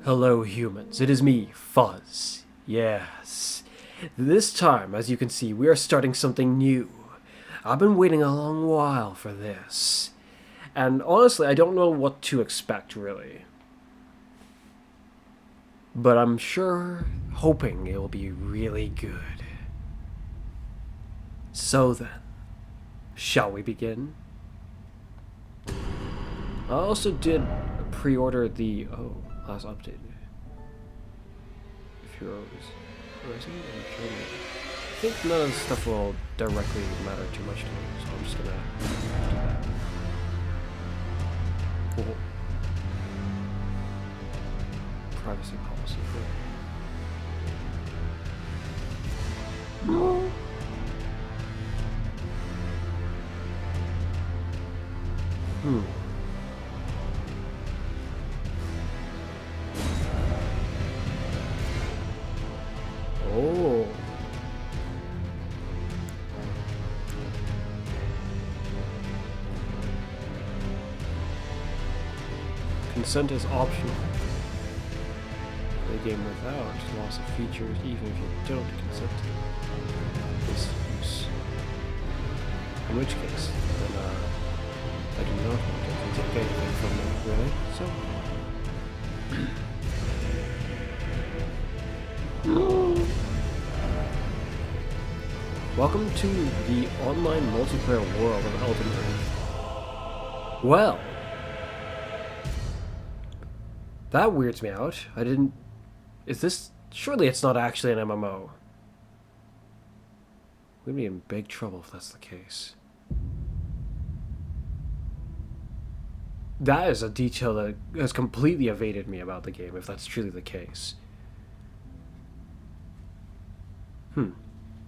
Hello humans, it is me, Fuzz. Yes. This time, as you can see, we are starting something new. I've been waiting a long while for this. And honestly, I don't know what to expect, really. But I'm hoping it will be really good. So then, shall we begin? I also did pre-order the last update. If you're resident in Germany, I think none of this stuff will directly matter too much to me, so I'm just gonna do that. Cool. Privacy policy. No. Oh. Consent is optional. Play game without loss of features, even if you don't consent to this use. In which case, then I do not want to take anything from them, really. So. Welcome to the online multiplayer world of Elden Ring. Well, that weirds me out. Is this... Surely it's not actually an MMO. We'd be in big trouble if that's the case. That is a detail that has completely evaded me about the game, if that's truly the case.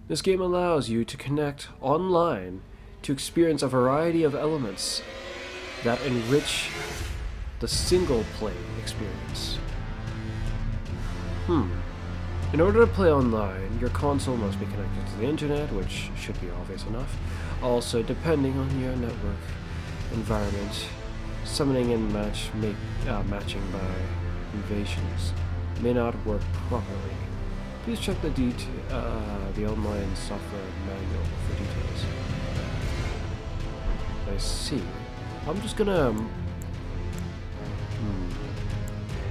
This game allows you to connect online to experience a variety of elements that enrich the single-play experience. In order to play online, your console must be connected to the internet, which should be obvious enough. Also, depending on your network environment, summoning and matching by invasions may not work properly. Please check the online software manual for details. I see. I'm just gonna...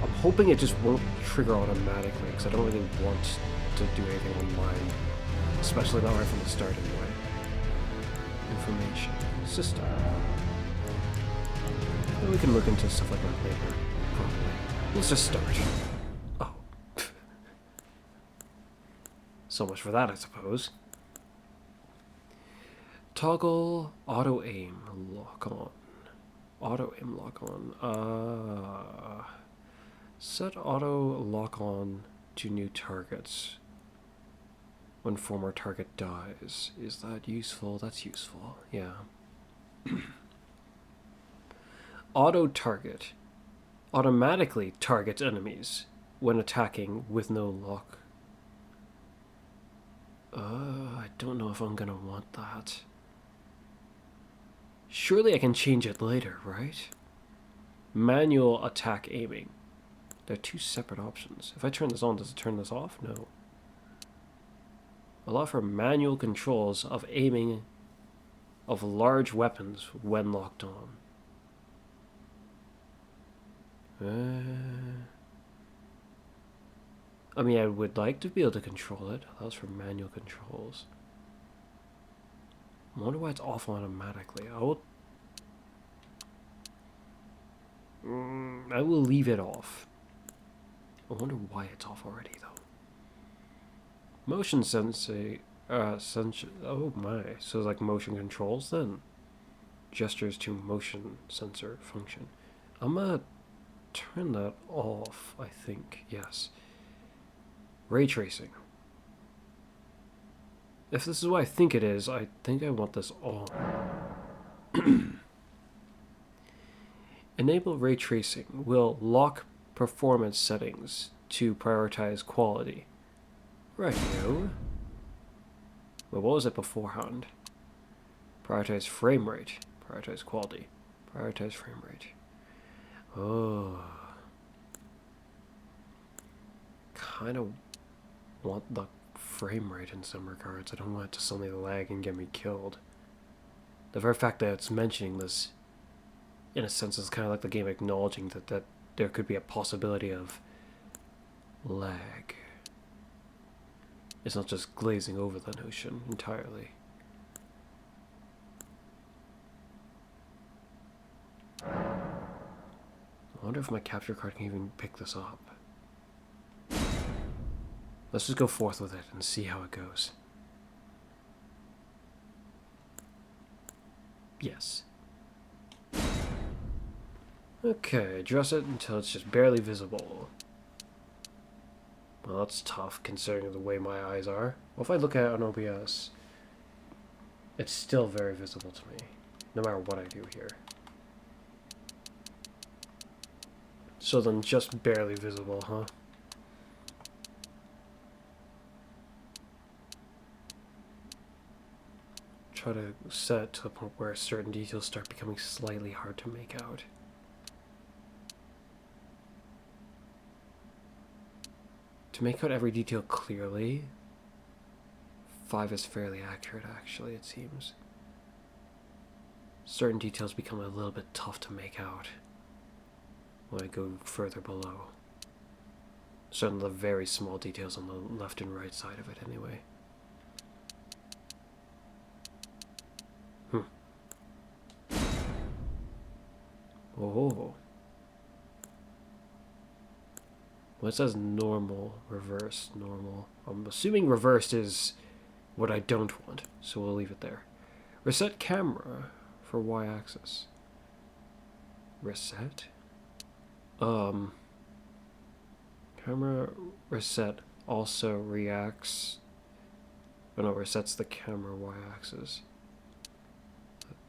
I'm hoping it just won't trigger automatically, because I don't really want to do anything online. Especially not right from the start, anyway. Information. System. And we can look into stuff like that later. Probably. Let's just start. Oh. So much for that, I suppose. Toggle auto aim lock on. Auto aim lock on. Set auto lock on to new targets when former target dies. Is that useful? That's useful. Yeah. Auto target automatically targets enemies when attacking with no lock. I don't know if I'm gonna want that. Surely I can change it later, right? Manual attack aiming. They're two separate options. If I turn this on, does it turn this off? No. Allow for manual controls of aiming of large weapons when locked on. I mean, I would like to be able to control it. Allows for manual controls. I wonder why it's off automatically. I will leave it off. I wonder why it's off already, though. Motion sensor... oh my. So it's like motion controls, then? Gestures to motion sensor function. I'm gonna turn that off, I think. Yes. Ray tracing. If this is what I think it is, I think I want this on. Enable ray tracing will lock performance settings to prioritize quality. Rightio. Well, what was it beforehand? Prioritize frame rate. Prioritize quality. Prioritize frame rate. Oh. kind of want the frame rate in some regards. I don't want it to suddenly lag and get me killed. The very fact that it's mentioning this, in a sense, is kind of like the game acknowledging that there could be a possibility of lag. It's not just glazing over the notion entirely. I wonder if my capture card can even pick this up. Let's just go forth with it and see how it goes. Yes. Okay, address it until it's just barely visible. Well, that's tough considering the way my eyes are. Well, if I look at it on OBS, it's still very visible to me, no matter what I do here. So then just barely visible, huh? Try to set it to the point where certain details start becoming slightly hard to make out. To make out every detail clearly, 5 is fairly accurate actually, it seems. Certain details become a little bit tough to make out when I go further below. Certain the very small details on the left and right side of it anyway. Oh. Well, it says normal, reverse, normal. I'm assuming reversed is what I don't want, so we'll leave it there. Reset camera for y-axis. Reset? Camera reset also reacts... Oh no, resets the camera y-axis.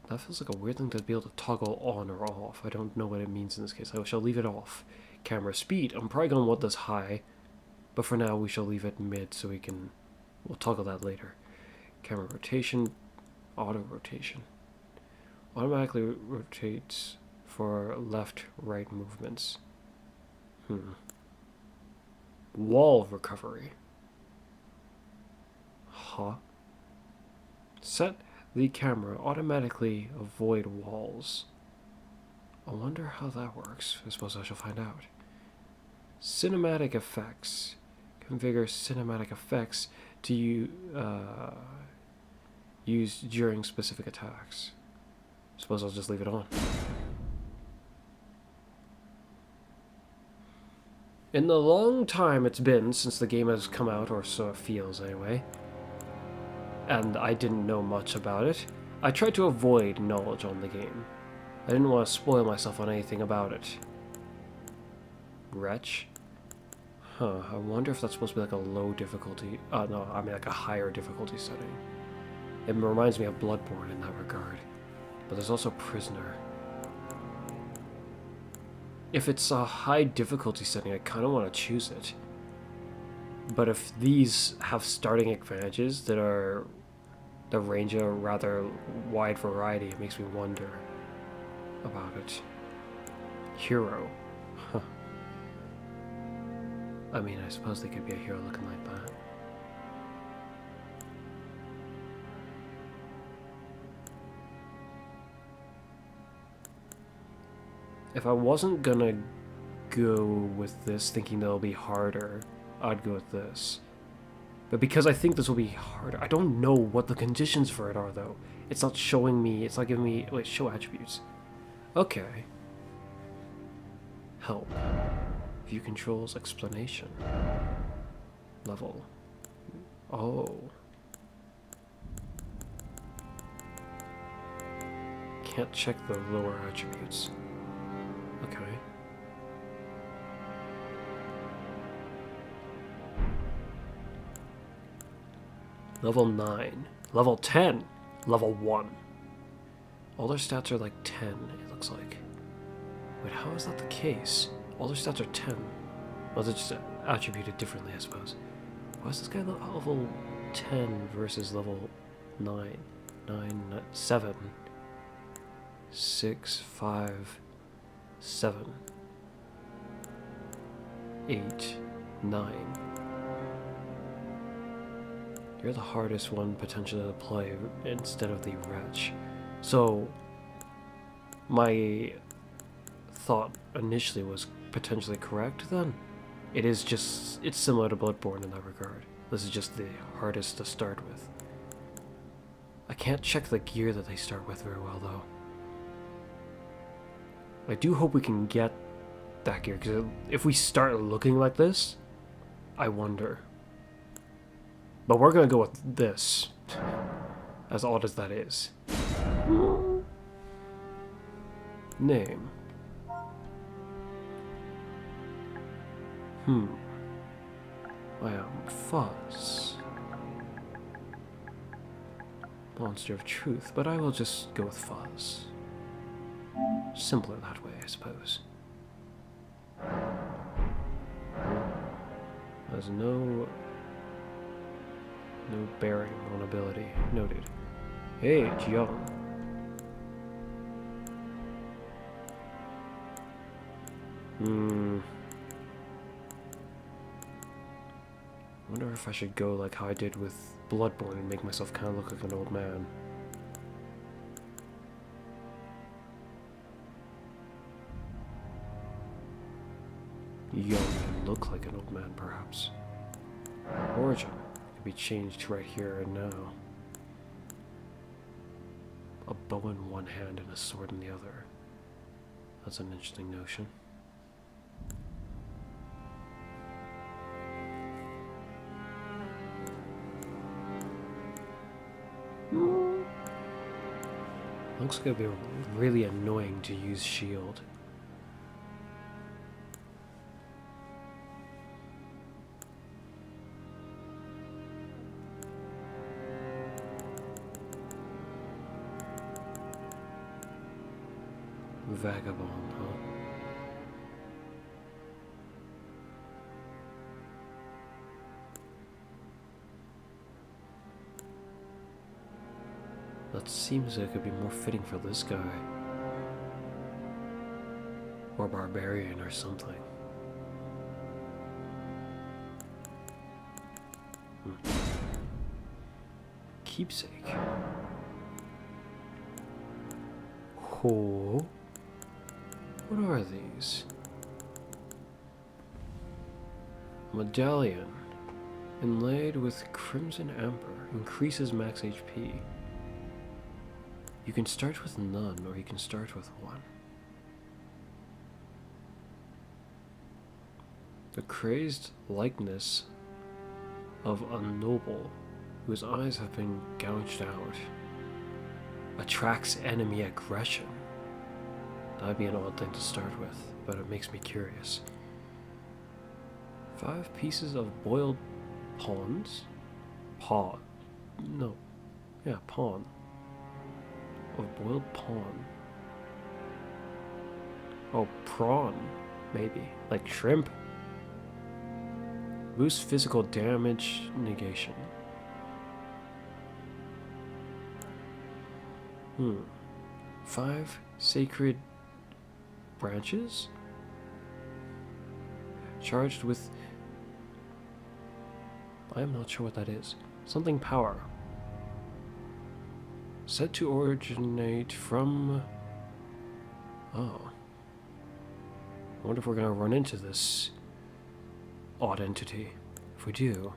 That feels like a weird thing to be able to toggle on or off. I don't know what it means in this case. I shall leave it off. Camera speed. I'm probably going to want this high, but for now we shall leave it mid so we'll toggle that later. Camera rotation, auto rotation. Automatically rotates for left-right movements. Wall recovery. Huh? Set the camera automatically avoid walls. I wonder how that works. I suppose I shall find out. Cinematic effects. Configure cinematic effects to use during specific attacks. I suppose I'll just leave it on. In the long time it's been since the game has come out, or so it feels anyway, and I didn't know much about it, I tried to avoid knowledge on the game. I didn't want to spoil myself on anything about it. Wretch? Huh, I wonder if that's supposed to be like a low difficulty... no, I mean like a higher difficulty setting. It reminds me of Bloodborne in that regard. But there's also Prisoner. If it's a high difficulty setting, I kind of want to choose it. But if these have starting advantages that range a rather wide variety, it makes me wonder about it. Hero. Huh. I mean, I suppose they could be a hero looking like that. If I wasn't gonna go with this thinking that'll be harder, I'd go with this. But because I think this will be harder, I don't know what the conditions for it are though. It's not showing me, it's not giving me, wait, show attributes. Okay. Help. View controls, explanation. Level. Oh. Can't check the lower attributes. Okay. Level 9. Level 10. Level 1. All their stats are like 10, it looks like. Wait, how is that the case? All their stats are 10. Well, they're just attributed differently, I suppose. Why is this guy level 10 versus level 9? 7. 6, 5, 7. 8, 9. You're the hardest one potentially to play instead of the wretch. So, my thought initially was potentially correct then. It's similar to Bloodborne in that regard. This is just the hardest to start with. I can't check the gear that they start with very well though. I do hope we can get that gear, because if we start looking like this, I wonder. But we're gonna go with this, as odd as that is. Name. I am Fuzz. Monster of truth, but I will just go with Fuzz. Simpler that way, I suppose. There's no bearing on ability. Noted. Age, young. I wonder if I should go like how I did with Bloodborne and make myself kind of look like an old man. Young and look like an old man, perhaps. Origin could be changed right here and now. A bow in one hand and a sword in the other. That's an interesting notion. Looks like it'd be really annoying to use shield. Vagabond, huh? That seems like it could be more fitting for this guy. Or barbarian or something. Keepsake. Oh. What are these? Medallion. Inlaid with crimson amber. Increases max HP. You can start with none, or you can start with one. The crazed likeness of a noble whose eyes have been gouged out attracts enemy aggression. That'd be an odd thing to start with, but it makes me curious. 5 pieces of boiled pawns? Pawn. Of boiled pawn. Oh, prawn. Maybe. Like shrimp. Boost physical damage negation. 5 sacred branches? Charged with... I am not sure what that is. Something power. Said to originate from... Oh. I wonder if we're gonna run into this odd entity. If we do,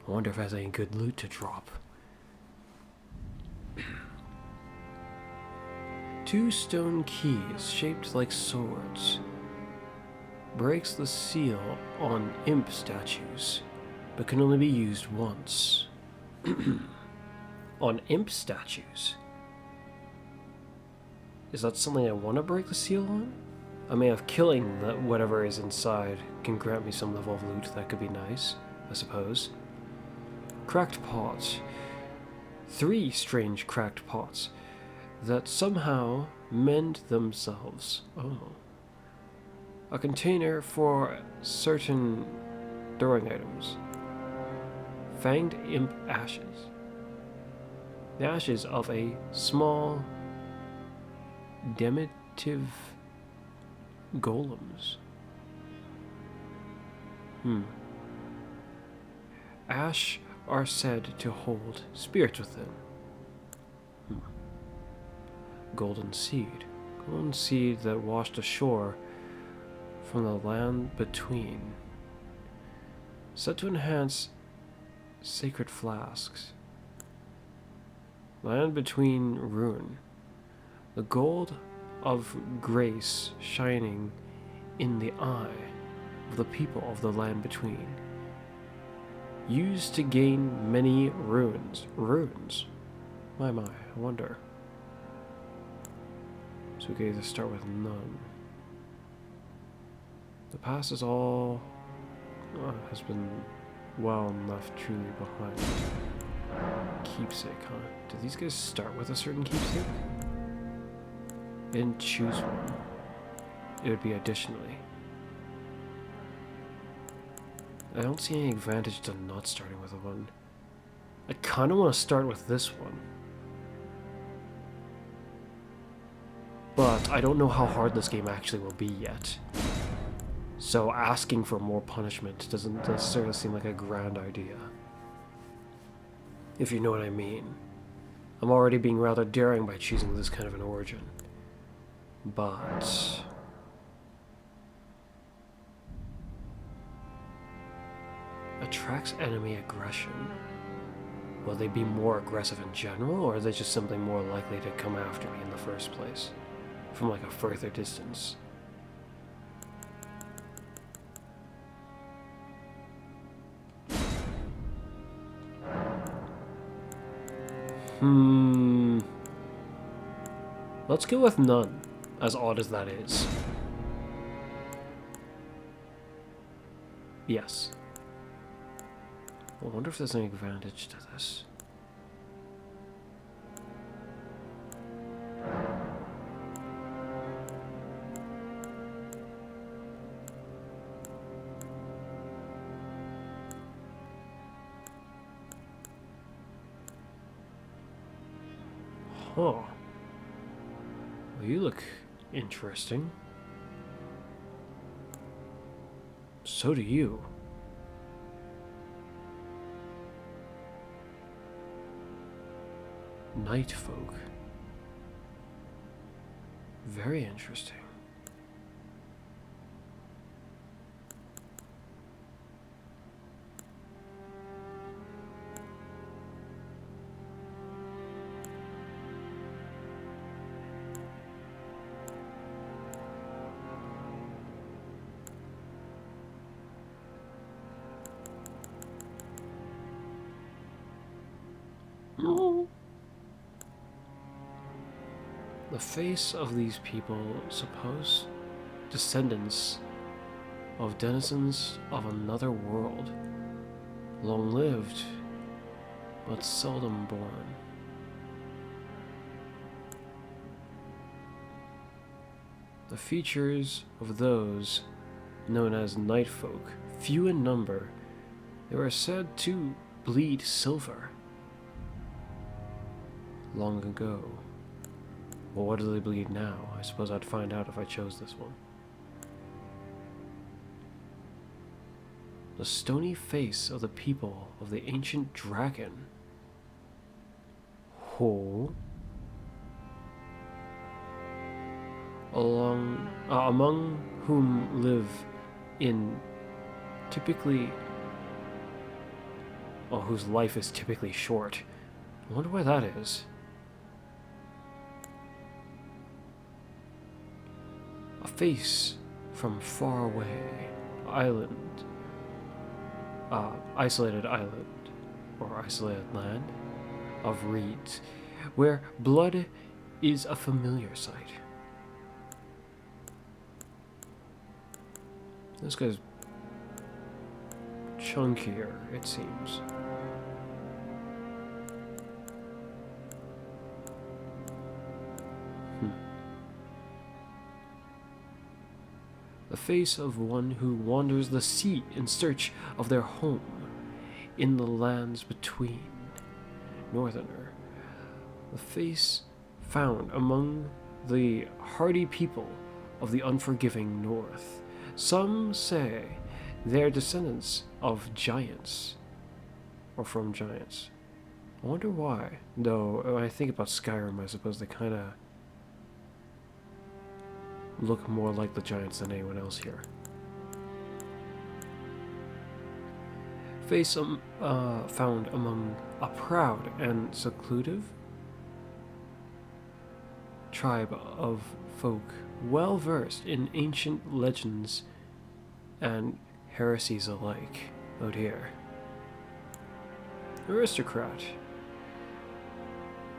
I wonder if it has any good loot to drop. 2 stone keys shaped like swords. Breaks the seal on imp statues, but can only be used once. On imp statues? Is that something I want to break the seal on? I mean, if killing whatever is inside can grant me some level of loot, that could be nice, I suppose. Cracked pots. 3 strange cracked pots that somehow mend themselves. Oh. A container for certain throwing items. Fanged imp ashes. The ashes of a small diminutive golems. Ash are said to hold spirits within. Golden seed. Golden seed that washed ashore from the land between. Said to enhance sacred flasks. Land between ruin. The gold of grace shining in the eye of the people of the land between. Used to gain many ruins. Ruins? My, I wonder. So we can either start with none. The past is all has been well left truly behind. Keepsake, huh? Do these guys start with a certain keepsake? And choose one. It would be additionally. I don't see any advantage to not starting with one. I kind of want to start with this one. But I don't know how hard this game actually will be yet. So asking for more punishment doesn't necessarily seem like a grand idea. If you know what I mean. I'm already being rather daring by choosing this kind of an origin. But... attracts enemy aggression. Will they be more aggressive in general, or are they just simply more likely to come after me in the first place? From like a further distance. Let's go with none, as odd as that is. Yes. I wonder if there's any advantage to this. Huh. Well, you look interesting. So do you. Night folk. Very interesting. The face of these people, supposed descendants of denizens of another world, long-lived, but seldom born. The features of those known as night folk, few in number, they were said to bleed silver long ago. Well, what do they bleed now? I suppose I'd find out if I chose this one. The stony face of the people of the ancient dragon. Ho. Among whom live in typically... oh, whose life is typically short. I wonder why that is. A face from far away, isolated island, or isolated land of reeds, where blood is a familiar sight. This guy's chunkier, it seems. The face of one who wanders the sea in search of their home in the lands between. Northerner. The face found among the hardy people of the unforgiving north. Some say they're descendants of giants. or from giants. I wonder why. Though, when I think about Skyrim, I suppose they kind of look more like the giants than anyone else here. Face found among a proud and seclusive tribe of folk well versed in ancient legends and heresies alike. Oh dear. Aristocrat.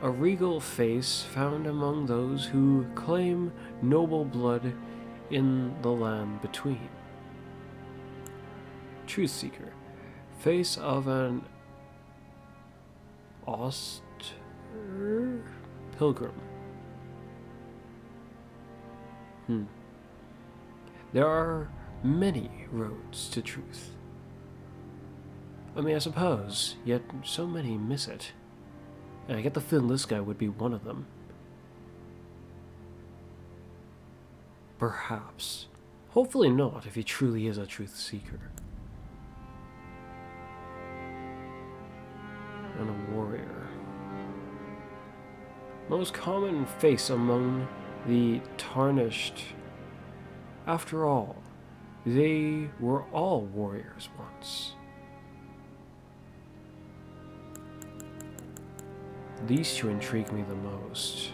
A regal face found among those who claim noble blood in the land between. Truth seeker. Face of an austere pilgrim. There are many roads to truth. I mean, I suppose, yet so many miss it. And I get the feeling this guy would be one of them. Perhaps. Hopefully not, if he truly is a truth seeker. And a warrior. Most common face among the tarnished. After all, they were all warriors once. These two intrigue me the most.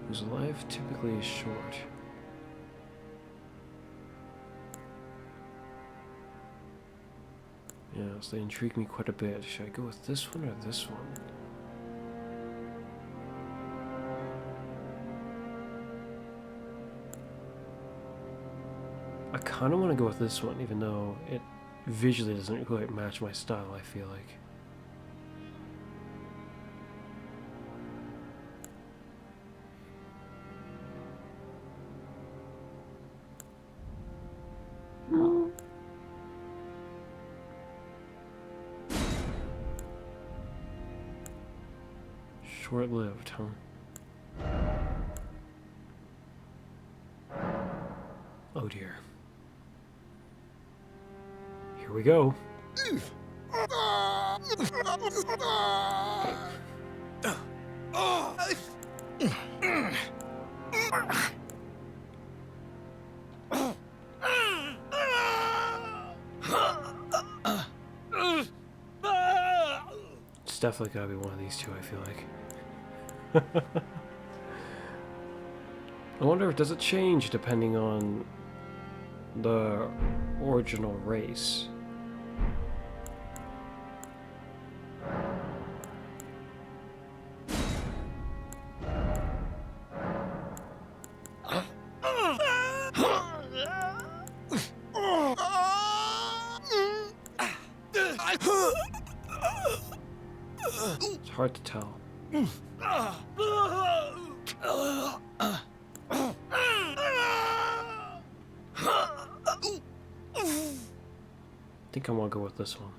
Whose life typically is short. Yes, they intrigue me quite a bit. Should I go with this one or this one? I kind of want to go with this one, even though it visually doesn't quite match my style, I feel like. Short-lived, huh? Oh dear. Here we go. It's definitely gotta be one of these two, I feel like. I wonder if does it change depending on the original race. It's hard to tell. I think I want to go with this one.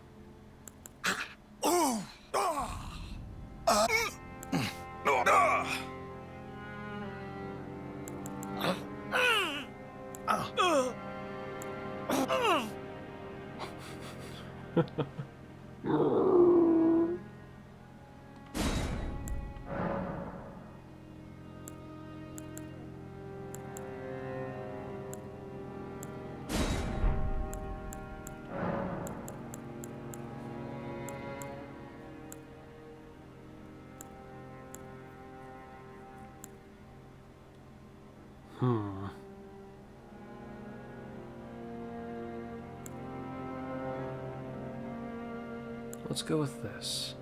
Let's go with this.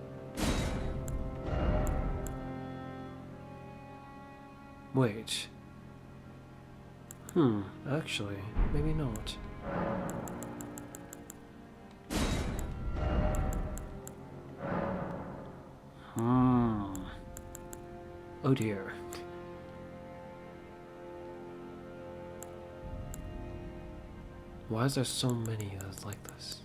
Wait. Actually, maybe not. Oh dear. Why is there so many that's like this?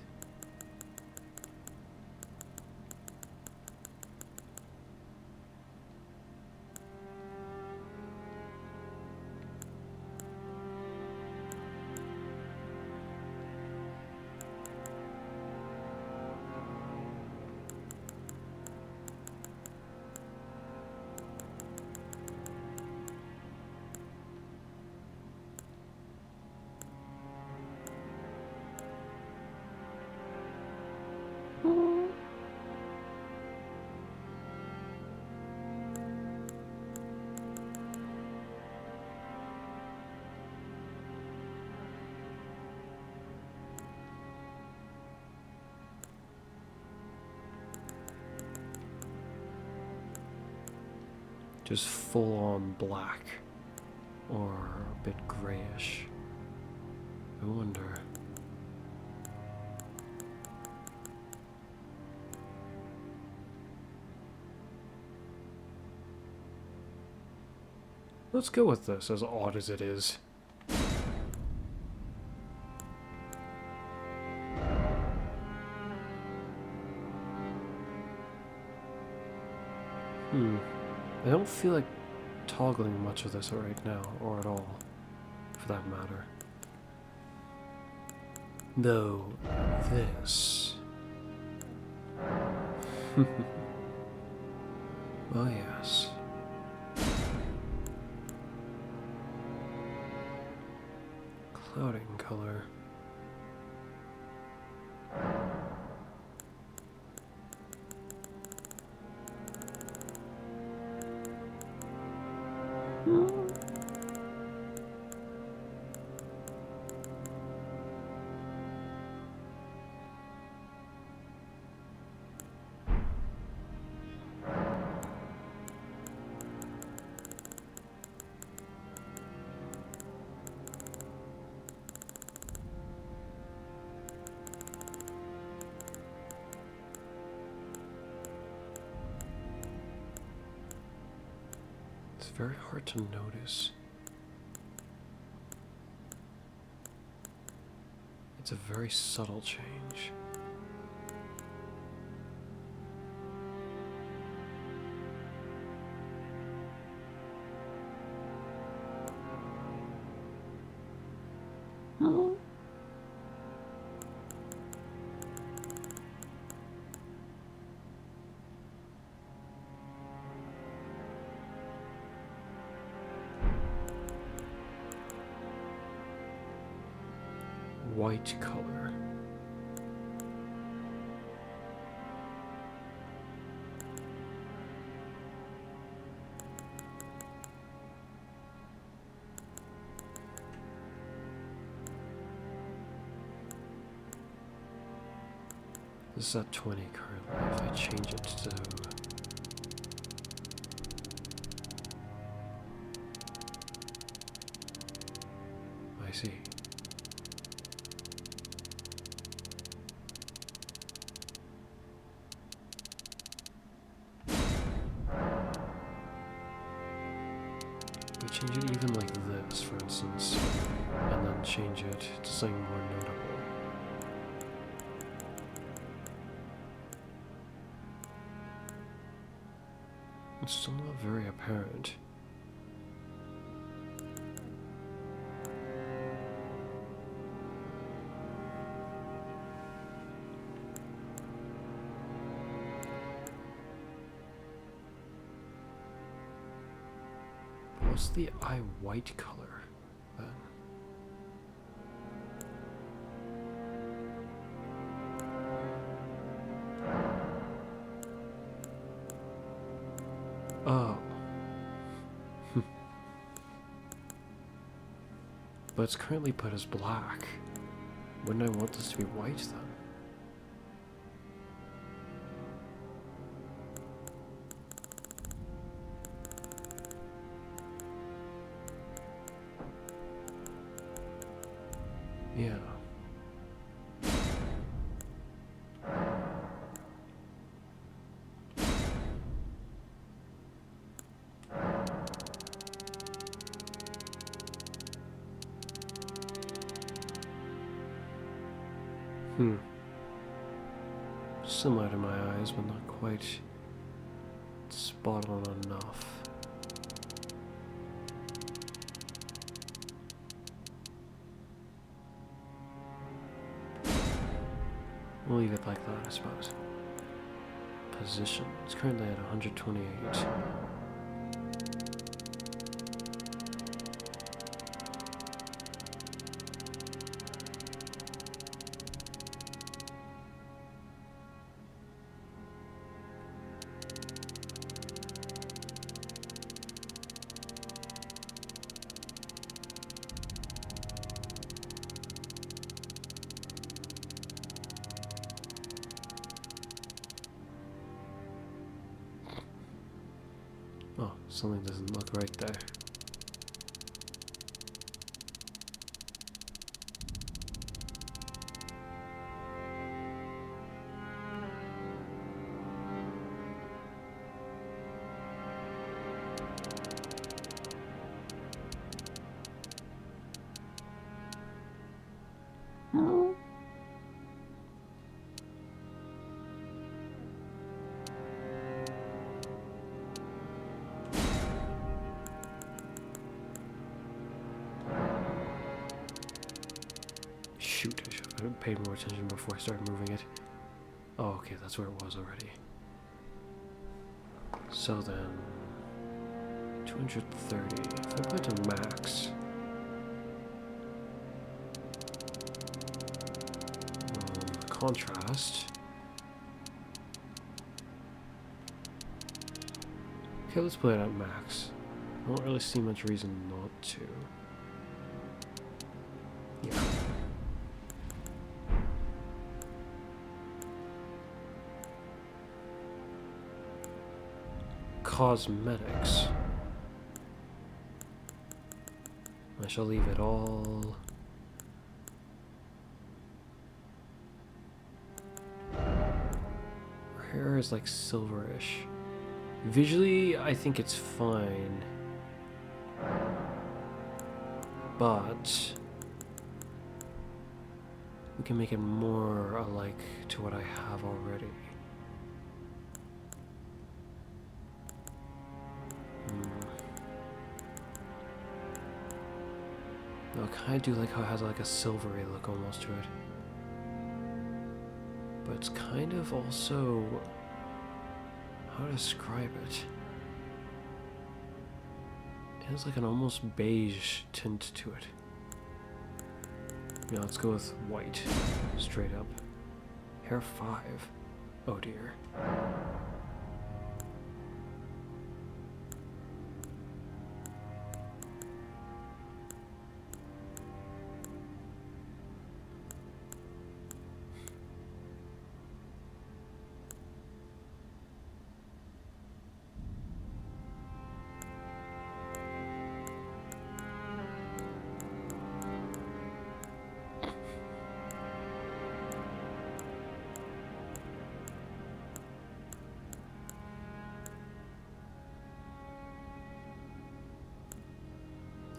just full on black or a bit grayish. I wonder. Let's go with this, as odd as it is. I don't feel like toggling much of this right now, or at all, for that matter. Though, this... oh yes. Clouding color. It's very hard to notice. It's a very subtle change. White color. This is at 20 currently. If I change it to... I see. Change it even like this, for instance, and then change it to something more notable. It's still not very apparent. What's the eye white color, then? Oh. But it's currently put as black. Wouldn't I want this to be white, then? Yeah. Similar to my eyes, but not quite spot on enough. We'll leave it like that, I suppose. Position. It's currently at 128. Oh, something doesn't look right there. Shoot, I should have paid more attention before I started moving it. Oh, okay, that's where it was already. So then... 230. If I put it to max... contrast... Okay, let's play it at max. I don't really see much reason not to. Yeah. Cosmetics. I shall leave it all. Her hair is like silverish. Visually, I think it's fine. But we can make it more alike to what I have already. I kind of do like how it has like a silvery look almost to it. But it's kind of also... how to describe it? It has like an almost beige tint to it. Yeah, let's go with white. Straight up. Hair 5. Oh dear.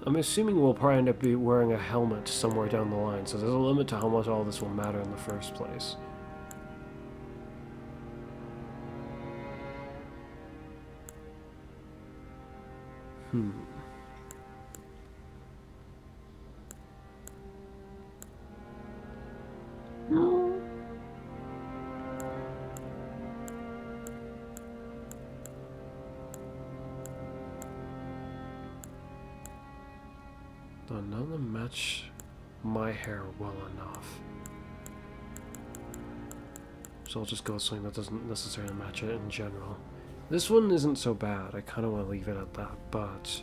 I'm assuming we'll probably end up wearing a helmet somewhere down the line, so there's a limit to how much all this will matter in the first place. None of them match my hair well enough. So I'll just go with something that doesn't necessarily match it in general. This one isn't so bad. I kind of want to leave it at that, but...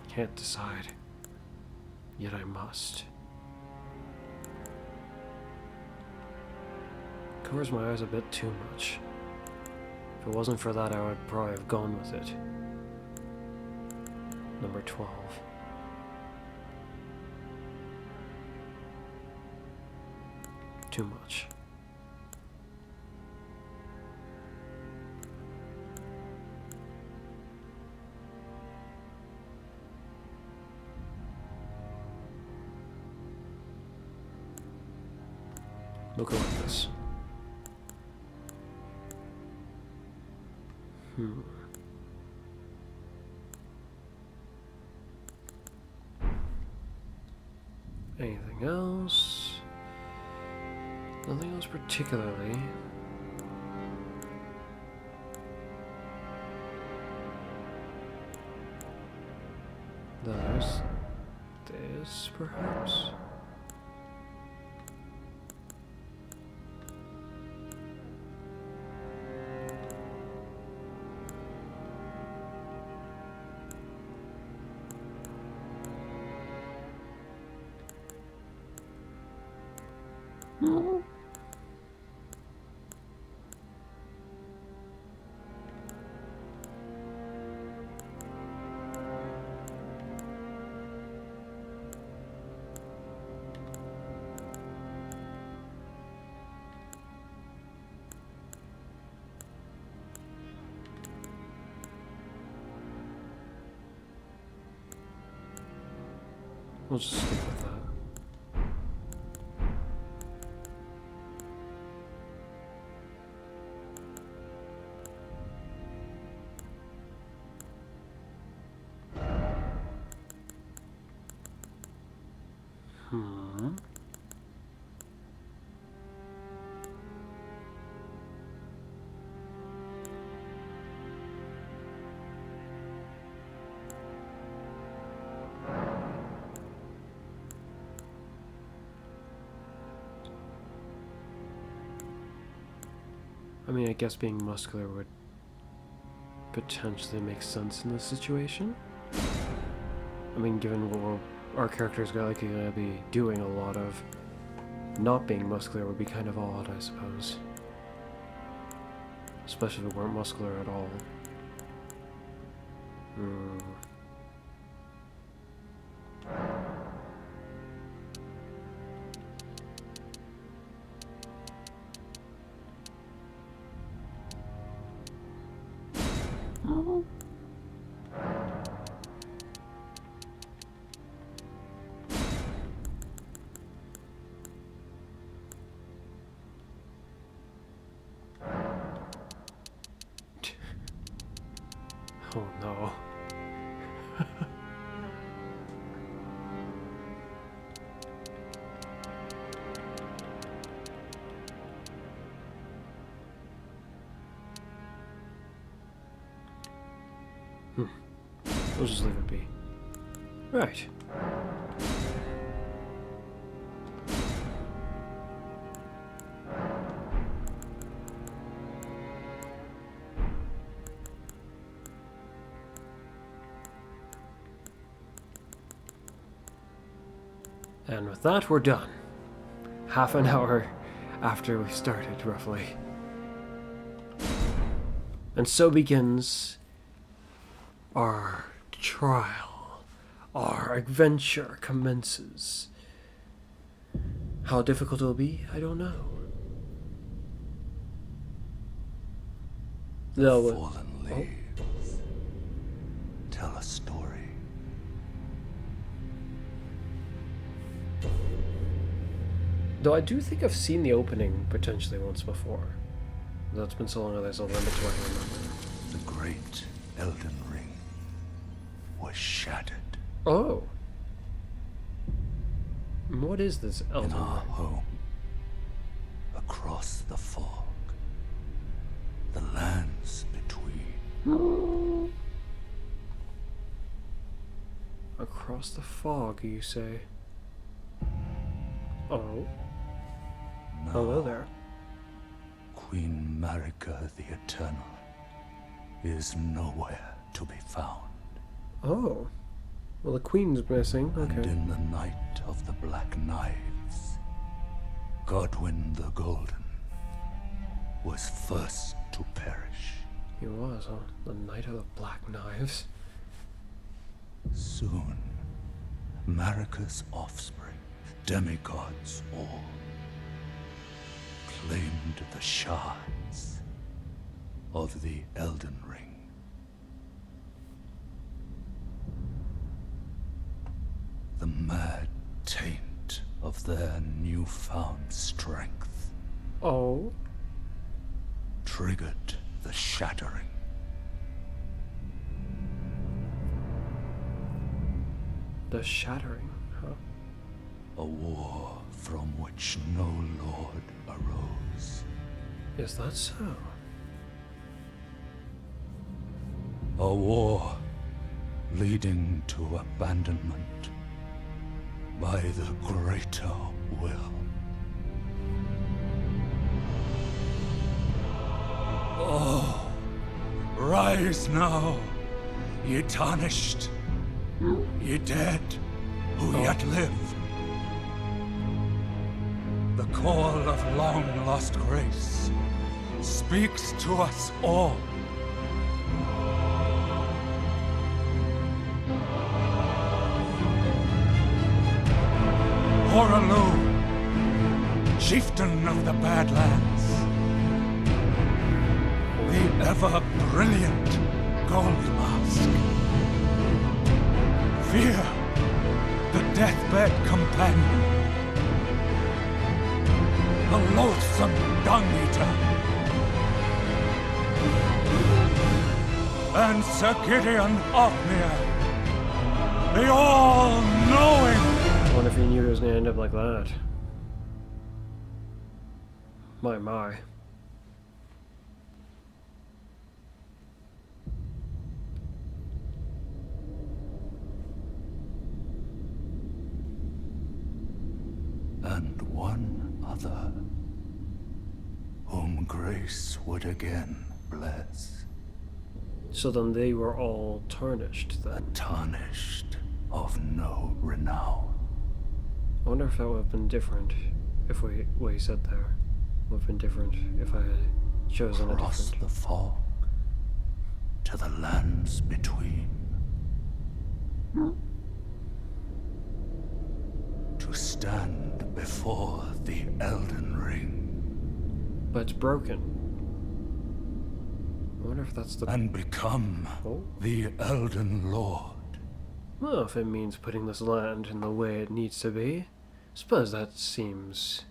can't decide. Yet I must. Covers my eyes a bit too much. If it wasn't for that, I would probably have gone with it. Number 12. Too much. We'll go with this. Anything else? Nothing else particularly. There's this, perhaps? We'll just stick with that. I mean, I guess being muscular would potentially make sense in this situation. I mean, given what our character's gonna be doing a lot of, not being muscular would be kind of odd, I suppose. Especially if we weren't muscular at all. Oh no. We'll just leave it be. Right. And with that, we're done. Half an hour after we started, roughly. And so begins our trial. Our adventure commences. How difficult it'll be, I don't know. The fallen leaves tell a story. Though I do think I've seen the opening potentially once before. That's been so long that there's a limit to what I remember. The great Elden Ring was shattered. Oh. What is this Elden In our Ring? home, across the fog, the lands between. Across the fog, you say? Oh. Now, Hello there. Queen Marika the Eternal is nowhere to be found. Oh. Well, the queen's missing. And Okay. in the night of the Black Knives, Godwyn the Golden was first to perish. He was, huh? The Knight of the Black Knives. Soon, Marika's offspring, demigods all, claimed the shards of the Elden Ring. The mad taint of their newfound strength Oh. triggered the shattering. The Shattering, huh? A war from which no lord arose. Is that so? A war leading to abandonment by the greater will. Oh, rise now, ye tarnished, ye dead who yet live. The call of long-lost grace speaks to us all. Horrifyingly, chieftain of the Badlands, the ever-brilliant Gold Mask. Fear, the deathbed companion, the loathsome dung-eater, and Sir Gideon Othmere, the all-knowing. I wonder if he knew it was going to end up like that. My. And one other, whom grace would again bless. So then they were all tarnished then. Tarnished of no renown. I wonder if that would have been different if what he said there would have been different if I had chosen Across a different. the fog to the lands between. To stand before the Elden Ring. But it's broken. I wonder if that's the. And become the Elden Lord. Well, if it means putting this land in the way it needs to be, suppose that seems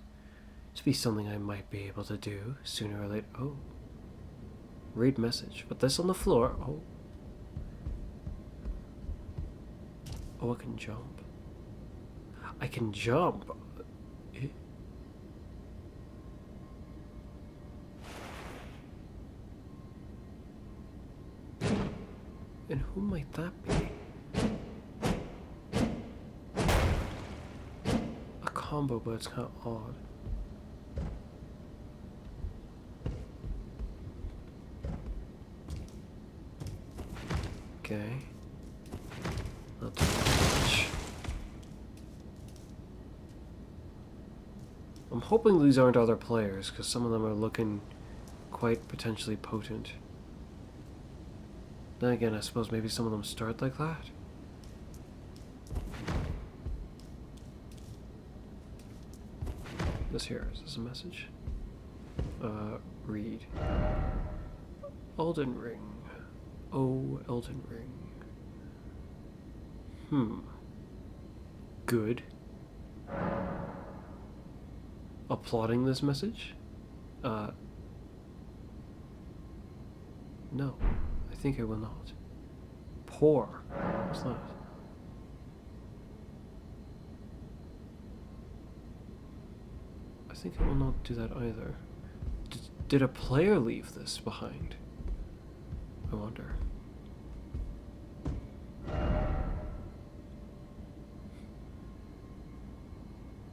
to be something I might be able to do sooner or later. Oh. Read message. Put this on the floor. Oh. Oh, I can jump. I can jump. And who might that be? A combo, but it's kind of odd. Okay. Not too much. I'm hoping these aren't other players, because some of them are looking quite potentially potent. Then again, I suppose maybe some of them start like that. This here, is this a message? Read. Elden Ring. Oh, Elden Ring. Good. Applauding this message? No. I think I will not. Poor. What's that? I think I will not do that either. Did a player leave this behind? I wonder.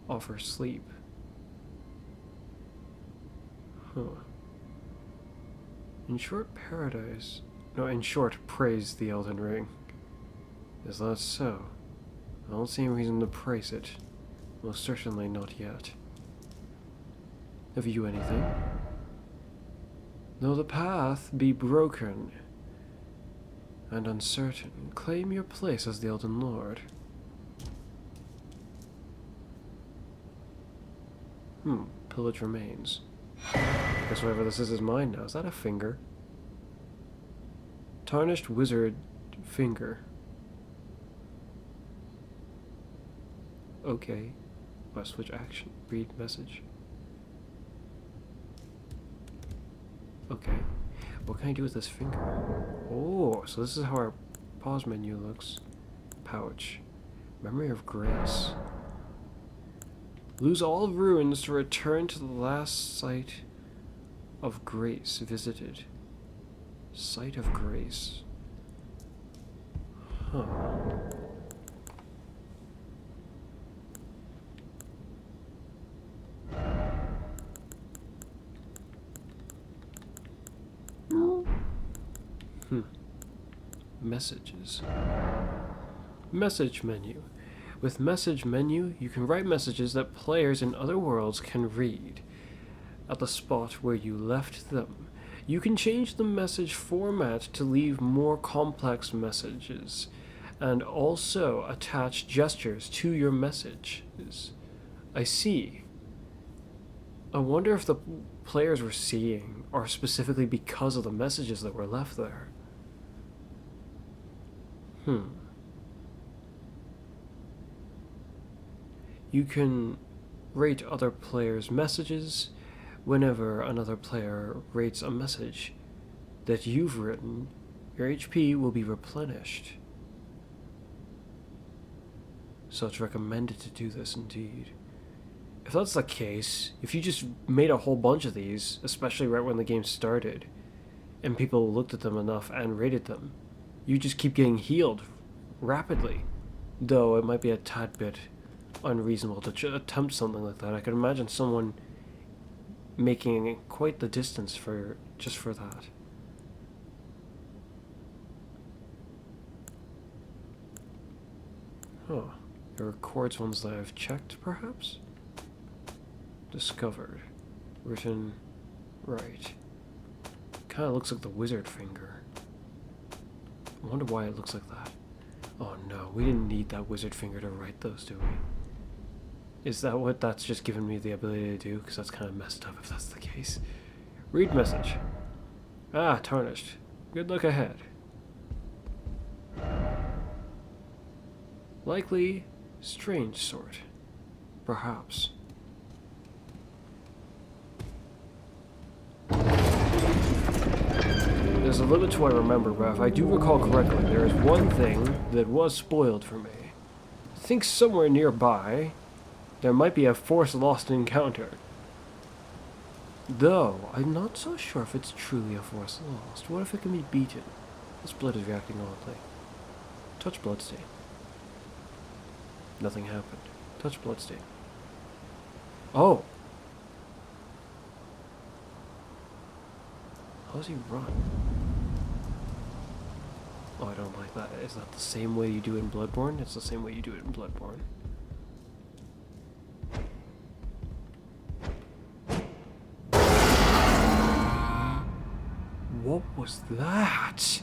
Offer sleep. Huh. In short, paradise. No, in short, praise the Elden Ring. Is that so? I don't see any reason to praise it. Most certainly not yet. Have you anything? Though the path be broken and uncertain, claim your place as the Elden Lord. Pillage remains. Guess whatever this is mine now. Is that a finger? Tarnished wizard finger. Okay. Switch action. Read message. Okay. What can I do with this finger? Oh, so this is how our pause menu looks. Pouch. Memory of grace. Lose all ruins to return to the last site of grace visited. Site of grace. Huh. Messages. Message menu. With message menu, you can write messages that players in other worlds can read at the spot where you left them. You can change the message format to leave more complex messages, and also attach gestures to your messages. I see. I wonder if the players were seeing are specifically because of the messages that were left there. You can rate other players' messages. Whenever another player rates a message that you've written, your HP will be replenished. So it's recommended to do this indeed. If that's the case, if you just made a whole bunch of these, especially right when the game started, and people looked at them enough and rated them, you just keep getting healed rapidly. Though it might be a tad bit unreasonable to attempt something like that. I can imagine someone making quite the distance for just for that. Huh. It records ones that I've checked, perhaps? Discovered. Written. Right. Kinda looks like the wizard finger. I wonder why it looks like that. Oh no, we didn't need that wizard finger to write those, do we? Is that what that's just given me the ability to do? Because that's kind of messed up if that's the case. Read message. Ah, tarnished. Good luck ahead. Likely, strange sort. Perhaps. There's a limit to what I remember, but if I do recall correctly, there is one thing that was spoiled for me. I think somewhere nearby, there might be a Force Lost encounter. Though, I'm not so sure if it's truly a Force Lost. What if it can be beaten? This blood is reacting oddly. Touch bloodstain. Nothing happened. Touch bloodstain. Oh! How does he run? Oh, I don't like that. Is that the same way you do it in Bloodborne? It's the same way you do it in Bloodborne. What was that?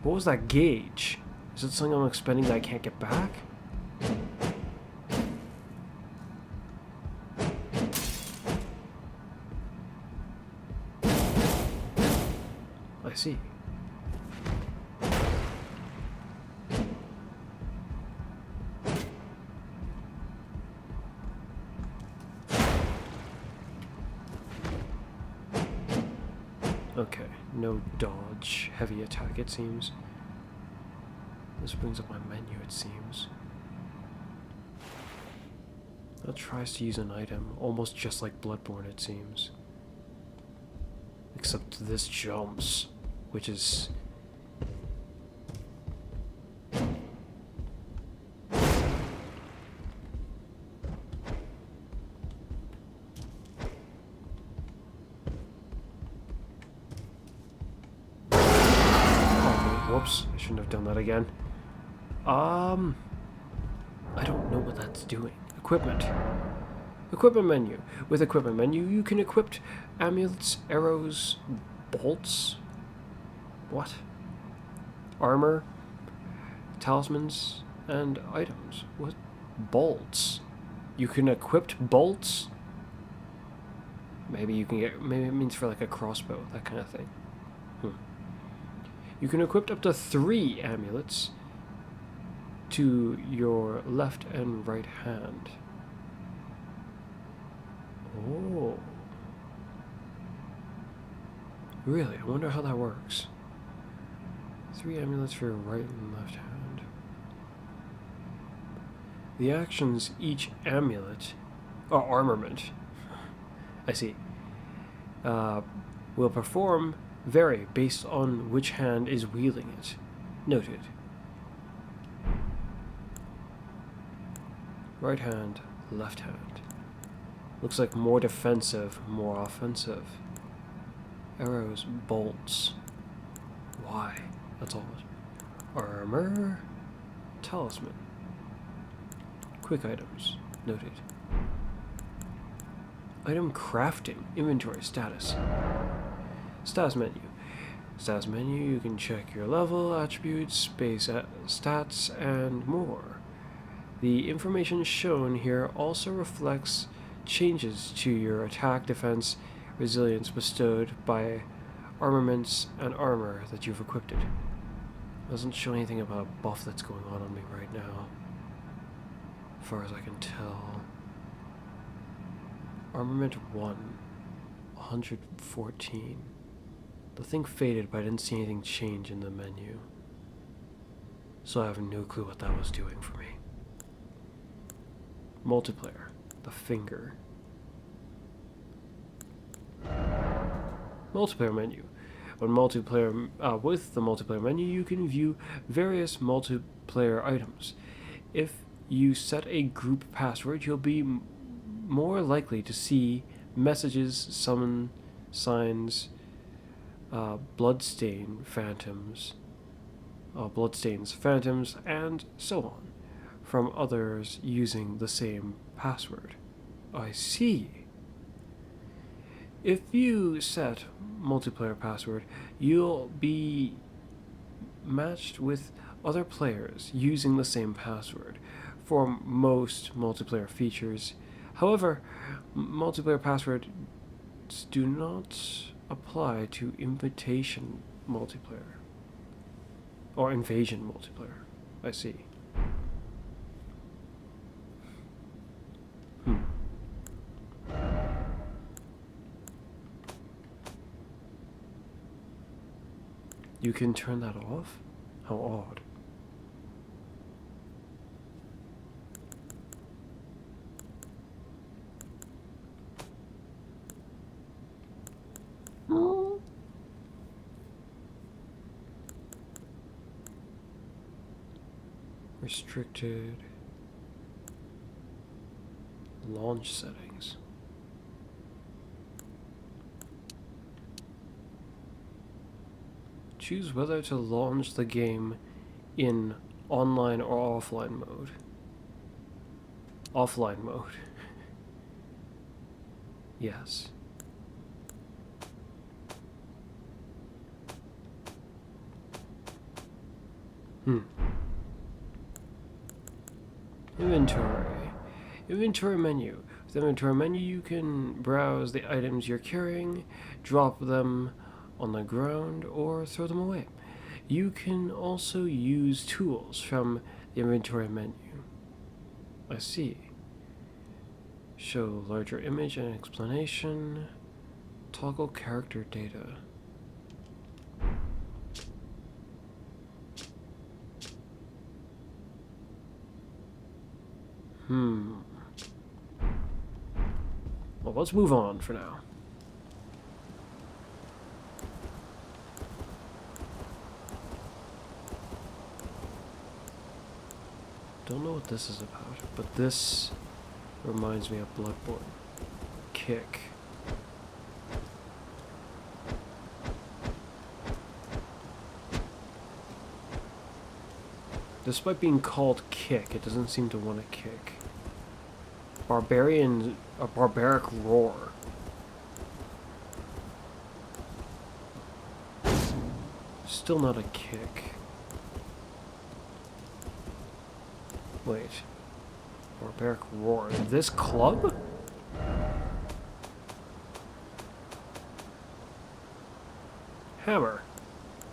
What was that gauge? Is it something I'm expending that I can't get back? I see. Okay, no dodge, heavy attack it seems. This brings up my menu it seems. That tries to use an item, almost just like Bloodborne it seems. Except this jumps, which is... Whoops, I shouldn't have done that again. I don't know what that's doing. Equipment. Equipment menu. With equipment menu, you can equip amulets, arrows, bolts. What? Armor, talismans, and items. What? Bolts. You can equip bolts? Maybe you can get... Maybe it means for like a crossbow, that kind of thing. You can equip up to 3 amulets to your left and right hand. Oh. Really? I wonder how that works. 3 amulets for your right and left hand. The actions each amulet... Oh, armament. I see. Will perform vary based on which hand is wielding it. Noted. Right hand, left hand. Looks like more defensive, more offensive. Arrows, bolts. Why? That's all. Armor. Talisman. Quick items. Noted. Item crafting. Inventory status. Status menu. Status menu, you can check your level, attributes, space stats, and more. The information shown here also reflects changes to your attack, defense, resilience bestowed by armaments and armor that you've equipped. It doesn't show anything about a buff that's going on me right now, as far as I can tell. Armament 1, 114. The thing faded, but I didn't see anything change in the menu, so I have no clue what that was doing for me. Multiplayer, the finger. Multiplayer menu. When multiplayer, with the multiplayer menu, you can view various multiplayer items. If you set a group password, you'll be more likely to see messages, summon signs, bloodstains, phantoms, and so on, from others using the same password. I see. If you set multiplayer password, you'll be matched with other players using the same password for most multiplayer features. However, multiplayer passwords do not apply to invitation multiplayer or invasion multiplayer. I see. You can turn that off? How odd. Restricted. Launch settings. Choose whether to launch the game in online or offline mode. Offline mode. Yes. Inventory. Inventory menu. With the inventory menu, you can browse the items you're carrying, drop them on the ground, or throw them away. You can also use tools from the inventory menu. I see. Show larger image and explanation. Toggle character data. Well, let's move on for now. Don't know what this is about, but this reminds me of Bloodborne. Kick. Despite being called kick, it doesn't seem to want to kick. A barbaric roar. Still not a kick. Wait. Barbaric roar. This club? Hammer.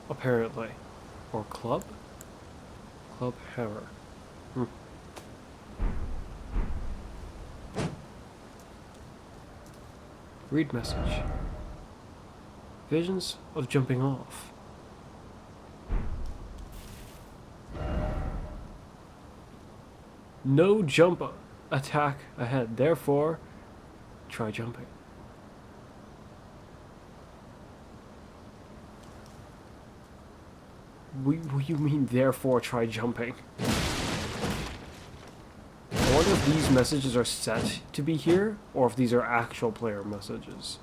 Apparently. Or club? Club hammer. Read message. Visions of jumping off. No jump attack ahead, therefore try jumping. What do you mean, therefore try jumping? I wonder if these messages are set to be here, or if these are actual player messages.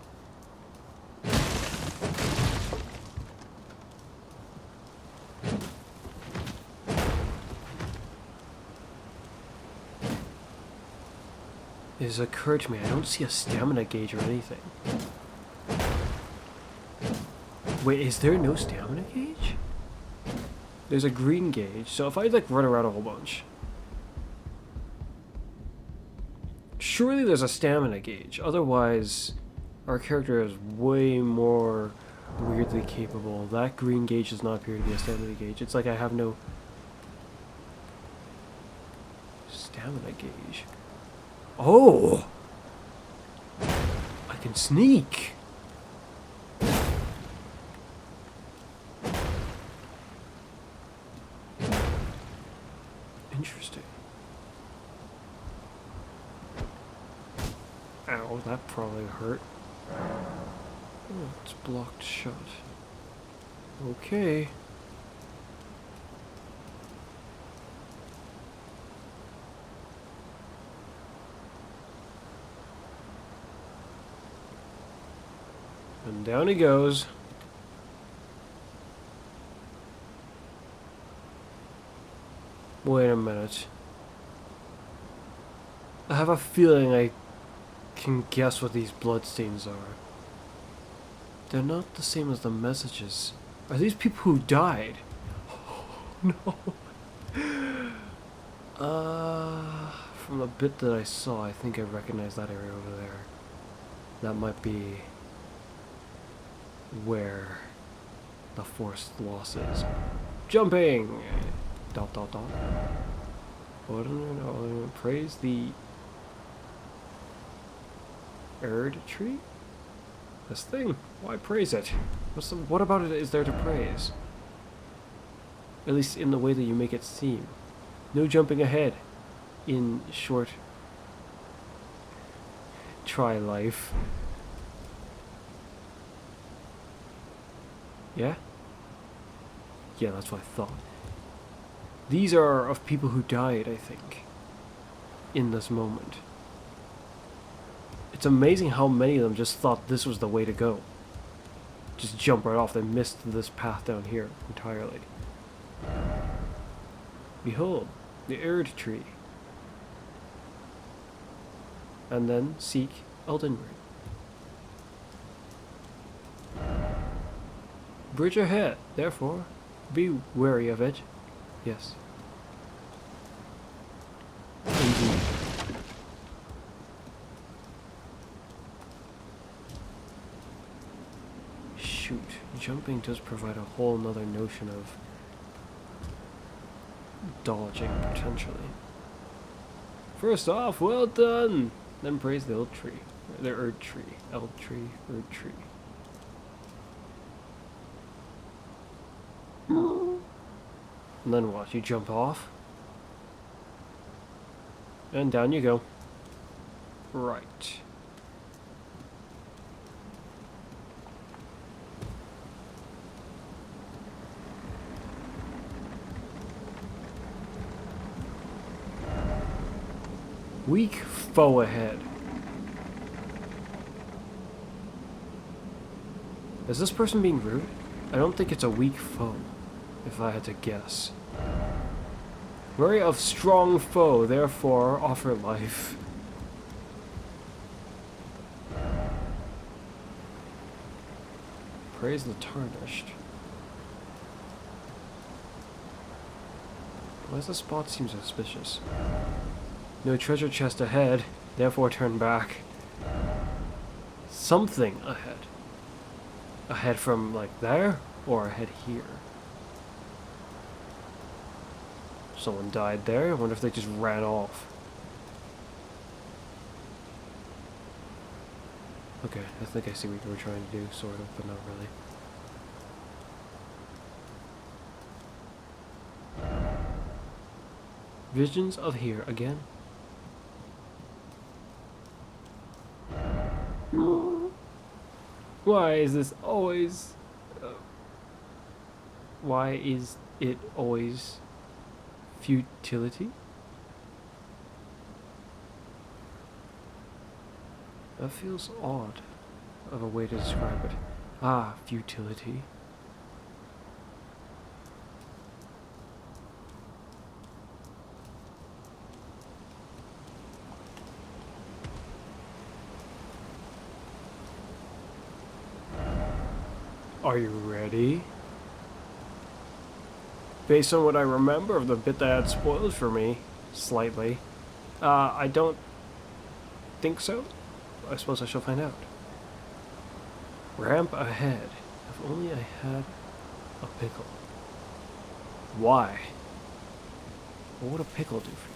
It has occurred to me, I don't see a stamina gauge or anything. Wait, is there no stamina gauge? There's a green gauge, so if I like run around a whole bunch. Surely there's a stamina gauge, otherwise our character is way more weirdly capable. That green gauge does not appear to be a stamina gauge. It's like I have no stamina gauge. Oh! I can sneak! Interesting. Ow, that probably hurt. Oh, it's blocked shut. Okay. And down he goes. Wait a minute. I have a feeling I can guess what these bloodstains are. They're not the same as the messages. Are these people who died? Oh, no. From the bit that I saw, I think I recognize that area over there. That might be where the forced loss is. Jumping! Dot dot dot. Oh, no. Praise the Erd tree? This thing. Why praise it? What about it is there to praise? At least in the way that you make it seem. No jumping ahead. In short, try life. Yeah? Yeah, that's what I thought. These are of people who died, I think, in this moment. It's amazing how many of them just thought this was the way to go. Just jump right off. They missed this path down here entirely. Behold, the Erd tree. And then seek ELDEN. Bridge ahead, therefore, be wary of it. Yes. Indeed. Shoot, jumping does provide a whole nother notion of dodging, potentially. First off, well done! Then praise the Erd tree. The Erd tree. Erd tree. Erd tree. And then what? You jump off? And down you go. Right. Weak foe ahead. Is this person being rude? I don't think it's a weak foe, if I had to guess. Wary of strong foe, therefore offer life. Praise the tarnished. Why does the spot seem suspicious? No treasure chest ahead, therefore turn back. Something ahead. Ahead from, like, there? Or ahead here? Someone died there. I wonder if they just ran off. Okay, I think I see what you were trying to do, sort of, but not really. Visions of here again. Why is this always... why is it always futility? That feels odd of a way to describe it. Ah, futility. Are you ready? Based on what I remember of the bit that had spoiled for me, slightly, I don't think so. I suppose I shall find out. Ramp ahead. If only I had a pickle. Why? What would a pickle do for you?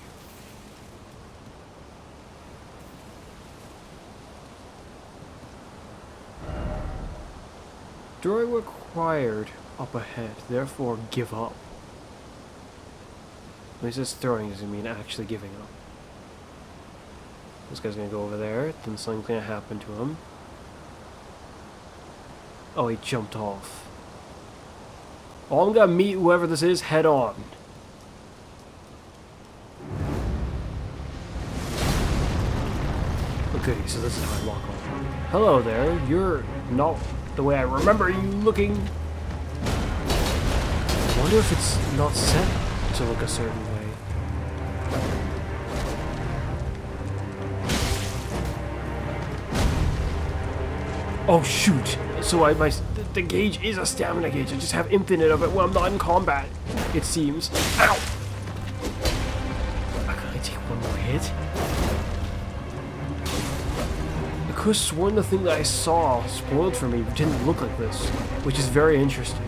Droid required up ahead, therefore give up. When he says throwing, does it mean actually giving up? This guy's gonna go over there, then something's gonna happen to him. Oh, he jumped off. Oh, I'm gonna meet whoever this is head on. Okay, so this is how I walk on. Hello there, you're not the way I remember you looking. I wonder if it's not set to look a certain way. Oh shoot! So the gauge is a stamina gauge. I just have infinite of it when I'm not in combat, it seems. Ow! Can I take one more hit? I could have sworn the thing that I saw spoiled for me didn't look like this, which is very interesting.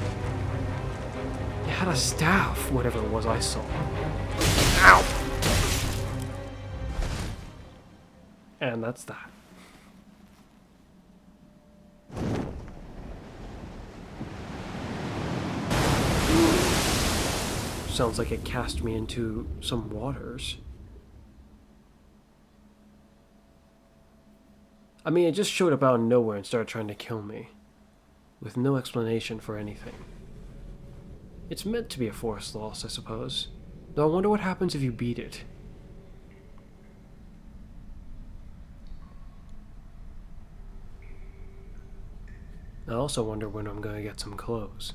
It had a staff, whatever it was I saw. Ow! And that's that. Sounds like it cast me into some waters. I mean, it just showed up out of nowhere and started trying to kill me. With no explanation for anything. It's meant to be a force loss, I suppose. Though I wonder what happens if you beat it. I also wonder when I'm gonna get some clothes.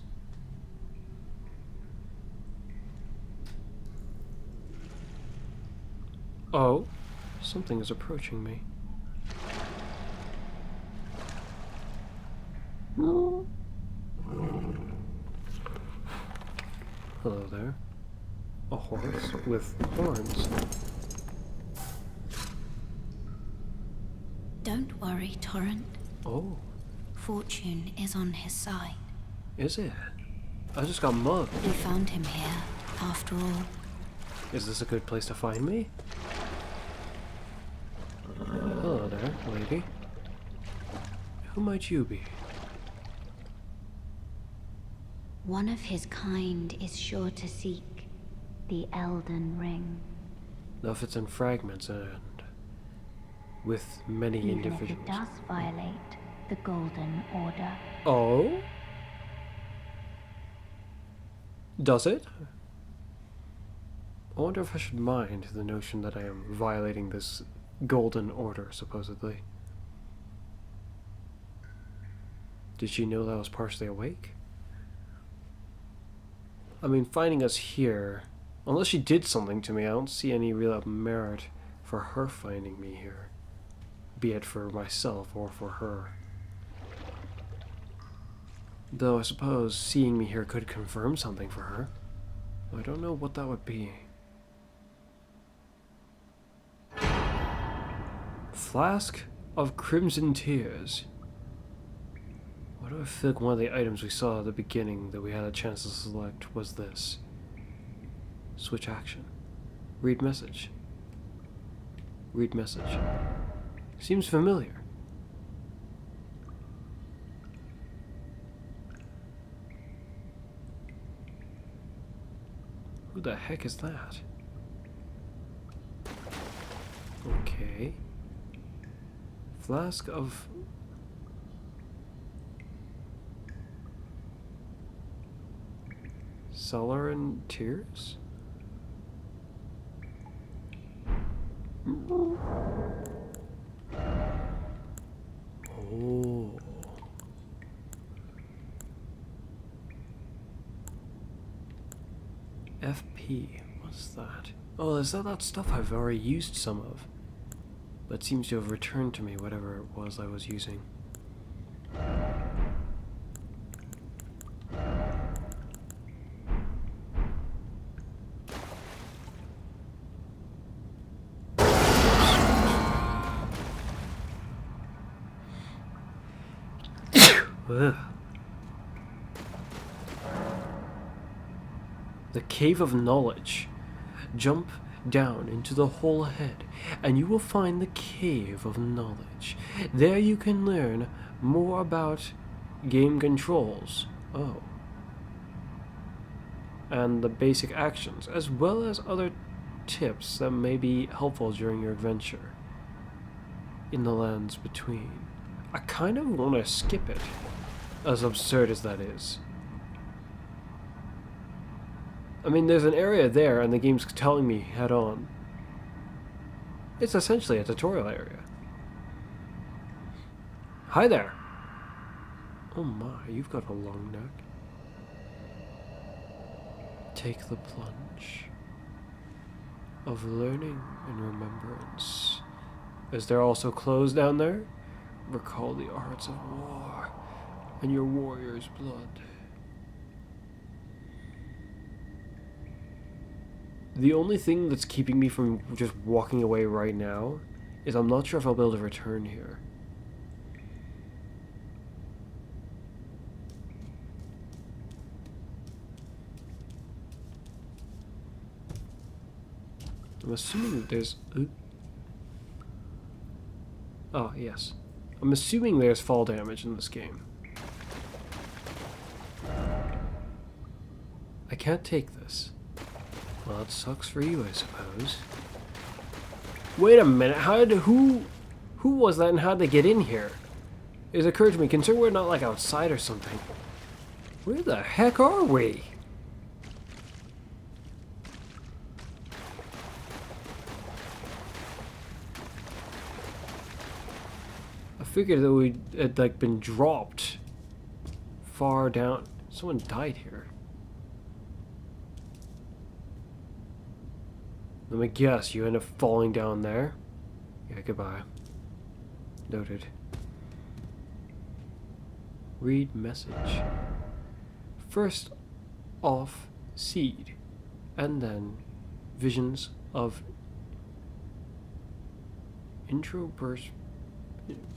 Oh, something is approaching me. Hello there. A horse with horns. Don't worry, Torrent. Oh, Fortune is on his side. is it? I just got mugged. We found him here, after all. Is this a good place to find me? Hello there, lady. Who might you be? One of his kind is sure to seek the Elden Ring. Now if it's in fragments and with many Even individuals. if it does violate the Golden Order. Oh? Does it? I wonder if I should mind the notion that I am violating this Golden Order, supposedly. Did she know that I was partially awake? I mean, finding us here, unless she did something to me, I don't see any real merit for her finding me here. Be it for myself or for her. Though I suppose seeing me here could confirm something for her. I don't know what that would be. Flask of Crimson Tears. Why do I feel like one of the items we saw at the beginning that we had a chance to select was this? Switch action. Read message. Read message. Seems familiar. Who the heck is that? Okay. Flask of... cellar and tears? Oh. FP, what's that? Oh, is that stuff I've already used some of? But seems to have returned to me whatever it was I was using. Ugh. The Cave of Knowledge. Jump down into the hole ahead, and you will find the Cave of Knowledge. There you can learn more about game controls. Oh. And the basic actions, as well as other tips that may be helpful during your adventure in the lands between. I kind of want to skip it, as absurd as that is. I mean, there's an area there, and the game's telling me head on. It's essentially a tutorial area. Hi there! Oh my, you've got a long neck. Take the plunge of learning and remembrance. Is there also clothes down there? Recall the arts of war and your warrior's blood. The only thing that's keeping me from just walking away right now is I'm not sure if I'll be able to return here. I'm assuming there's... Oh, yes. I'm assuming there's fall damage in this game. I can't take this. Well, it sucks for you, I suppose. Wait a minute, who was that and how'd they get in here? It occurred to me, concerned we're not like outside or something. Where the heck are we? I figured that we had like been dropped far down. Someone died here. Let me guess, you end up falling down there? Yeah, goodbye. Noted. Read message. First off, seed. And then visions of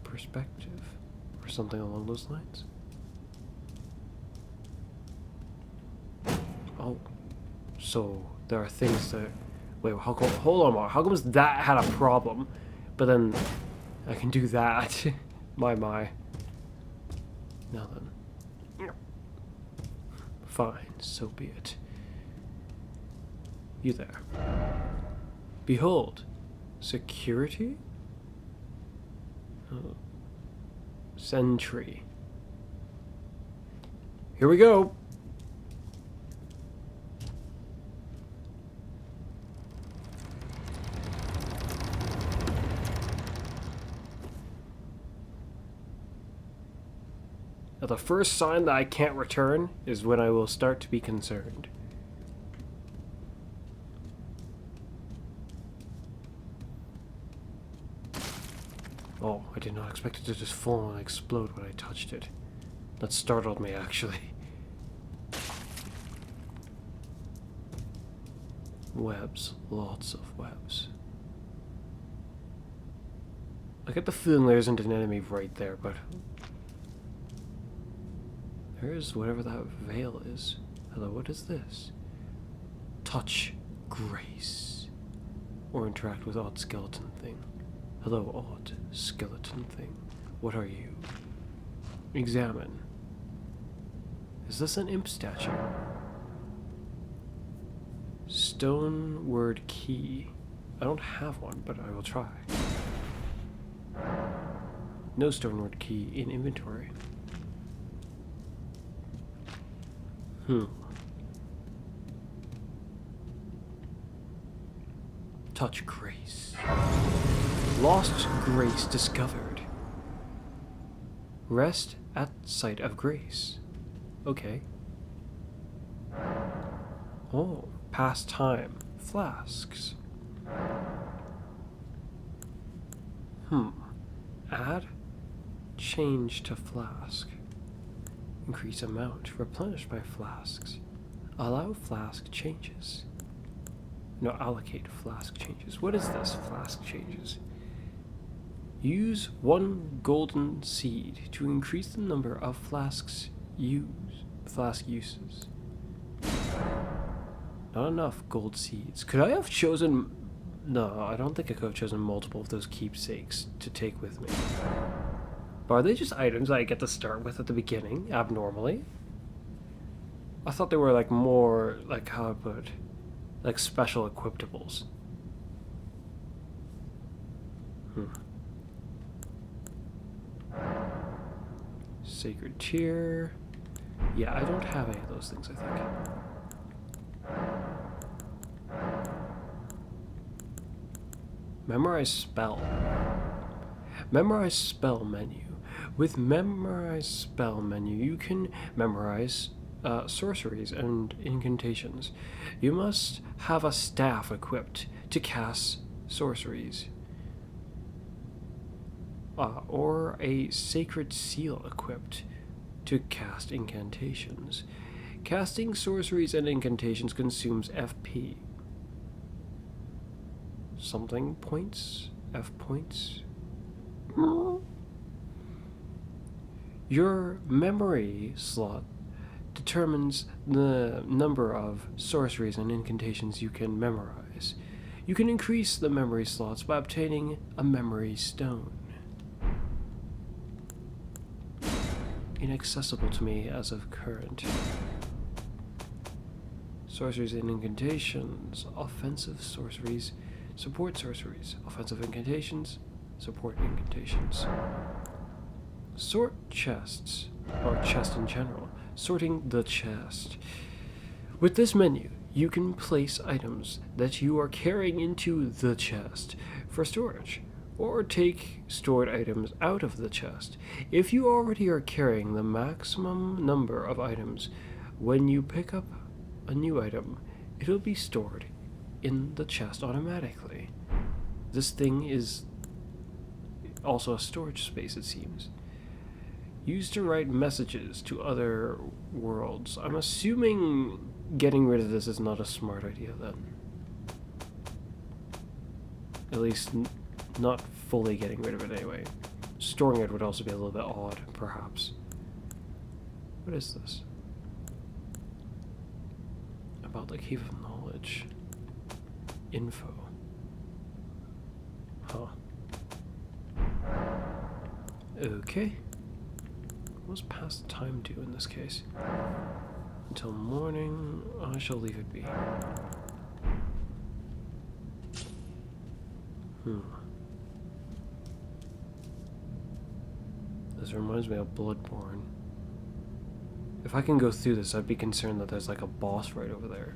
perspective. Or something along those lines. Oh. So, there are things that... Wait, hold on, how come that had a problem, but then I can do that? my. Now then. Fine, so be it. You there. Behold. Security? Oh. Sentry. Here we go. Now, the first sign that I can't return is when I will start to be concerned. Oh, I did not expect it to just fall and explode when I touched it. That startled me, actually. Webs. Lots of webs. I get the feeling there isn't an enemy right there, but... There's whatever that veil is. Hello, what is this? Touch grace. Or interact with odd skeleton thing. Hello, odd skeleton thing. What are you? Examine. Is this an imp statue? Stone word key. I don't have one, but I will try. No stone word key in inventory. touch grace. Lost grace discovered. Rest at sight of grace. Okay. Oh, past time. Flasks. Add. Change to flask. Increase amount. Replenish by flasks. Allow flask changes. No, allocate flask changes. What is this? Flask changes. Use 1 golden seed to increase the number of flask uses. Not enough gold seeds. Could I have chosen... No, I don't think I could have chosen multiple of those keepsakes to take with me. But are they just items I get to start with at the beginning, abnormally? I thought they were like more, like how I put it, like special equiptables. Sacred Tear. Yeah, I don't have any of those things, I think. Memorize spell. Memorize spell menu. With memorize spell menu, you can memorize sorceries and incantations. You must have a staff equipped to cast sorceries. Or a sacred seal equipped to cast incantations. Casting sorceries and incantations consumes FP. Something points? F points? Your memory slot determines the number of sorceries and incantations you can memorize. You can increase the memory slots by obtaining a memory stone. Inaccessible to me as of current. Sorceries and incantations. Offensive sorceries. Support sorceries. Offensive incantations. Support incantations. Sort chests. Or chest in general. Sorting the chest. With this menu, you can place items that you are carrying into the chest for storage, or take stored items out of the chest. If you already are carrying the maximum number of items, when you pick up a new item, it will be stored in the chest automatically. This thing is also a storage space, it seems. Used to write messages to other worlds. I'm assuming getting rid of this is not a smart idea then. At least not fully getting rid of it anyway. Storing it would also be a little bit odd, perhaps. What is this? About the Cave of Knowledge. Info. Huh. Okay. What's past time do in this case? Until morning, I shall leave it be. This reminds me of Bloodborne. If I can go through this, I'd be concerned that there's like a boss right over there.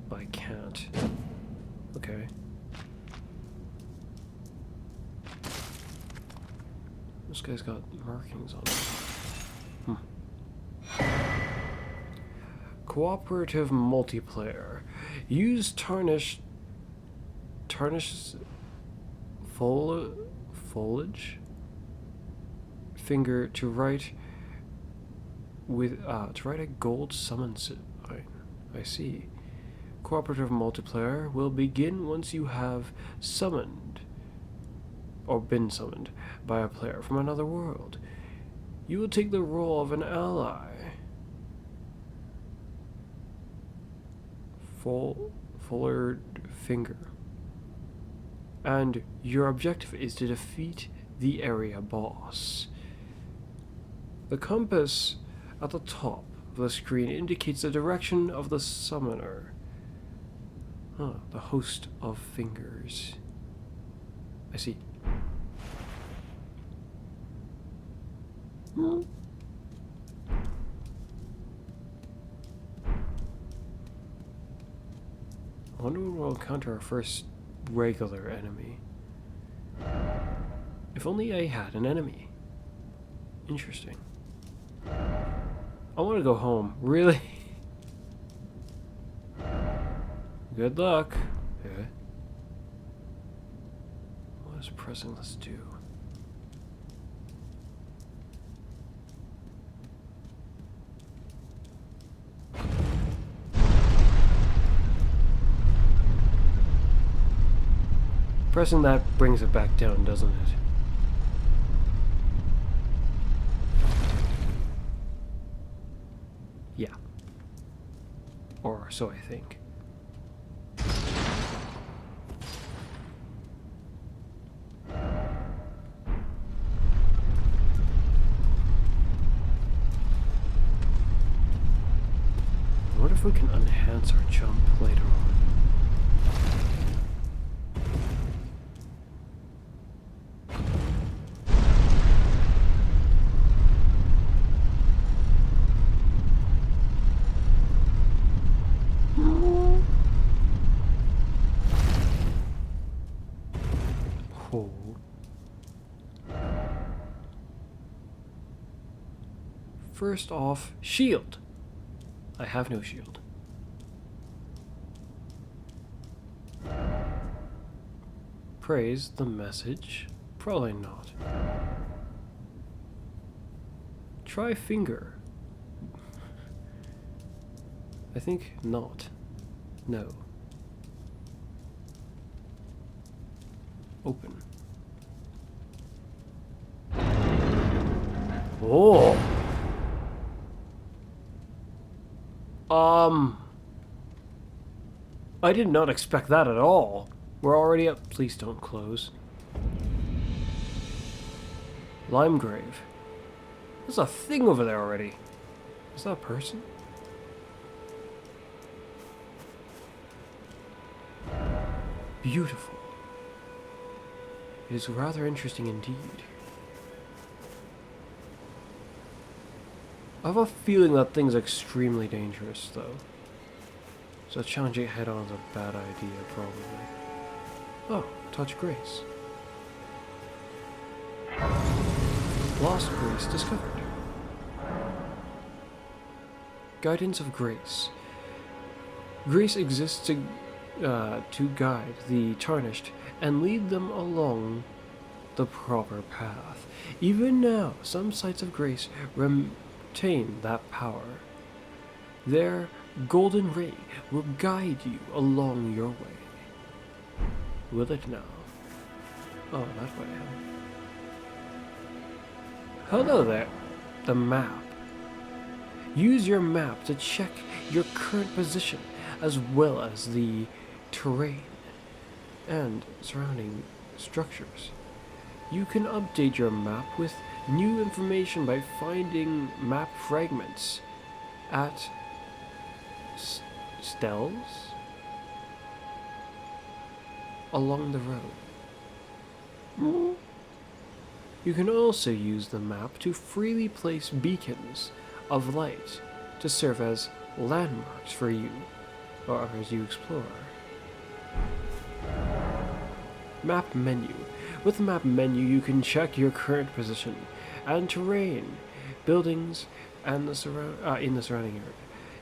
But I can't. Okay. This guy's got markings on it. Cooperative multiplayer. Use tarnish foliage finger to write with to write a gold summon sign. I see. Cooperative multiplayer will begin once you have summoned or been summoned by a player from another world. You will take the role of an ally. Fuller finger. And your objective is to defeat the area boss. The compass at the top of the screen indicates the direction of the summoner. The host of fingers. I see. I wonder when we'll encounter our first regular enemy. If only I had an enemy. Interesting. I want to go home. Really? Good luck. Yeah. What is pressing? Let's do. Pressing that brings it back down, doesn't it? Yeah. Or so I think. I wonder if we can enhance our jump later on. First off, shield. I have no shield. Praise the message? Probably not. Try finger. I think not. No. Open. Oh! I did not expect that at all. We're already up. Please don't close. Lime grave. There's a thing over there already. Is that a person? Beautiful. It is rather interesting indeed. I have a feeling that thing's extremely dangerous, though. So challenging it head-on is a bad idea, probably. Oh, touch grace. Lost grace discovered. Guidance of grace. Grace exists to guide the tarnished and lead them along the proper path. Even now, some sites of grace retain that power. Their golden ray will guide you along your way. Will it now? Oh, that way. Hello there. The map. Use your map to check your current position as well as the terrain and surrounding structures. You can update your map with new information by finding map fragments at stels along the road. You can also use the map to freely place beacons of light to serve as landmarks for you or as you explore. Map menu. With the map menu, you can check your current position and terrain, buildings, and in the surrounding area.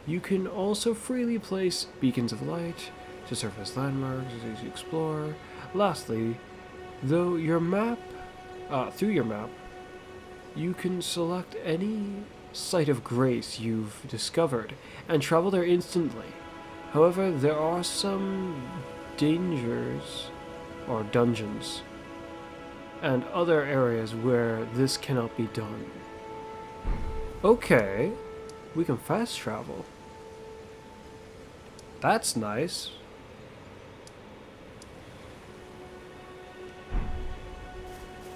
You can also freely place beacons of light to serve as landmarks as you explore. Lastly, through your map, you can select any site of grace you've discovered and travel there instantly. However, there are some dangers or dungeons and other areas where this cannot be done. Okay, we can fast travel. That's nice.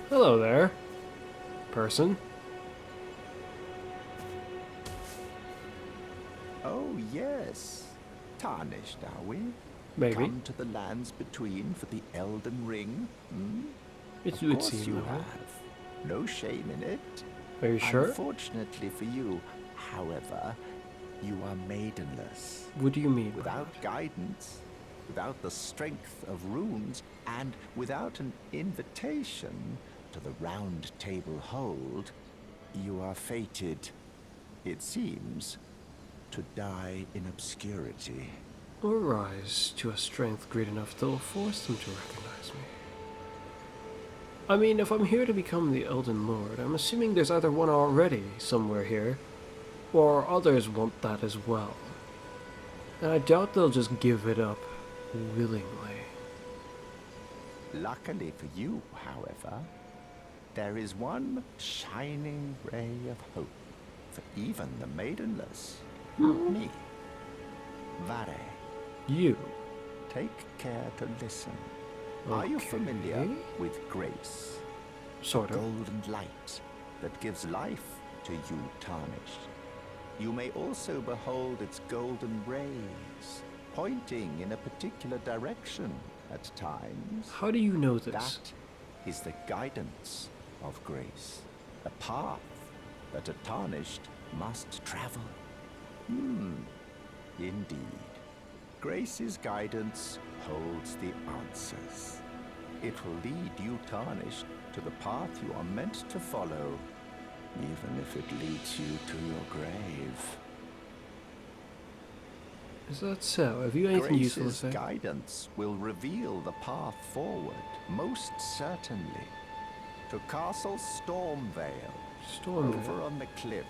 Hello there, person. Oh, yes. Tarnished, are we? Maybe. Come to the lands between for the Elden Ring? It Of would course seem you that way. have. No shame in it. Are you sure? Unfortunately for you, however, you are maidenless. What do you mean by Without that? guidance, without the strength of runes, and without an invitation to the Round Table Hold, you are fated, it seems, to die in obscurity. Or rise to a strength great enough that will force them to recognize me. I mean, if I'm here to become the Elden Lord, I'm assuming there's either one already somewhere here, or others want that as well. And I doubt they'll just give it up willingly. Luckily for you, however, there is one shining ray of hope for even the maidenless. Me. Vare. You. Take care to listen. Are you familiar Okay. with grace? Sort of. Golden light that gives life to you tarnished. You may also behold its golden rays, pointing in a particular direction at times. How do you know this? That is the guidance of grace, a path that a tarnished must travel. Indeed. Grace's guidance holds the answers. It will lead you tarnished to the path you are meant to follow, even if it leads you to your grave. Is that so? Have you anything useful to Grace's say? guidance will reveal the path forward, most certainly, to Castle Stormvale, over Stormvale. on the cliff,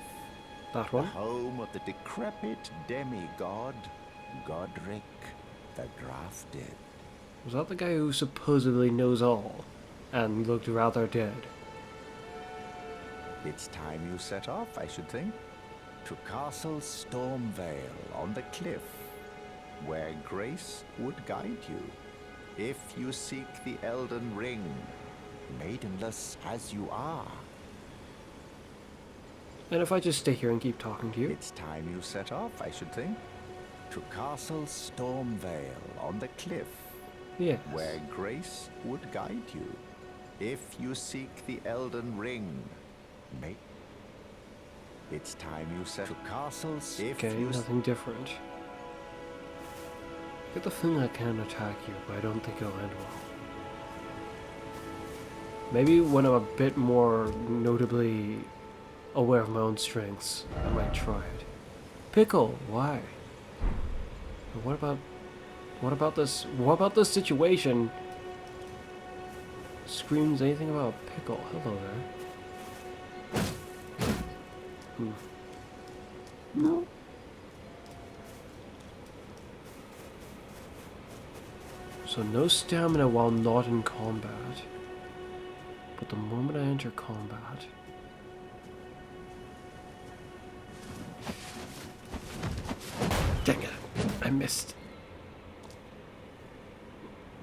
That the one? home of the decrepit demigod, Godric the Drafted. Was that the guy who supposedly knows all, and looked rather dead? It's time you set off, I should think, to Castle Stormvale on the cliff, where Grace would guide you, if you seek the Elden Ring, maidenless as you are. And if I just stay here and keep talking to you? It's time you set off, I should think, to Castle Stormvale on the cliff, Yes. where Grace would guide you, if you seek the Elden Ring. It's time you set to castles if Okay, you nothing different. I get the feeling I can attack you, but I don't think it'll end well. Maybe when I'm a bit more notably aware of my own strengths, I might try it. Pickle, why? But what about this situation screams anything about pickle? Hello there. No. So no stamina while not in combat. But the moment I enter combat... Dang it! I missed.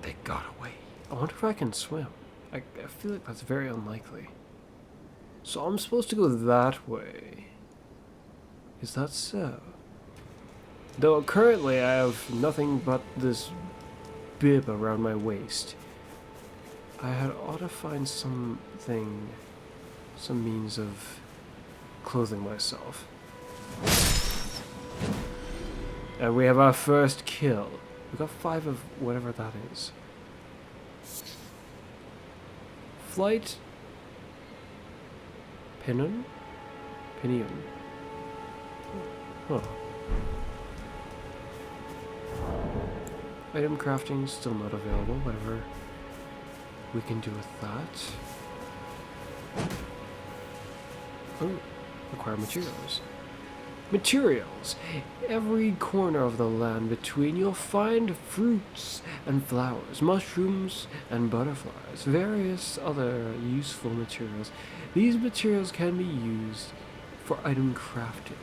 They got away. I wonder if I can swim. I feel like that's very unlikely. So I'm supposed to go that way. Is that so? Though currently I have nothing but this bib around my waist. I had ought to find something, some means of clothing myself. And we have our first kill. We got 5 of whatever that is. Flight. Pinion? Pinion. Huh. Item crafting still not available, whatever we can do with that. Oh, acquire materials. Materials! Every corner of the land between you'll find fruits and flowers, mushrooms and butterflies, various other useful materials. These materials can be used for item crafting.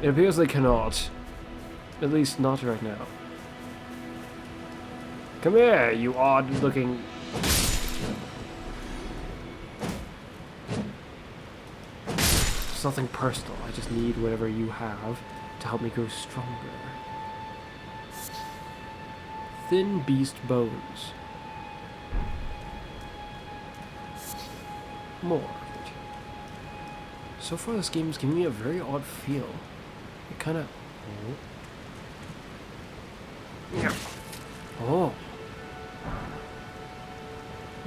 It appears they cannot. At least not right now. Come here, you odd-looking... It's nothing personal, I just need whatever you have to help me grow stronger. Thin beast bones. More of it. So far this game is giving me a very odd feel. It kinda...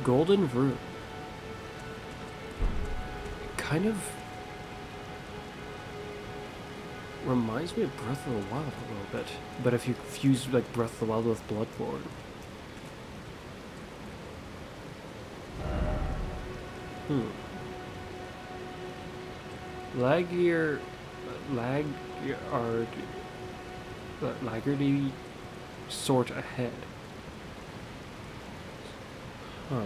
Golden room. Kind of reminds me of Breath of the Wild a little bit, but if you fuse like Breath of the Wild with Bloodborne. Laggardy sort ahead. Huh.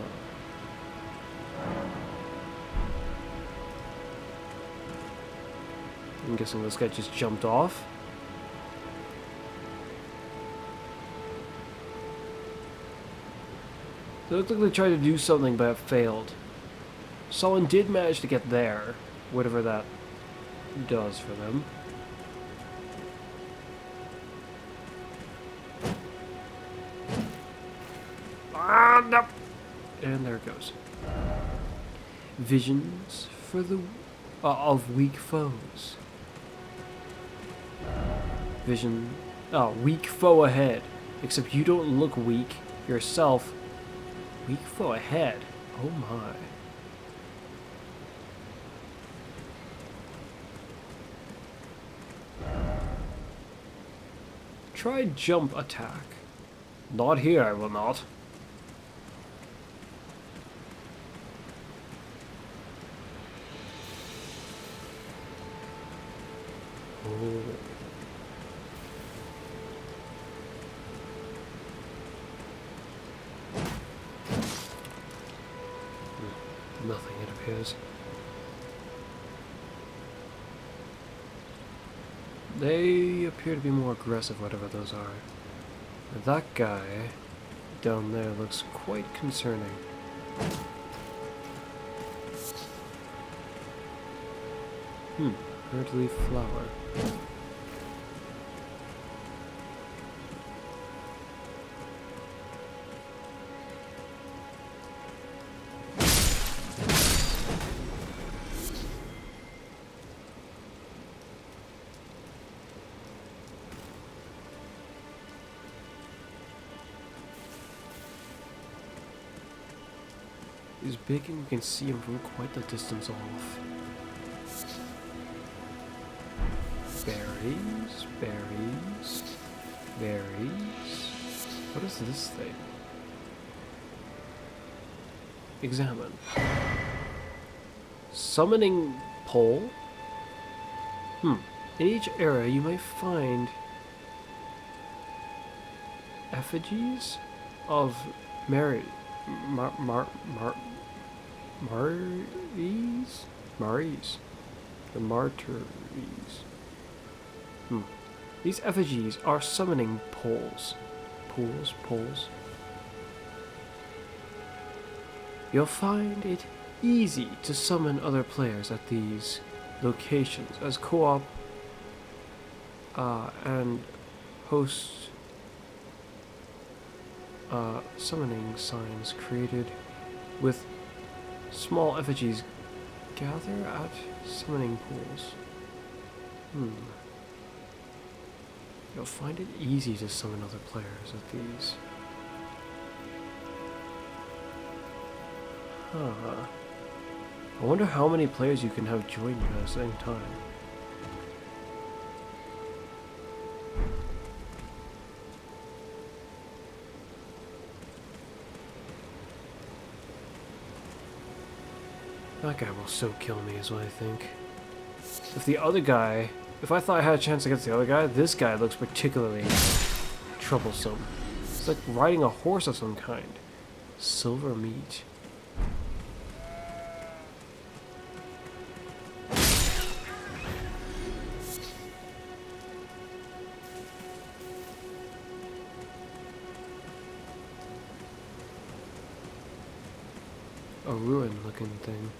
I'm guessing this guy just jumped off. It looked like they tried to do something, but it failed. Someone did manage to get there, whatever that does for them. Ah, no. And there it goes. Visions for the of weak foes. Vision. Oh, weak foe ahead. Except you don't look weak yourself. Weak foe ahead. Oh my. Try jump attack. Not here, I will not. Oh. Nothing, it appears. They appear to be more aggressive, whatever those are. That guy down there looks quite concerning. Bird leaf flower. He's big and you can see him from quite the distance off. Berries, berries, berries. What is this thing? Examine. Summoning pole? In each area you may find effigies of Maries? The martyrs. These effigies are summoning poles. Poles. You'll find it easy to summon other players at these locations as co-op and host summoning signs created with small effigies gather at summoning pools. You'll find it easy to summon other players at these. I wonder how many players you can have join you at the same time. That guy will so kill me is what I think. If I thought I had a chance against the other guy, this guy looks particularly troublesome. It's like riding a horse of some kind. Silver meat. A ruin-looking thing.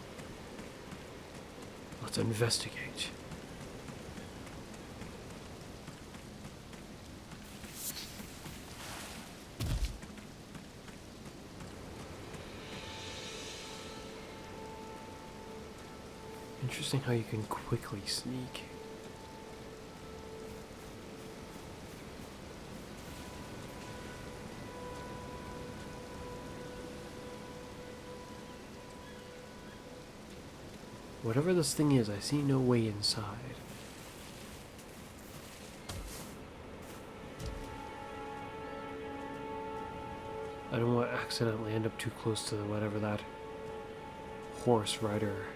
Let's investigate. Interesting how you can quickly sneak. Whatever this thing is, I see no way inside. I don't want to accidentally end up too close to whatever that horse rider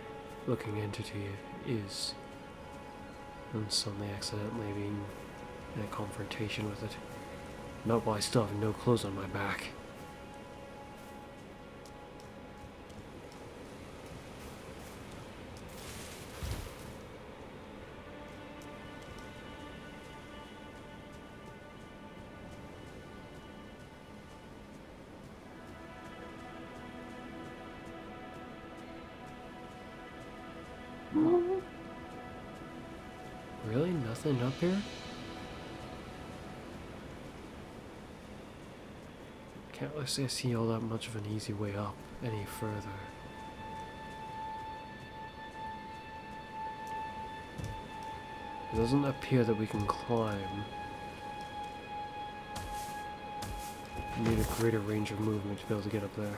looking entity is, and suddenly accidentally being in a confrontation with it. Not while I still have no clothes on my back. Really? Nothing up here? Can't really say I see all that much of an easy way up any further. It doesn't appear that we can climb. We need a greater range of movement to be able to get up there.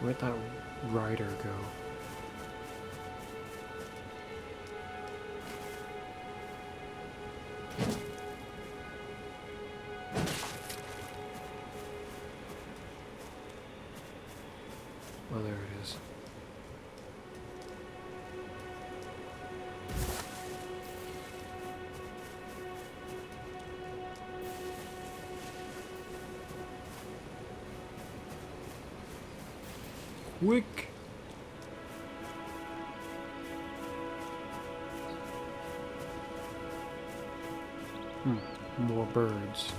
Where'd that rider go? Oh, there it is. Quick! More birds.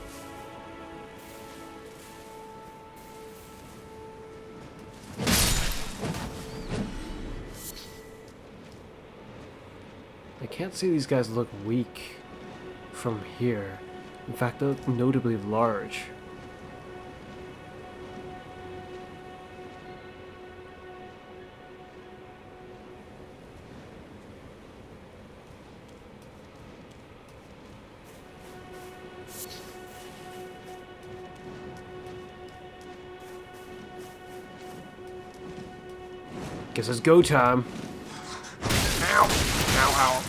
I can't see these guys look weak from here. In fact, they look notably large. Guess it's go time. Ow! Ow, ow.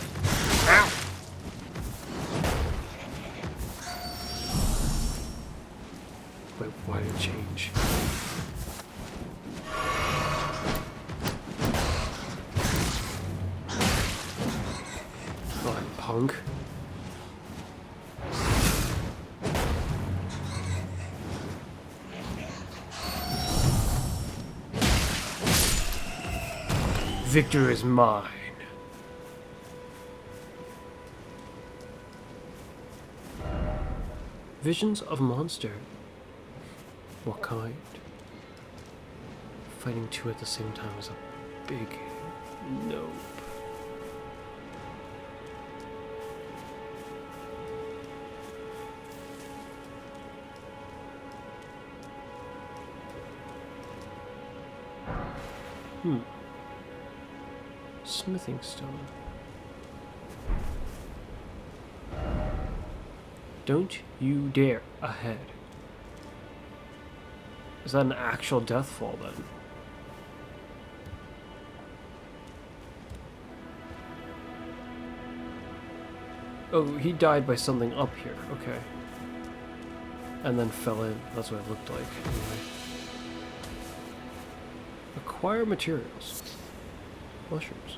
Ow! Wait, why did it change? Oh, punk. Victory is mine. Visions of monster. What kind? Fighting two at the same time is a big nope. Smithing stone. Don't you dare ahead. Is that an actual death fall then? Oh, he died by something up here. Okay. And then fell in. That's what it looked like. Anyway. Acquire materials. Mushrooms.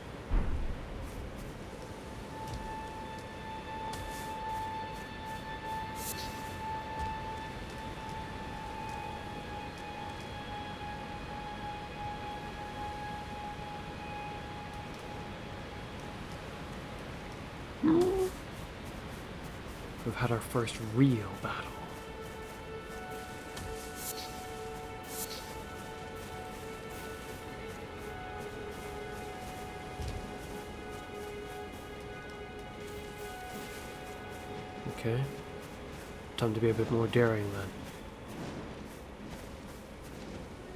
We've had our first real battle. Okay. Time to be a bit more daring then.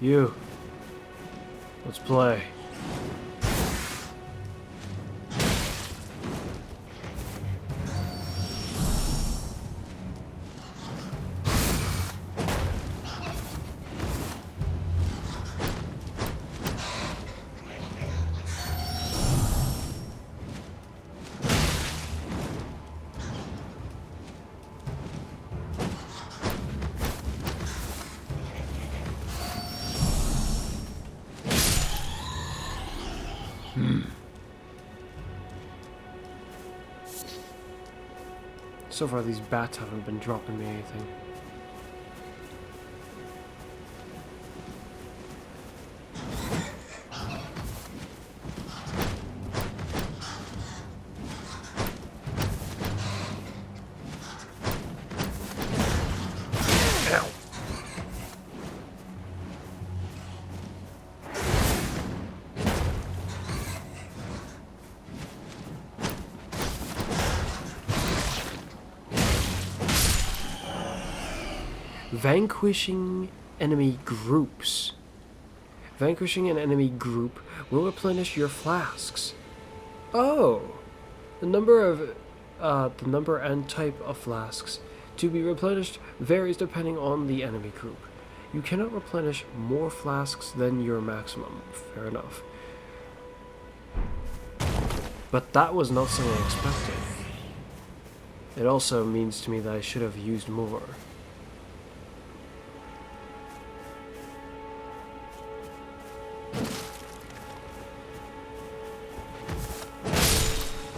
You. Let's play. So far these bats haven't been dropping me anything. Vanquishing enemy groups. Vanquishing an enemy group will replenish your flasks. Oh! The number and type of flasks to be replenished varies depending on the enemy group. You cannot replenish more flasks than your maximum. Fair enough. But that was not something I expected. It also means to me that I should have used more.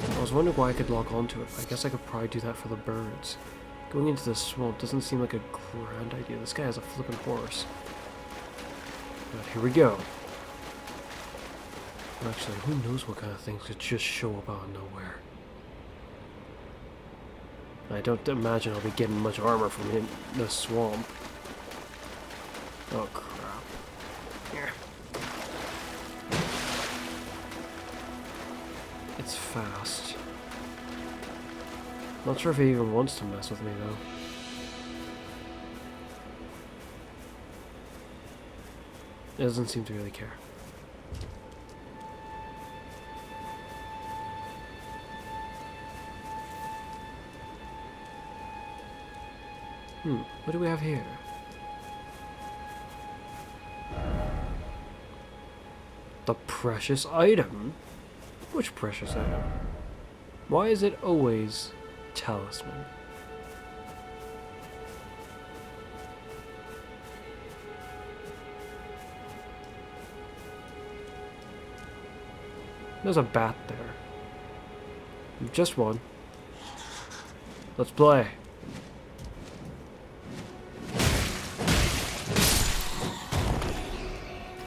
I was wondering why I could lock onto it. I guess I could probably do that for the birds. Going into the swamp doesn't seem like a grand idea. This guy has a flippin' horse. But here we go. Actually, who knows what kind of things could just show up out of nowhere. I don't imagine I'll be getting much armor from in the swamp. Oh crap. Here. It's fast. Not sure if he even wants to mess with me though. It doesn't seem to really care. What do we have here? The precious item? Which precious item? Why is it always talisman? There's a bat there. Just one. Let's play.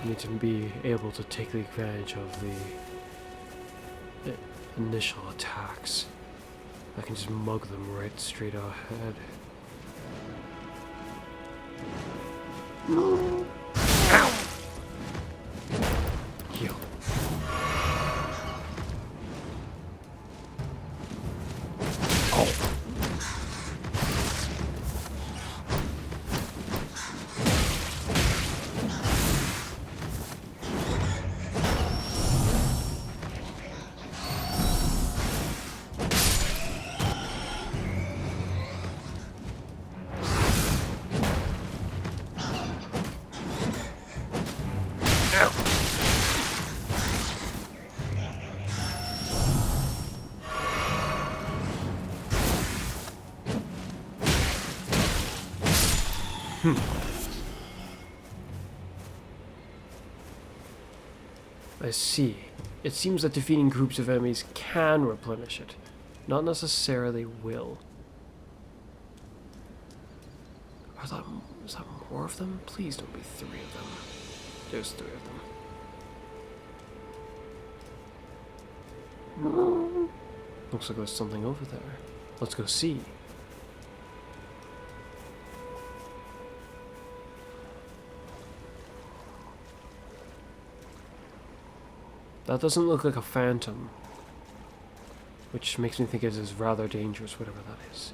Need to be able to take the advantage of the initial attacks. I can just mug them right straight ahead. Ow! Heal. I see. It seems that defeating groups of enemies can replenish it, not necessarily will. Is that more of them? Please don't be 3 of them. There's 3 of them. Looks like there's something over there. Let's go see. That doesn't look like a phantom, which makes me think it is rather dangerous, whatever that is.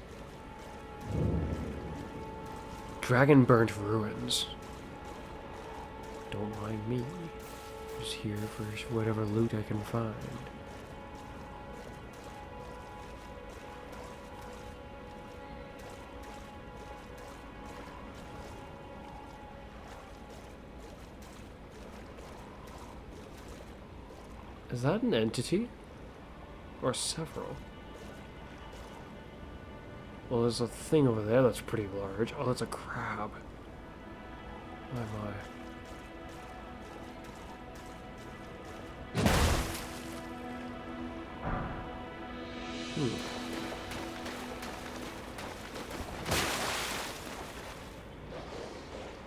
Dragon burnt ruins. Don't mind me. Just here for whatever loot I can find. Is that an entity? Or several? Well, there's a thing over there that's pretty large. Oh, that's a crab. My, my.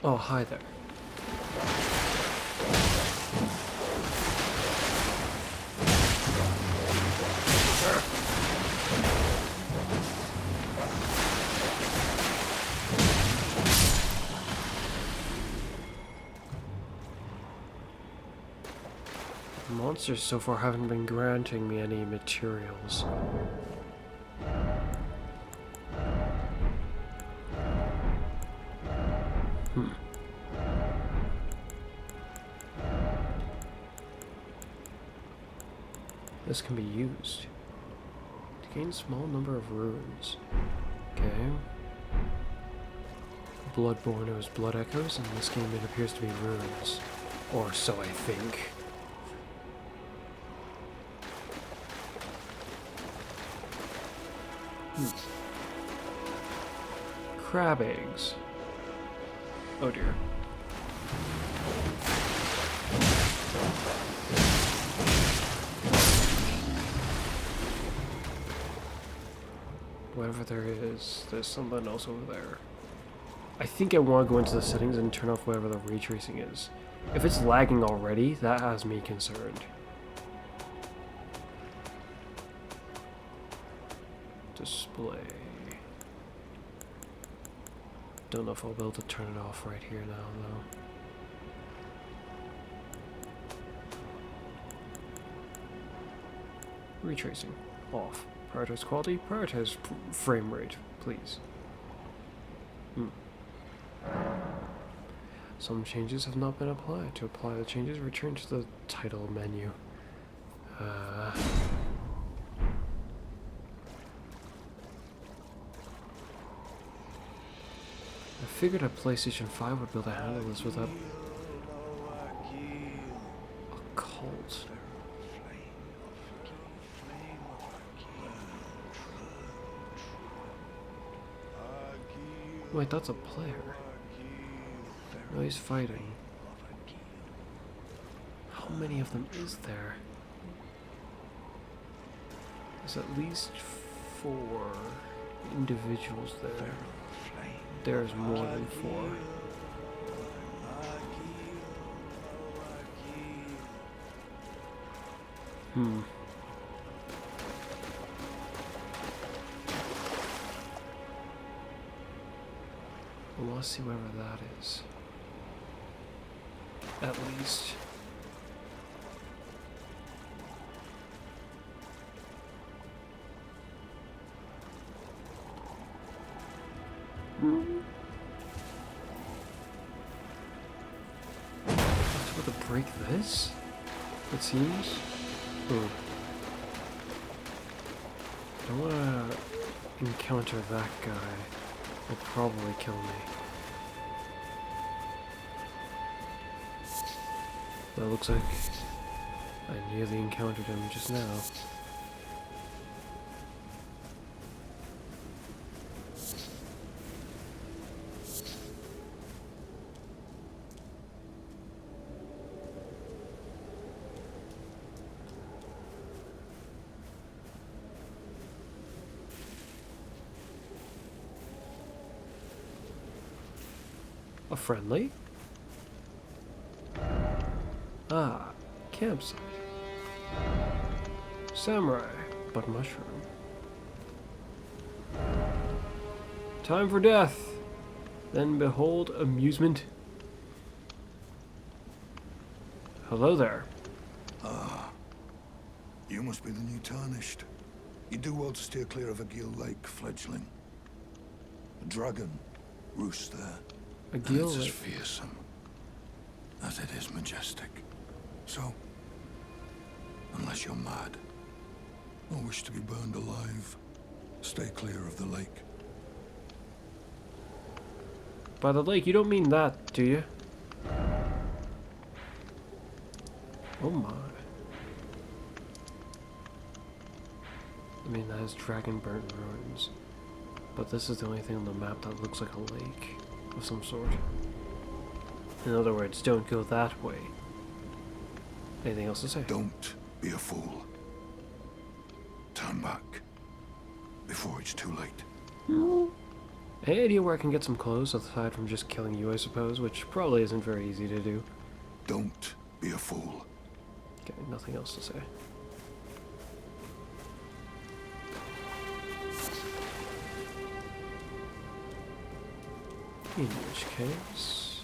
Oh, hi there. Monsters so far haven't been granting me any materials. This can be used to gain a small number of runes. Okay. Bloodborne owes blood echoes, and in this game it appears to be runes. Or so I think. Crab eggs. Oh dear. Whatever there is, there's something else over there. I think I want to go into the settings and turn off whatever the ray tracing is. If it's lagging already, that has me concerned. Display. Don't know if I'll be able to turn it off right here now, though. Retracing. Off. Prioritize quality. Prioritize frame rate, please. Some changes have not been applied. To apply the changes, return to the title menu. I figured a PlayStation 5 would be able to handle this without a cult. Wait, that's a player. No, he's fighting. How many of them is there? There's at least 4 individuals there. There's more than 4. I want to see wherever that is. At least. Just about to break this? It seems. I don't want to encounter that guy. He'll probably kill me. That looks like I nearly encountered him just now. A friendly? Ah, campsite. Samurai, but mushroom. Time for death. Then behold amusement. Hello there. Ah, you must be the new Tarnished. You do well to steer clear of a Gil Lake, fledgling. A dragon roosts there. A Gil It's as Lake? fearsome as it is majestic. So, unless you're mad or wish to be burned alive, stay clear of the lake. By the lake, you don't mean that, do you? Oh my. I mean, that is Dragon Burnt Ruins. But this is the only thing on the map that looks like a lake of some sort. In other words, don't go that way. Anything else to say? Don't be a fool. Turn back before it's too late. Any idea where I can get some clothes aside from just killing you, I suppose, which probably isn't very easy to do. Don't be a fool. Okay, nothing else to say. In which case...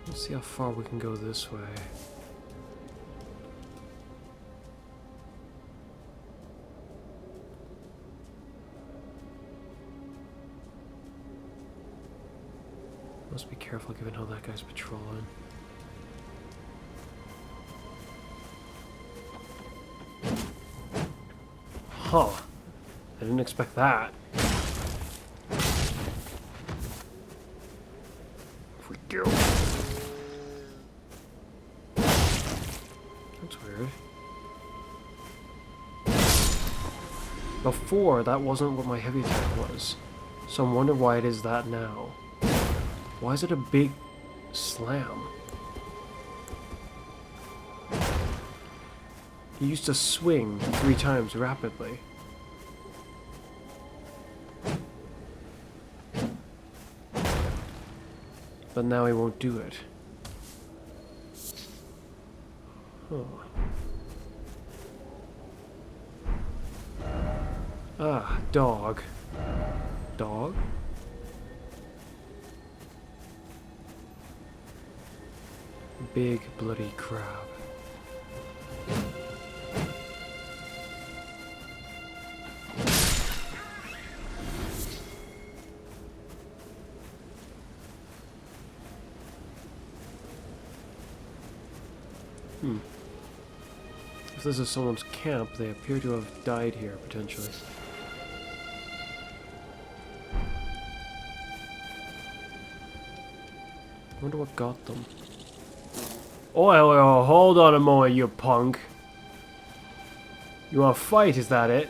let's see how far we can go this way. Must be careful given how that guy's patrolling. Huh. I didn't expect that. If we go. That's weird. Before, that wasn't what my heavy attack was. So I'm wondering why it is that now. Why is it a big slam? He used to swing 3 times rapidly. But now he won't do it. Huh. Ah, dog. Dog? Big bloody crab. If this is someone's camp, they appear to have died here, potentially. I wonder what got them. Oh, hold on a moment, you punk. You want to fight, is that it?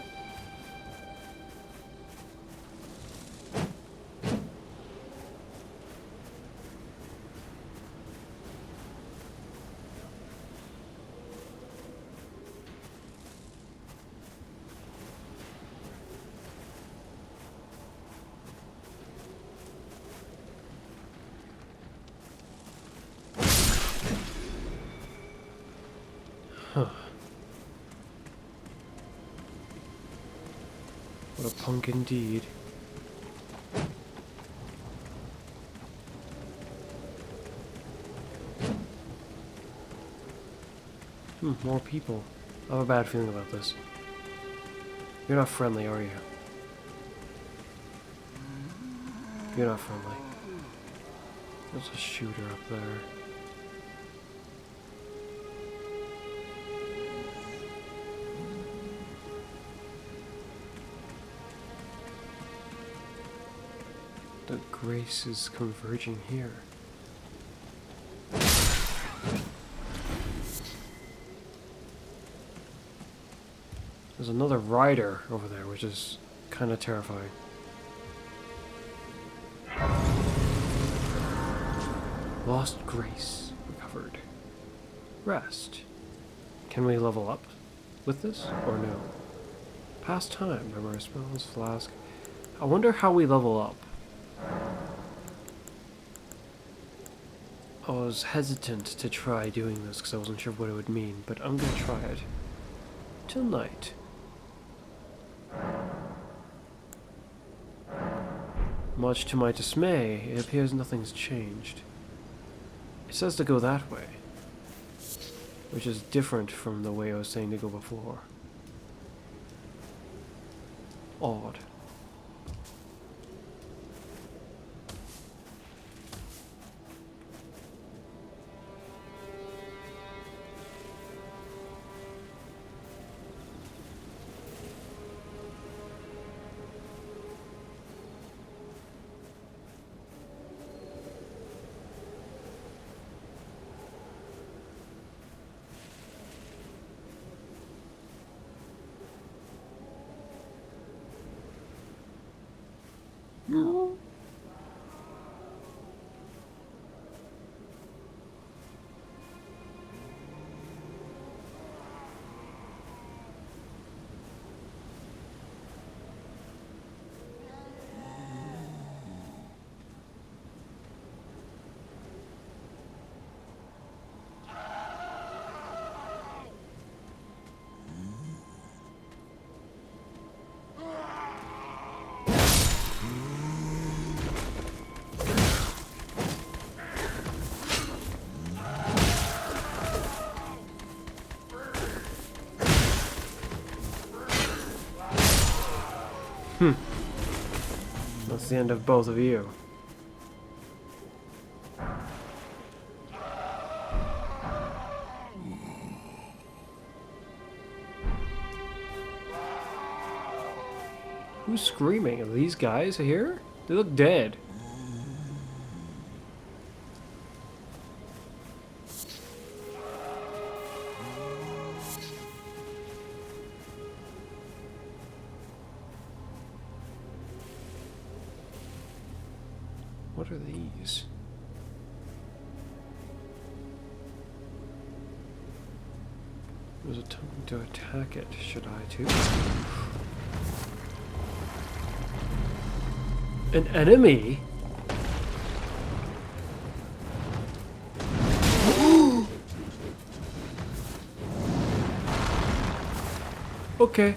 What a punk indeed. More people. I have a bad feeling about this. You're not friendly, are you? You're not friendly. There's a shooter up there. The grace is converging here. There's another rider over there, which is kind of terrifying. Lost grace recovered. Rest. Can we level up with this, or no? Past time, memory spells, flask. I wonder how we level up. I was hesitant to try doing this because I wasn't sure what it would mean, but I'm gonna try it. Till night. Much to my dismay, it appears nothing's changed. It says to go that way, which is different from the way I was saying to go before. Odd. No. That's the end of both of you. Who's screaming? Are these guys here? They look dead. What are these? There's a time to attack it. Should I too? An enemy? Okay.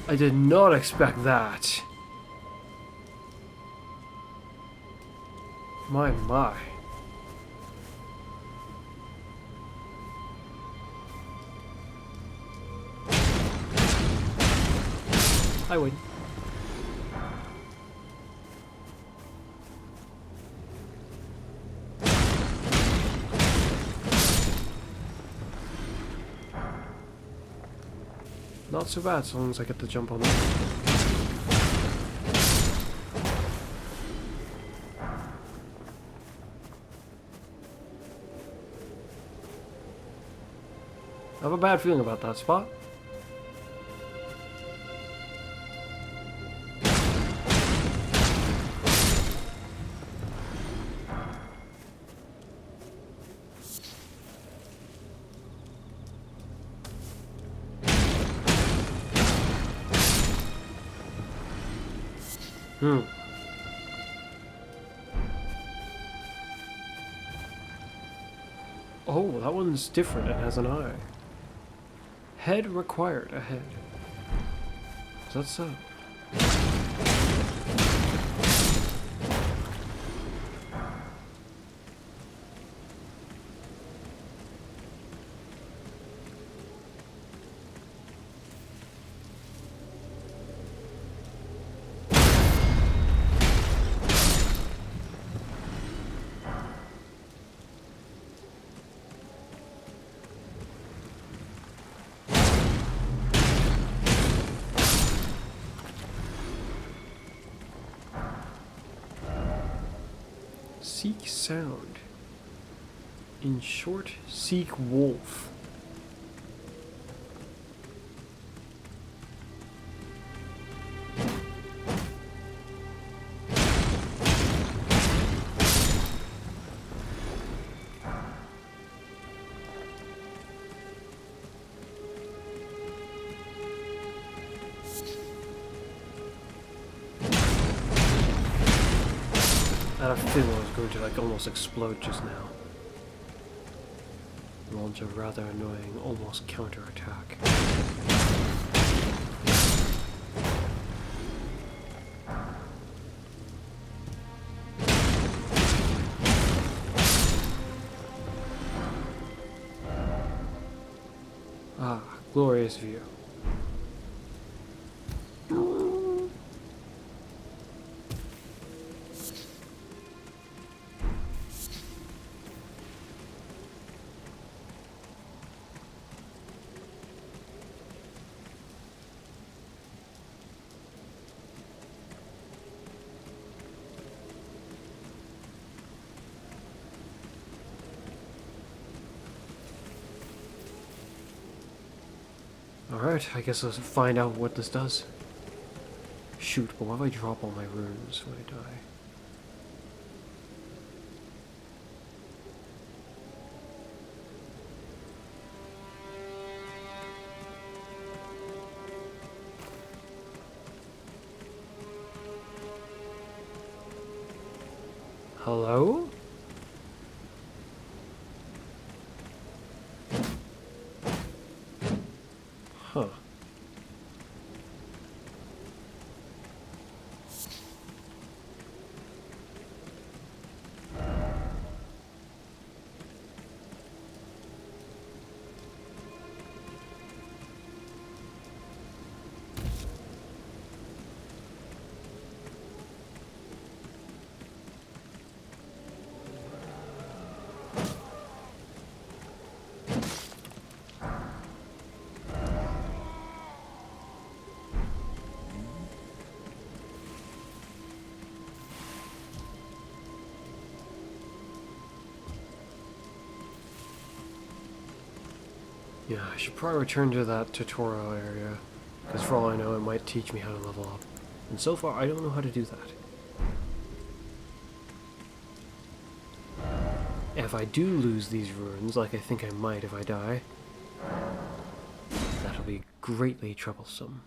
I did not expect that. My. I win. Not so bad, as long as I get the jump on that. I have a bad feeling about that spot. Oh, that one's different. It has an eye. Head required. A head. Is that so? Seek sound. In short, seek wolf. I had a feeling I was going to like almost explode just now. Launch a rather annoying, almost counterattack. Ah, glorious view. Alright, I guess let's find out what this does. Shoot, but what if I drop all my runes when I die? Hello? Huh. Yeah, I should probably return to that tutorial area, because for all I know, it might teach me how to level up. And so far, I don't know how to do that. If I do lose these runes, like I think I might if I die, that'll be greatly troublesome.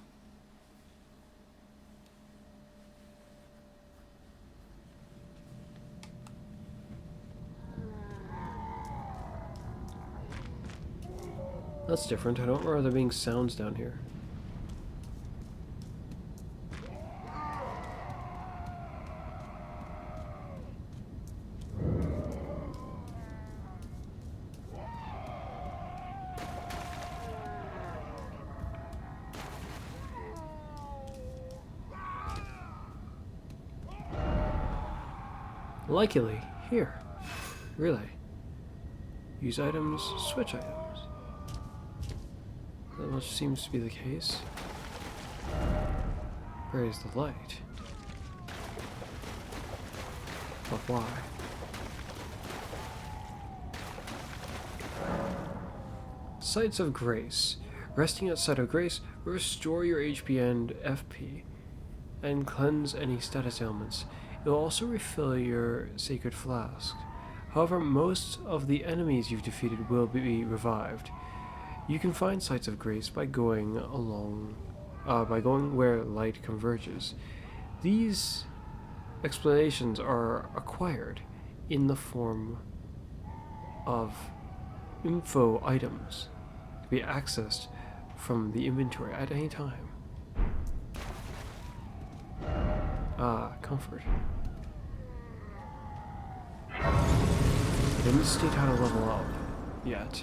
That's different. I don't remember there being sounds down here. Likely, here. Really. Use items, switch items. That much seems to be the case. Where is the light? But why? Sites of Grace. Resting at Site of Grace will restore your HP and FP and cleanse any status ailments. It will also refill your Sacred Flask. However, most of the enemies you've defeated will be revived. You can find Sites of Grace by going where light converges. These explanations are acquired in the form of info items to be accessed from the inventory at any time. Comfort. I didn't state how to level up yet.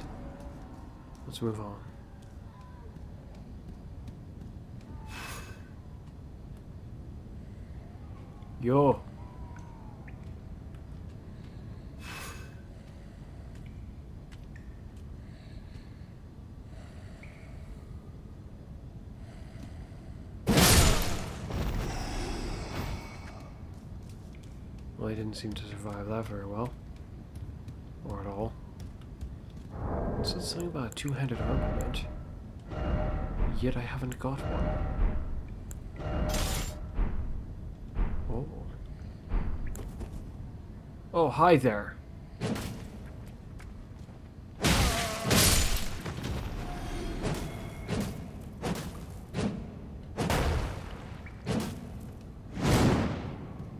Let's move on. Yo. Well, he didn't seem to survive that very well. Or at all. It said something about a two-handed armament. Yet I haven't got one. Oh. Oh, hi there.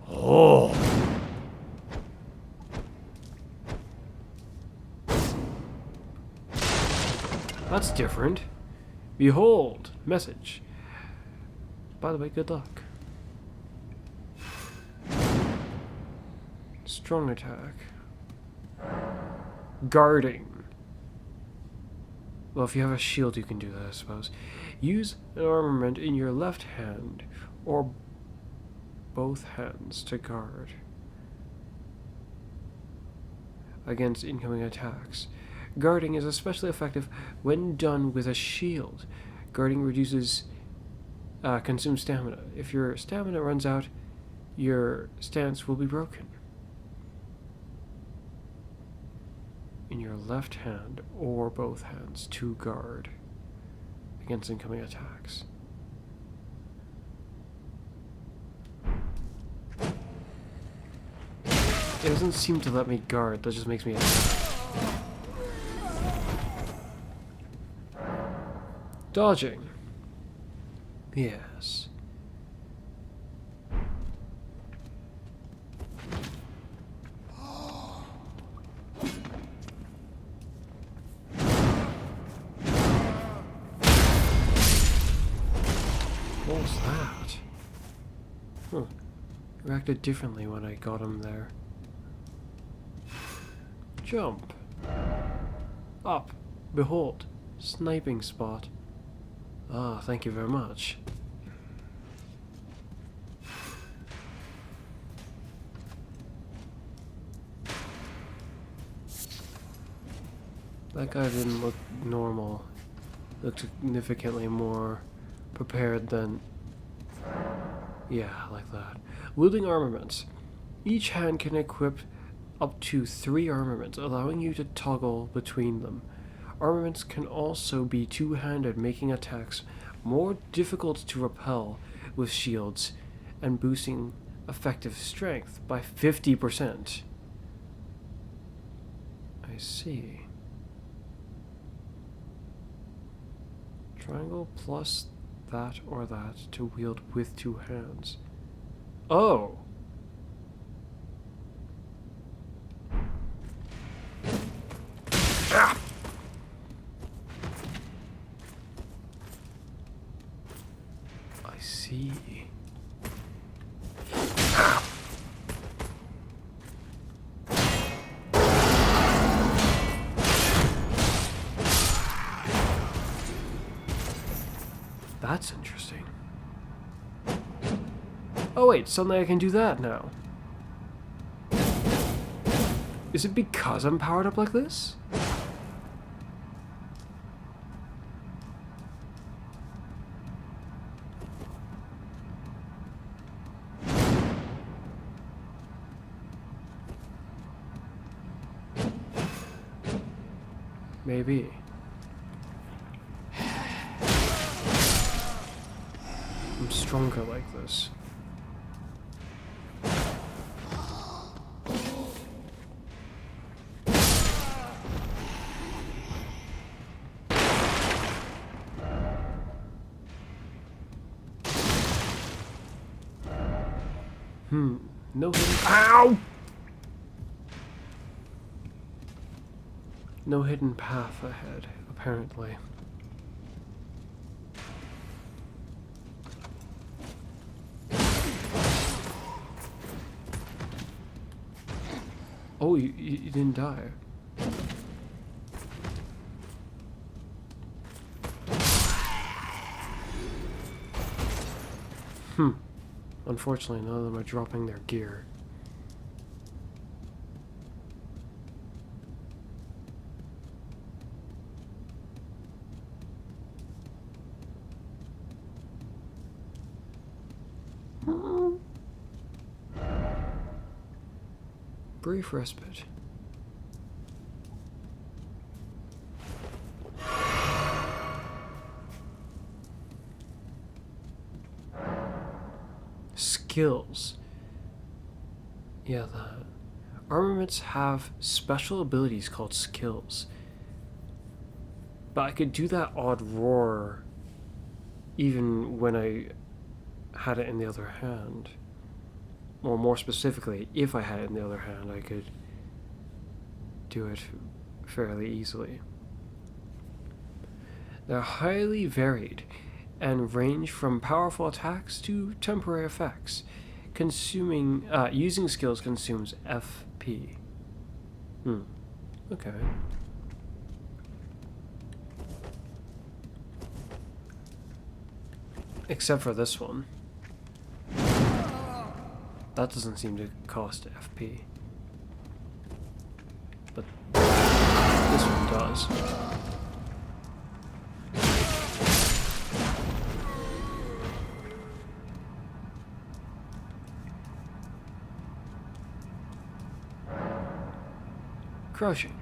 Oh. That's different. Behold, message. By the way, good luck. Strong attack. Guarding. Well, if you have a shield, you can do that, I suppose. Use an armament in your left hand or both hands to guard against incoming attacks. Guarding is especially effective when done with a shield. Guarding reduces consumed stamina. If your stamina runs out, your stance will be broken. In your left hand or both hands to guard against incoming attacks. It doesn't seem to let me guard, that just makes me attack. Dodging. Yes. What was that? Huh. It reacted differently when I got him there. Jump. Up. Behold. Sniping spot. Ah, thank you very much. That guy didn't look normal. Looked significantly more prepared than... Yeah, like that. Wielding armaments. Each hand can equip up to 3 armaments, allowing you to toggle between them. Armaments can also be two-handed, making attacks more difficult to repel with shields and boosting effective strength by 50%. I see. Triangle plus that or that to wield with two hands. Oh! Ah! I see. Ah! That's interesting. Oh wait, suddenly I can do that now. Is it because I'm powered up like this? Maybe. I'm stronger like this. No hidden— Ow! No hidden path ahead, apparently. Oh, you didn't die. Unfortunately, none of them are dropping their gear. Brief respite. Skills. Yeah, that. Armaments have special abilities called skills. But I could do that odd roar even when I had it in the other hand. Or more specifically, if I had it in the other hand, I could do it fairly easily. They're highly varied and range from powerful attacks to temporary effects. Using skills consumes FP. Okay. Except for this one. That doesn't seem to cost FP. But this one does. Crouching.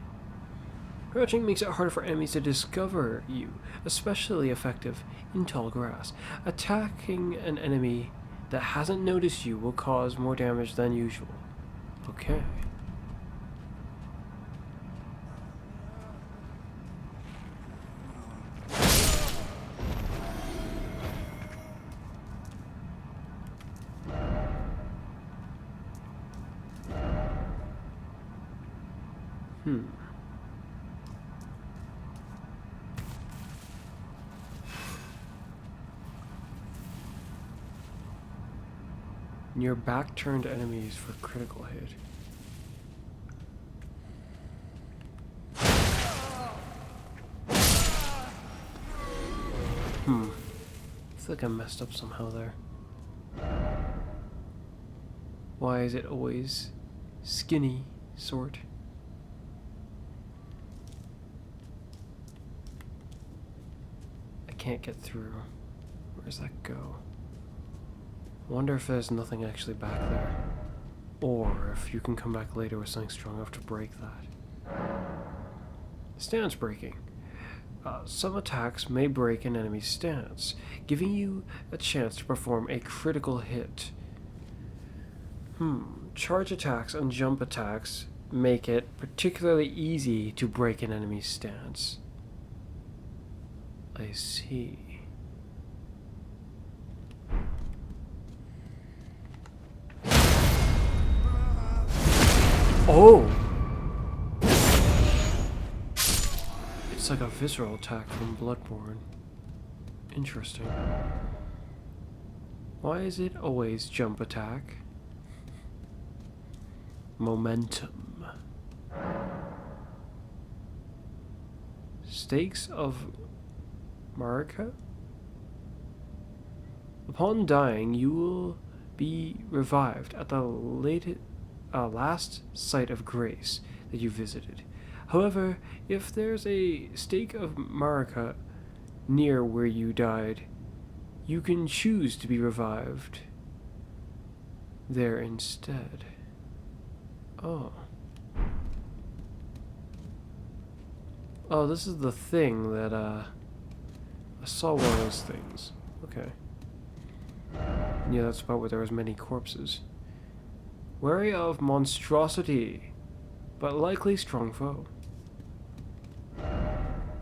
Crouching makes it harder for enemies to discover you, especially effective in tall grass. Attacking an enemy that hasn't noticed you will cause more damage than usual. Okay. Near back-turned enemies for critical hit. I feel like I messed up somehow there. Why is it always skinny sort? I can't get through. Where does that go? Wonder if there's nothing actually back there. Or if you can come back later with something strong enough to break that. Stance breaking. Some attacks may break an enemy's stance, giving you a chance to perform a critical hit. Charge attacks and jump attacks make it particularly easy to break an enemy's stance. I see. Oh! It's like a visceral attack from Bloodborne. Interesting. Why is it always jump attack? Momentum. Stakes of Marika? Upon dying, you will be revived at the last site of grace that you visited. However, if there's a stake of Marika near where you died, you can choose to be revived there instead. Oh. Oh, this is the thing that, I saw one of those things. Okay. Yeah, that's the part where there was many corpses. Wary of monstrosity, but likely strong foe.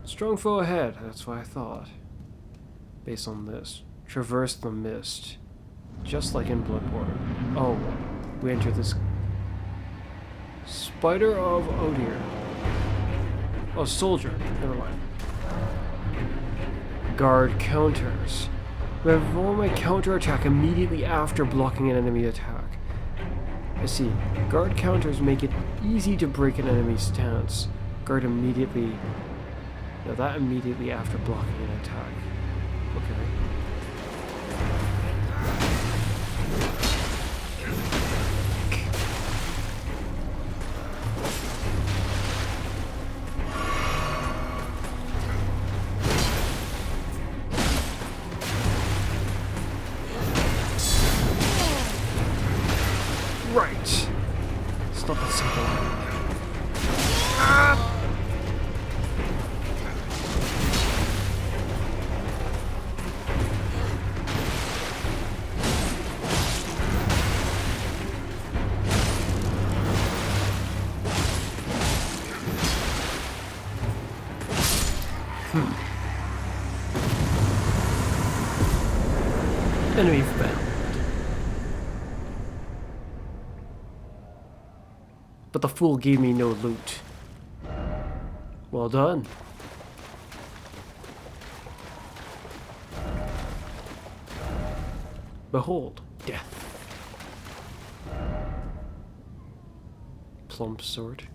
Strong foe ahead, that's what I thought. Based on this. Traverse the mist. Just like in Bloodborne. Oh, we enter this... Spider of Odir. Oh, soldier. Never mind. Guard counters. Perform a counterattack immediately after blocking an enemy attack. I see. Guard counters make it easy to break an enemy's stance. Guard immediately... No, that immediately after blocking an attack. Okay. Right. Stop it, simple. Ah! Enemy found. But the fool gave me no loot. Well done. Behold, death. Plump sword.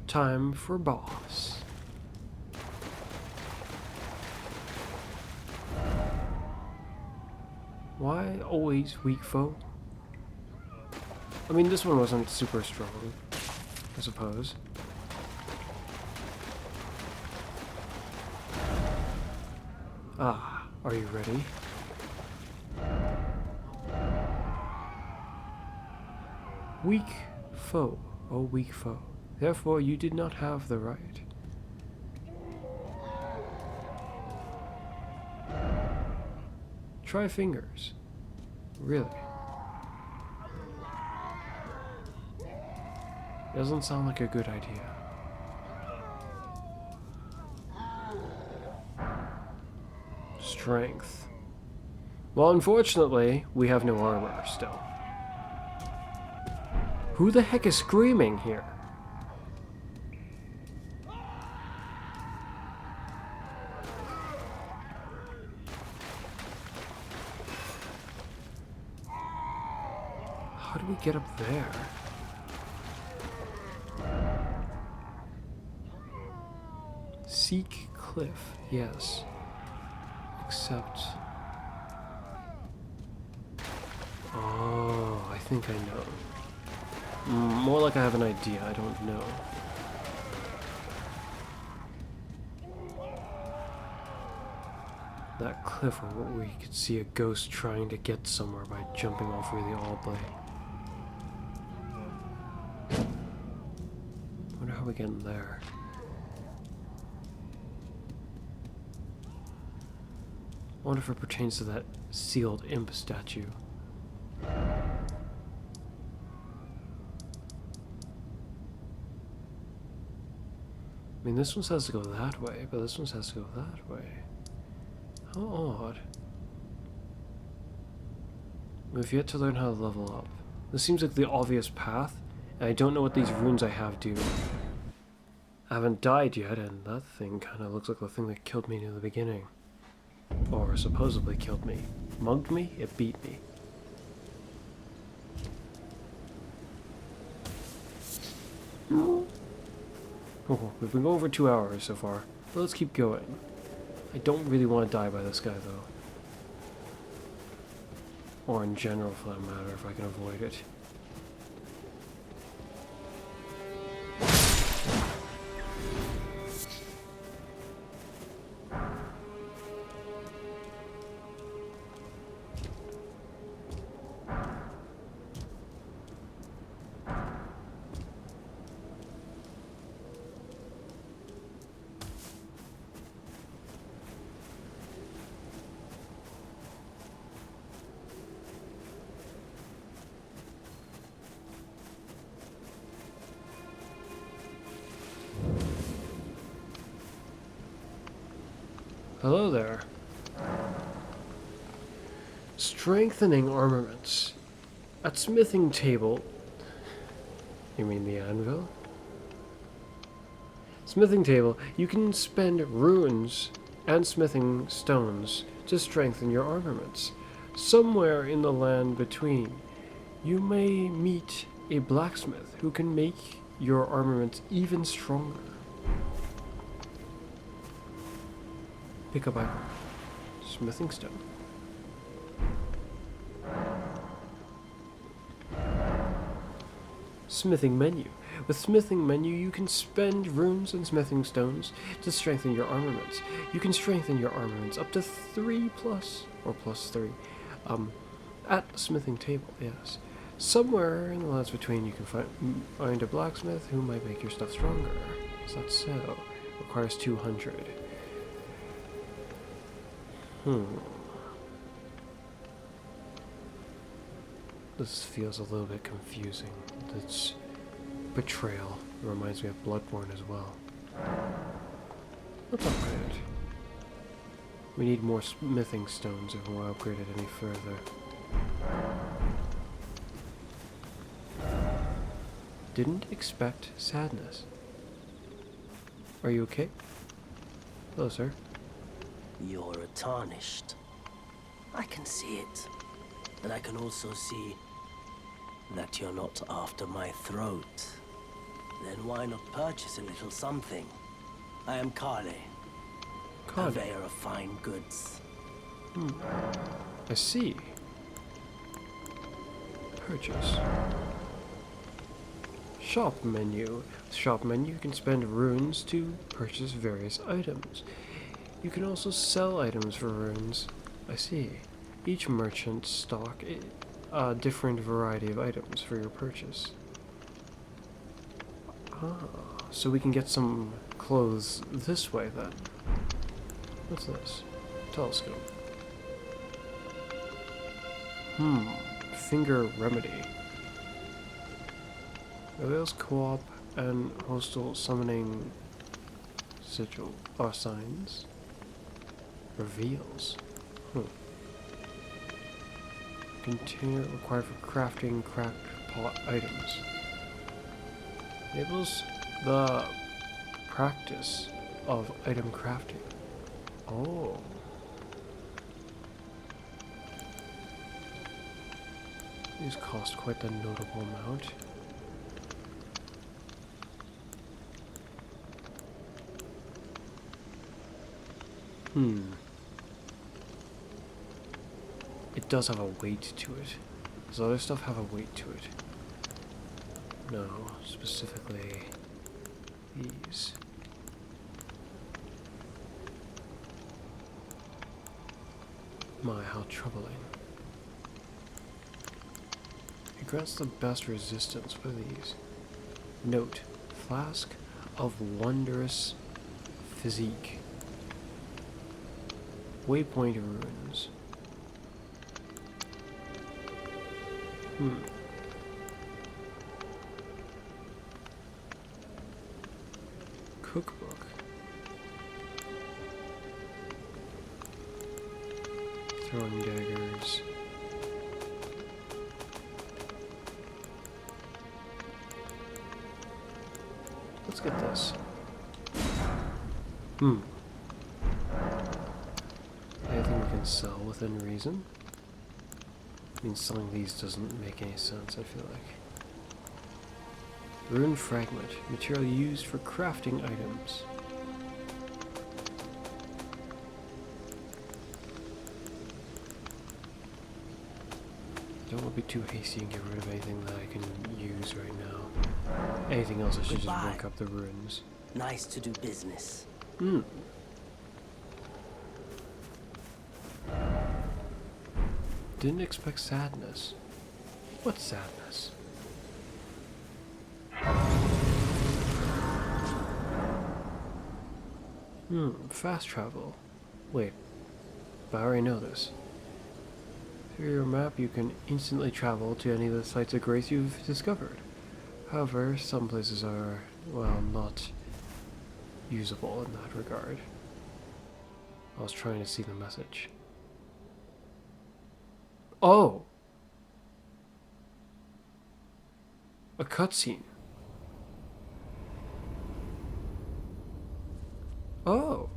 Time for boss. Why always weak foe? I mean, this one wasn't super strong, I suppose. Ah, are you ready? Weak foe, oh weak foe. Therefore, you did not have the right. Try fingers. Really? Doesn't sound like a good idea. Strength. Well, unfortunately, we have no armor still. Who the heck is screaming here? How do we get up there? Seek cliff, yes. Except... Oh, I think I know. More like I have an idea, I don't know. That cliff where we could see a ghost trying to get somewhere by jumping off really oddly. we getting there? I wonder if it pertains to that sealed imp statue. I mean, this one says to go that way, but this one says to go that way. How odd. We've yet to learn how to level up. This seems like the obvious path, and I don't know what these runes I have do. I haven't died yet, and that thing kind of looks like the thing that killed me near the beginning. Or supposedly killed me. Mugged me? It beat me. Oh, we've been going over 2 hours so far, but let's keep going. I don't really want to die by this guy, though. Or in general, for that matter, if I can avoid it. Hello there. Strengthening armaments. At smithing table... You mean the anvil? Smithing table, you can spend runes and smithing stones to strengthen your armaments. Somewhere in the land between, you may meet a blacksmith who can make your armaments even stronger. Pick up item. Smithing stone. Smithing menu. With smithing menu, you can spend runes and smithing stones to strengthen your armaments. You can strengthen your armaments up to 3+, or +3, at the smithing table, yes. Somewhere in the lands between, you can find a blacksmith who might make your stuff stronger. Is that so? Requires 200. This feels a little bit confusing. It's betrayal. It reminds me of Bloodborne as well. Let's upgrade it. We need more smithing stones if we want to upgrade it any further. Didn't expect sadness. Are you okay? Hello, sir. You're tarnished. I can see it. And I can also see that you're not after my throat. Then why not purchase a little something? I am Kale, purveyor of fine goods. I see. Purchase. Shop menu. Shop menu, you can spend runes to purchase various items. You can also sell items for runes. I see. Each merchant stock a different variety of items for your purchase. Ah, so we can get some clothes this way then. What's this? Telescope. Finger remedy. Avails co-op and hostile summoning sigil or signs. Reveals. Container required for crafting cracked pot items. Enables the practice of item crafting. Oh. These cost quite a notable amount. It does have a weight to it. Does other stuff have a weight to it? No, specifically these. My, how troubling. It grants the best resistance for these. Note, flask of wondrous physique. Waypoint ruins. Cookbook. Throwing daggers. Let's get this. Anything we can sell within reason? I mean, selling these doesn't make any sense, I feel like. Rune fragment. Material used for crafting items. Don't want to be too hasty and get rid of anything that I can use right now. Anything else, I should just work up the runes. Nice to do business. Didn't expect sadness. What sadness? Fast travel. Wait, but I already know this. Through your map, you can instantly travel to any of the sites of grace you've discovered. However, some places are, well, not usable in that regard. I was trying to see the message. Oh! A cutscene. Oh!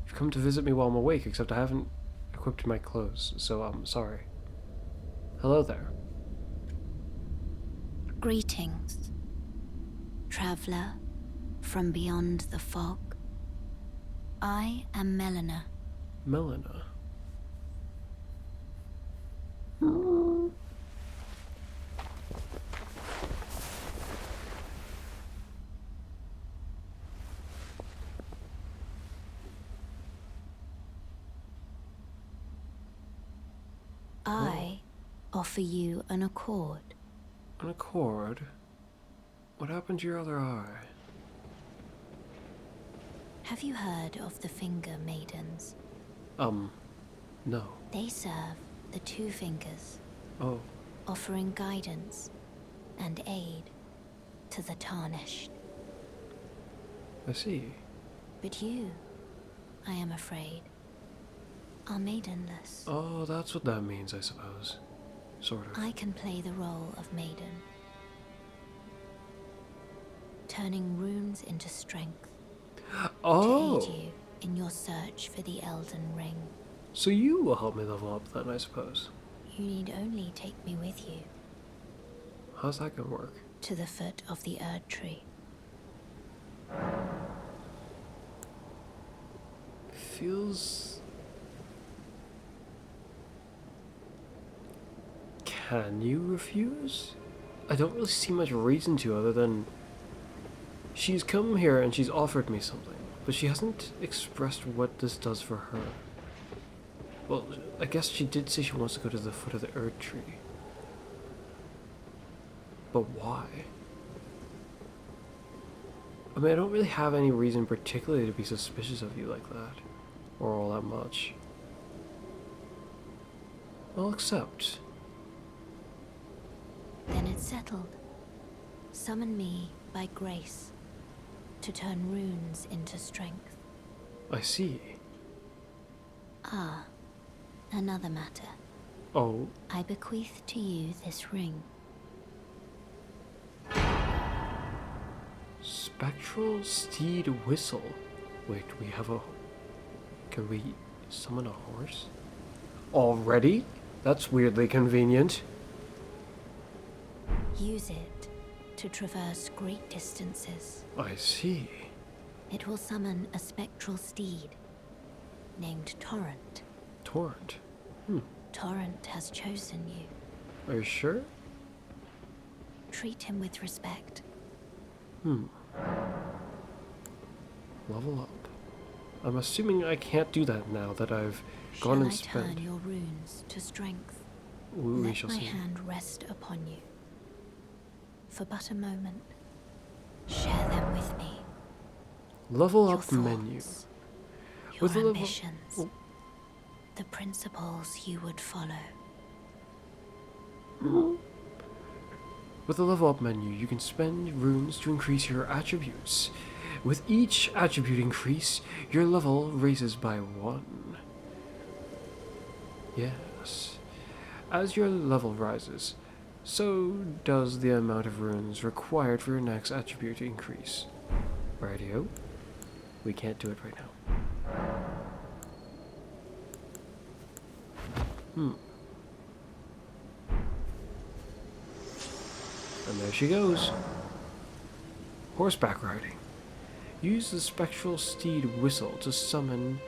You've come to visit me while I'm awake, except I haven't equipped my clothes, so I'm sorry. Hello there. Greetings, traveler from beyond the fog. I am Melina. Melina. I offer you an accord. An accord? What happened to your other eye? Have you heard of the Finger Maidens? No. They serve the Two Fingers, Oh, offering guidance and aid to the tarnished. I see. But you, I am afraid, are maidenless. Oh, that's what that means, I suppose. Sort of. I can play the role of maiden, turning runes into strength Oh! to aid you in your search for the Elden Ring. So you will help me level up then, I suppose. You need only take me with you How's that gonna work? to the foot of the Erd Tree. Feels... Can you refuse? I don't really see much reason to other than... She's come here and she's offered me something, but she hasn't expressed what this does for her. Well, I guess she did say she wants to go to the foot of the Erd Tree. But why? I mean, I don't really have any reason particularly to be suspicious of you like that. Or all that much. I'll accept. Then it's settled. Summon me by grace to turn runes into strength. I see. Ah, another matter. Oh, I bequeath to you this ring. Spectral Steed Whistle. Wait, we have a... Can we summon a horse? Already? That's weirdly convenient. Use it to traverse great distances. I see. It will summon a spectral steed named Torrent. Torrent. Torrent has chosen you. Are you sure? Treat him with respect. Level up. I'm assuming I can't do that now that I've gone and Shall I spent. turn your runes to strength? We Let shall my see. hand rest upon you for but a moment. Share them with me. Level Your up menu. thoughts, With the your level- ambitions, oh. the principles you would follow. With the level up menu, you can spend runes to increase your attributes. With each attribute increase, your level raises by 1. Yes. As your level rises, so does the amount of runes required for your next attribute to increase. Radio? We can't do it right now. And there she goes. Horseback riding. Use the spectral steed whistle to summon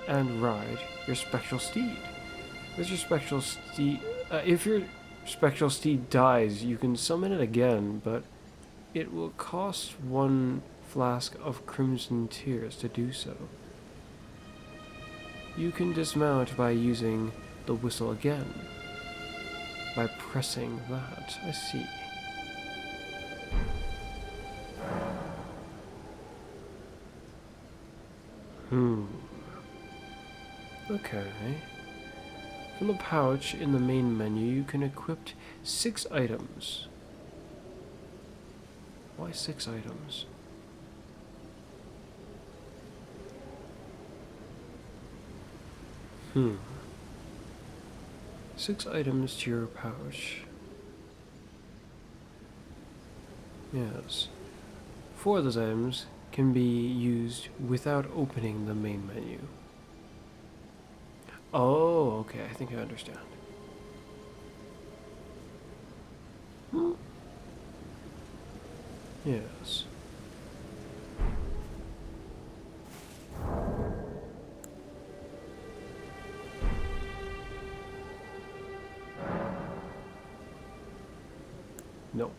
and ride your spectral steed. With your spectral steed, if your spectral steed dies, you can summon it again, but it will cost 1 flask of crimson tears to do so. You can dismount by using the whistle again, by pressing that. I see. Okay. From the pouch in the main menu, you can equip 6 items. Why 6 items? Hmm. 6 items to your pouch. Yes. 4 of those items can be used without opening the main menu. Oh, okay, I think I understand. Yes. No.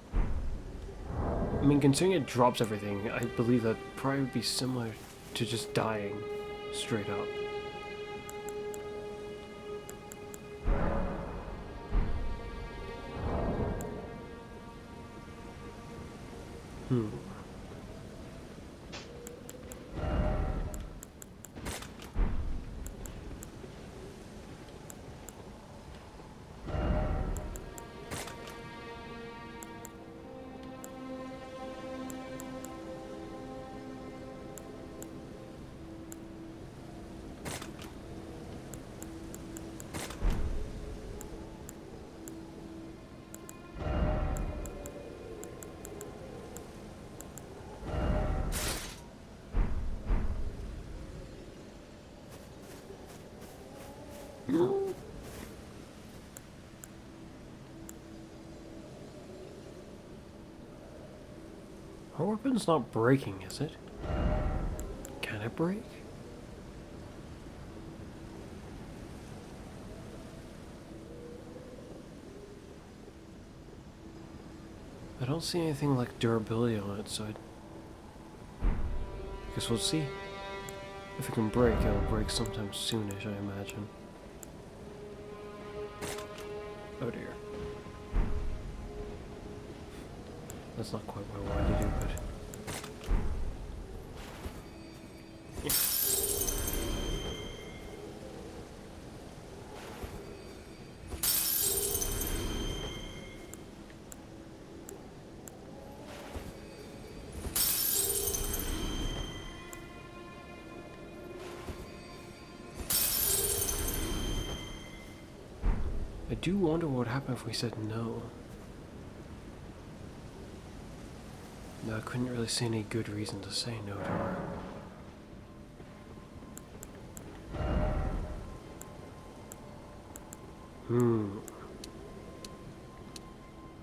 I mean, considering it drops everything, I believe that probably would be similar to just dying straight up. Our weapon's not breaking, is it? Can it break? I don't see anything like durability on it, so I guess we'll see. If it can break, it'll break sometime soonish, I imagine. Oh dear. That's not quite what I wanted to do, but... I do wonder what would happen if we said no. No, I couldn't really see any good reason to say no to her.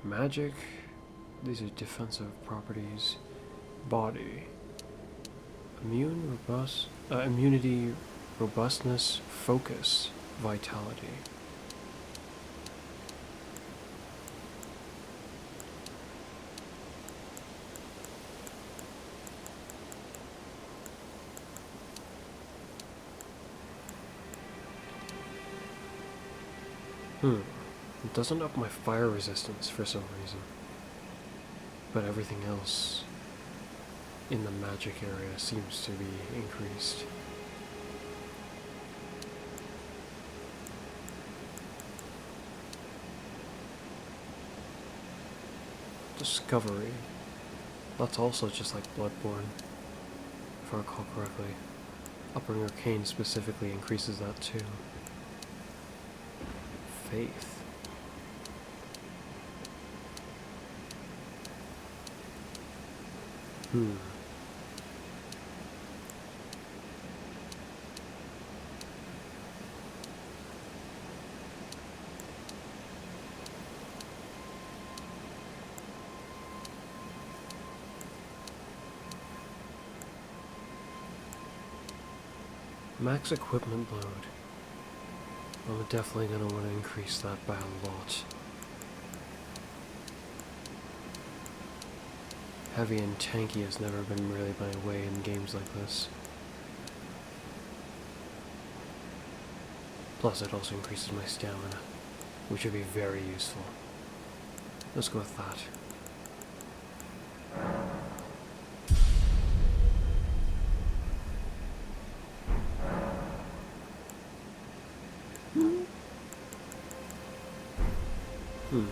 Magic. These are defensive properties. Body. Immunity, robustness, focus, vitality. It doesn't up my fire resistance for some reason. But everything else in the magic area seems to be increased. Discovery. That's also just like Bloodborne, if I recall correctly. Upper Arcane specifically increases that too. Faith. Max equipment load. I'm definitely going to want to increase that by a lot. Heavy and tanky has never been really my way in games like this. Plus it also increases my stamina, which would be very useful. Let's go with that.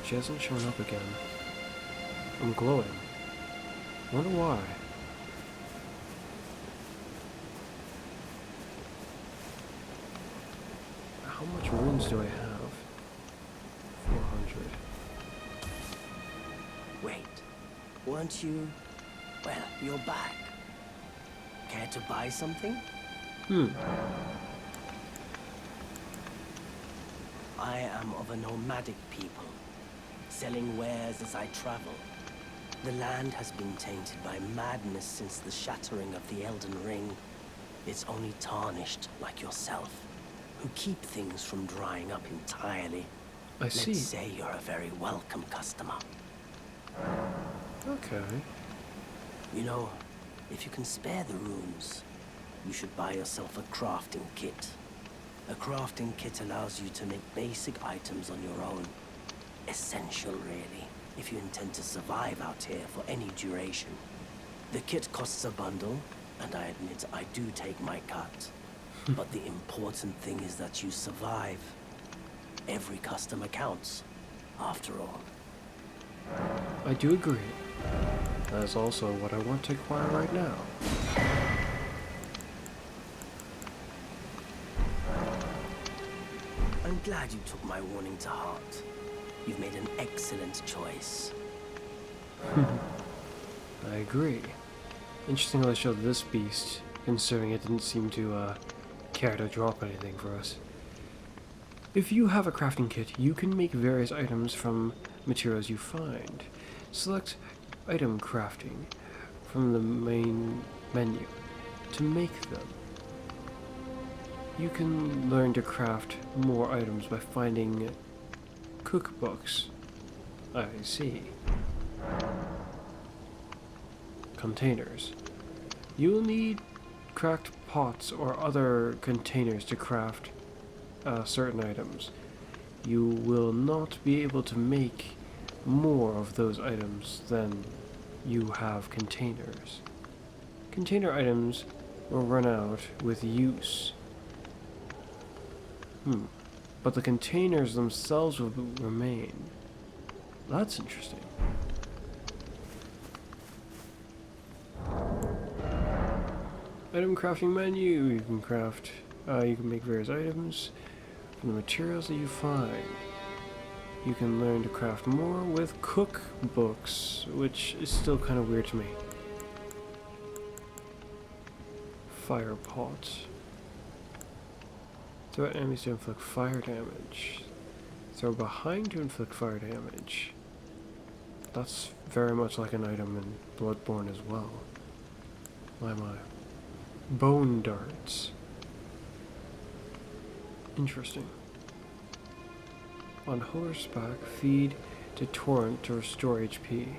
She hasn't shown up again. I'm glowing. Wonder why. How much wounds do I have? 400. Wait, weren't you... Well, you're back. Care to buy something? I am of a nomadic people, selling wares as I travel. The land has been tainted by madness since the shattering of the Elden Ring. It's only tarnished like yourself, who keep things from drying up entirely. I see. Let's say you're a very welcome customer. Okay. You know, if you can spare the runes, you should buy yourself a crafting kit. A crafting kit allows you to make basic items on your own. Essential, really, if you intend to survive out here for any duration. The kit costs a bundle, and I admit I do take my cut. But the important thing is that you survive. Every customer counts, after all. I do agree. That is also what I want to acquire right now. I'm glad you took my warning to heart. You've made an excellent choice. I agree. Interesting how they showed this beast, considering it didn't seem to care to drop anything for us. If you have a crafting kit, you can make various items from materials you find. Select Item Crafting from the main menu to make them. You can learn to craft more items by finding cookbooks. I see. Containers. You will need cracked pots or other containers to craft certain items. You will not be able to make more of those items than you have containers. Container items will run out with use. But the containers themselves will remain. That's interesting. Item crafting menu. You can craft, you can make various items from the materials that you find. You can learn to craft more with cookbooks, which is still kind of weird to me. Fire pot. Throw at enemies to inflict fire damage. Throw behind to inflict fire damage. That's very much like an item in Bloodborne as well. My. Bone darts. Interesting. On horseback, feed to torrent to restore HP.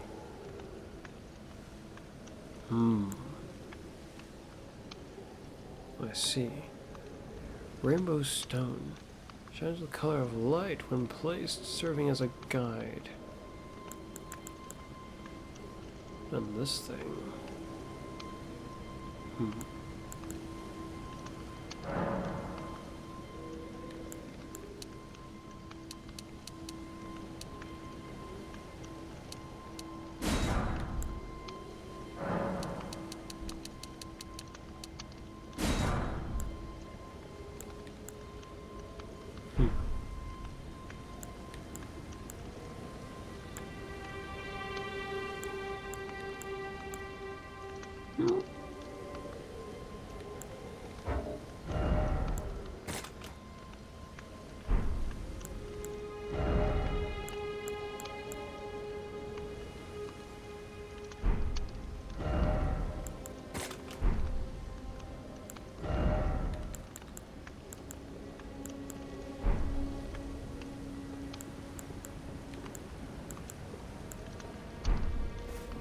I see. Rainbow stone. Shines the color of light when placed, serving as a guide. And this thing.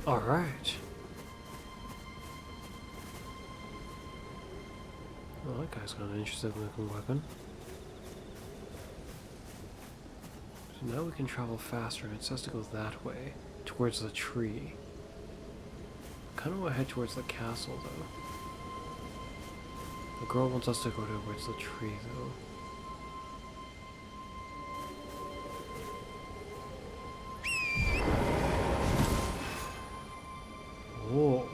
All right. Well, that guy's got an interesting looking weapon. So now we can travel faster, and it says to go that way, towards the tree. Kind of want to head towards the castle, though. The girl wants us to go towards the tree, though. Whoa.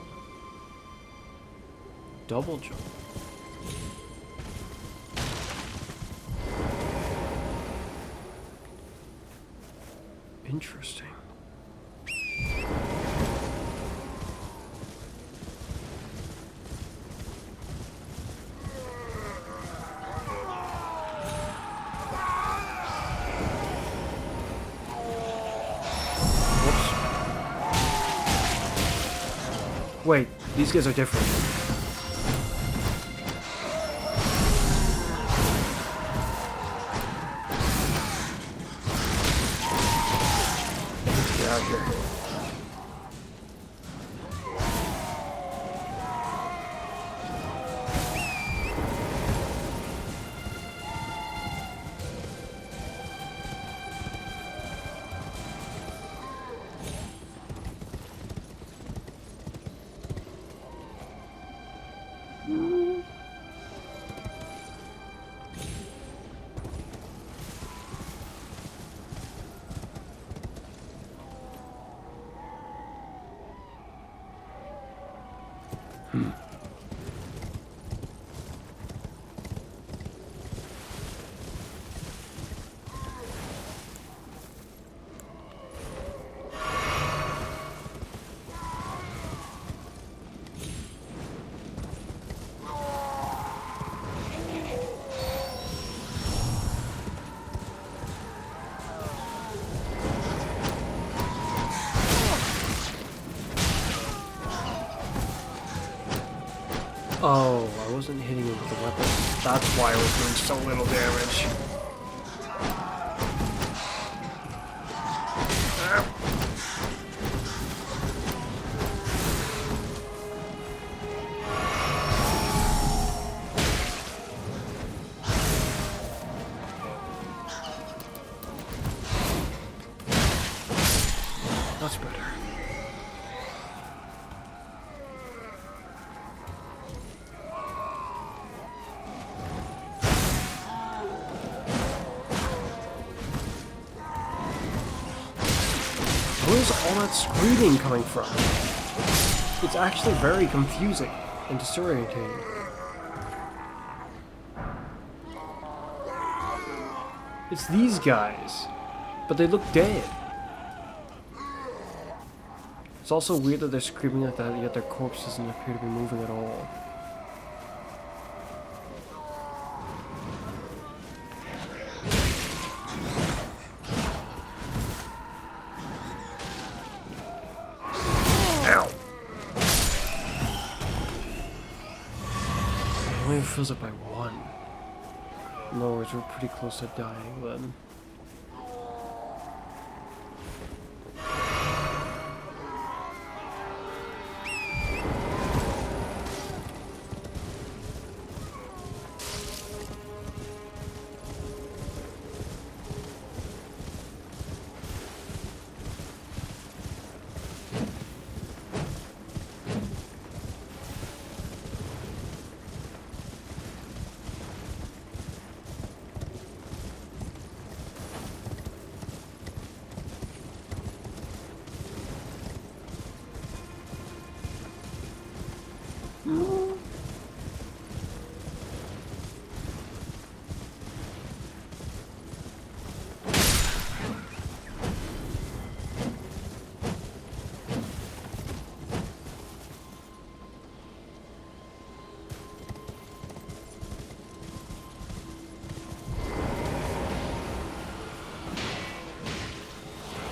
Double jump. Interesting. Wait, these guys are different. Let's get out of here. Oh, I wasn't hitting him with the weapon. That's why I was doing so little damage. That's better. Where's all that screaming coming from? It's actually very confusing and disorientating. It's these guys, but they look dead. It's also weird that they're screaming like that, yet their corpse doesn't appear to be moving at all. It only fills up by one. In other words, we're pretty close to dying then.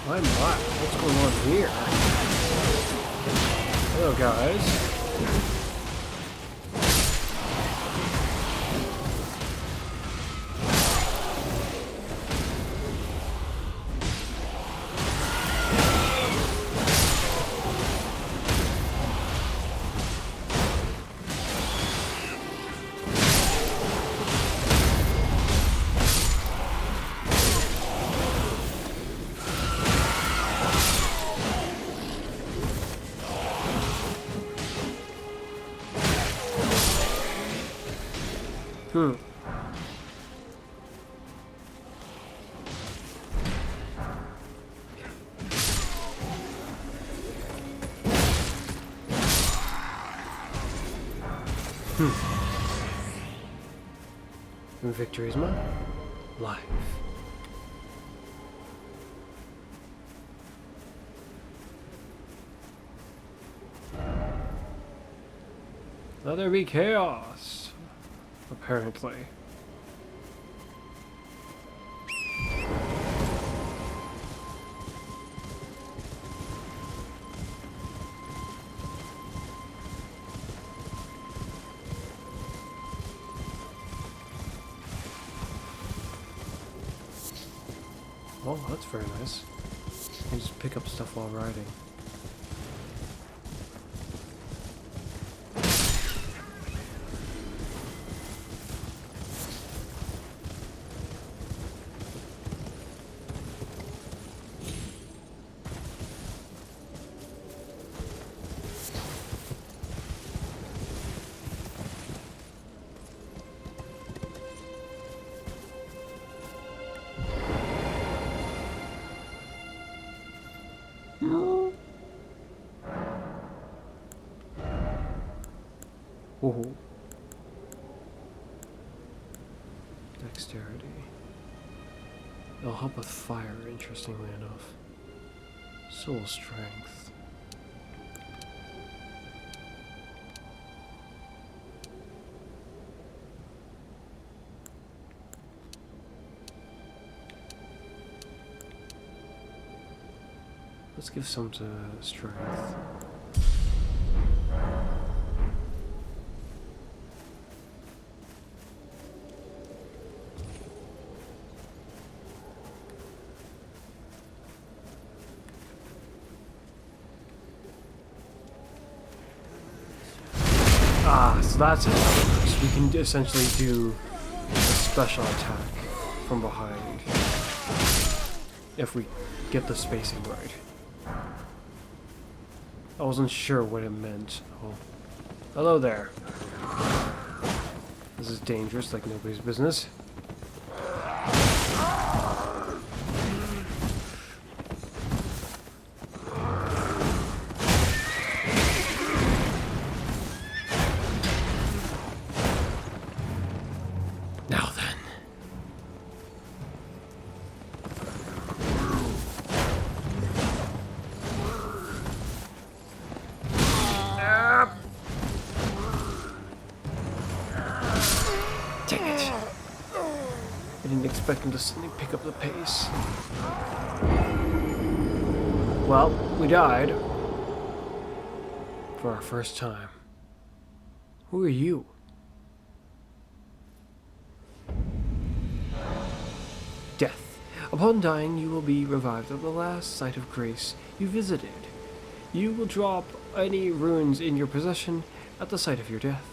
My, what's going on here? Hello, guys. Victory is mine. Life. Let there be chaos. Apparently. Oh, that's very nice. You can just pick up stuff while riding. Oh. Dexterity. It'll help with fire, interestingly enough. Soul strength. Let's give some to strength. So that's how it works. We can essentially do a special attack from behind if we get the spacing right. I wasn't sure what it meant. Oh. Hello there. This is dangerous, like nobody's business. Expecting to suddenly pick up the pace. Well, we died. For our first time. Who are you? Death. Upon dying, you will be revived at the last site of grace you visited. You will drop any runes in your possession at the site of your death.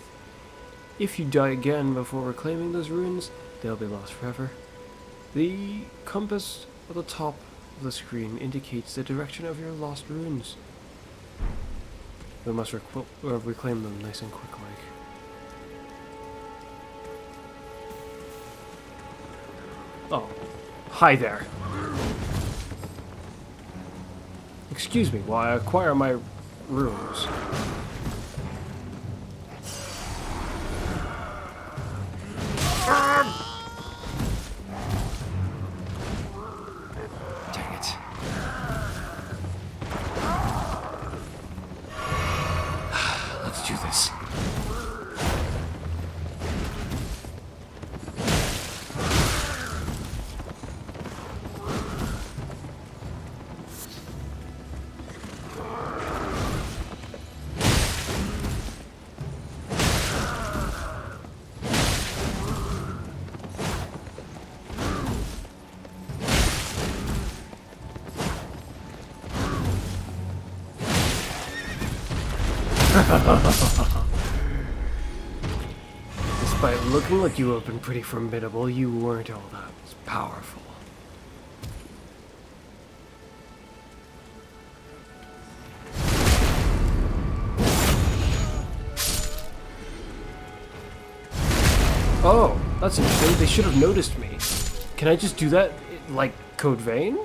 If you die again before reclaiming those runes, they'll be lost forever. The compass at the top of the screen indicates the direction of your lost runes. We must reclaim them nice and quick like. Oh, hi there. Excuse me while I acquire my runes. Despite looking like you have been pretty formidable, you weren't all that powerful. Oh, that's interesting. They should have noticed me. Can I just do that like Code Vein?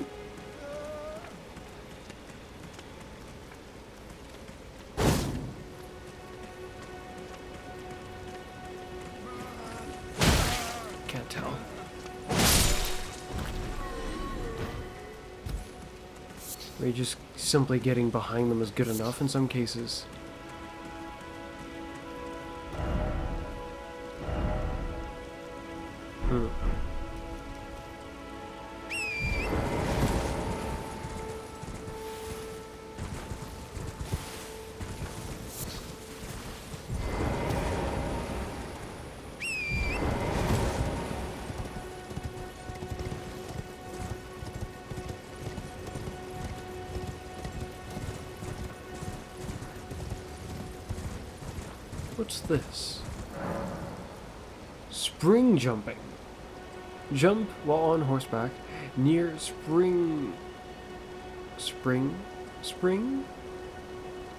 Can't tell. Maybe just simply getting behind them is good enough in some cases. What's this? Spring jumping. Jump while on horseback near spring.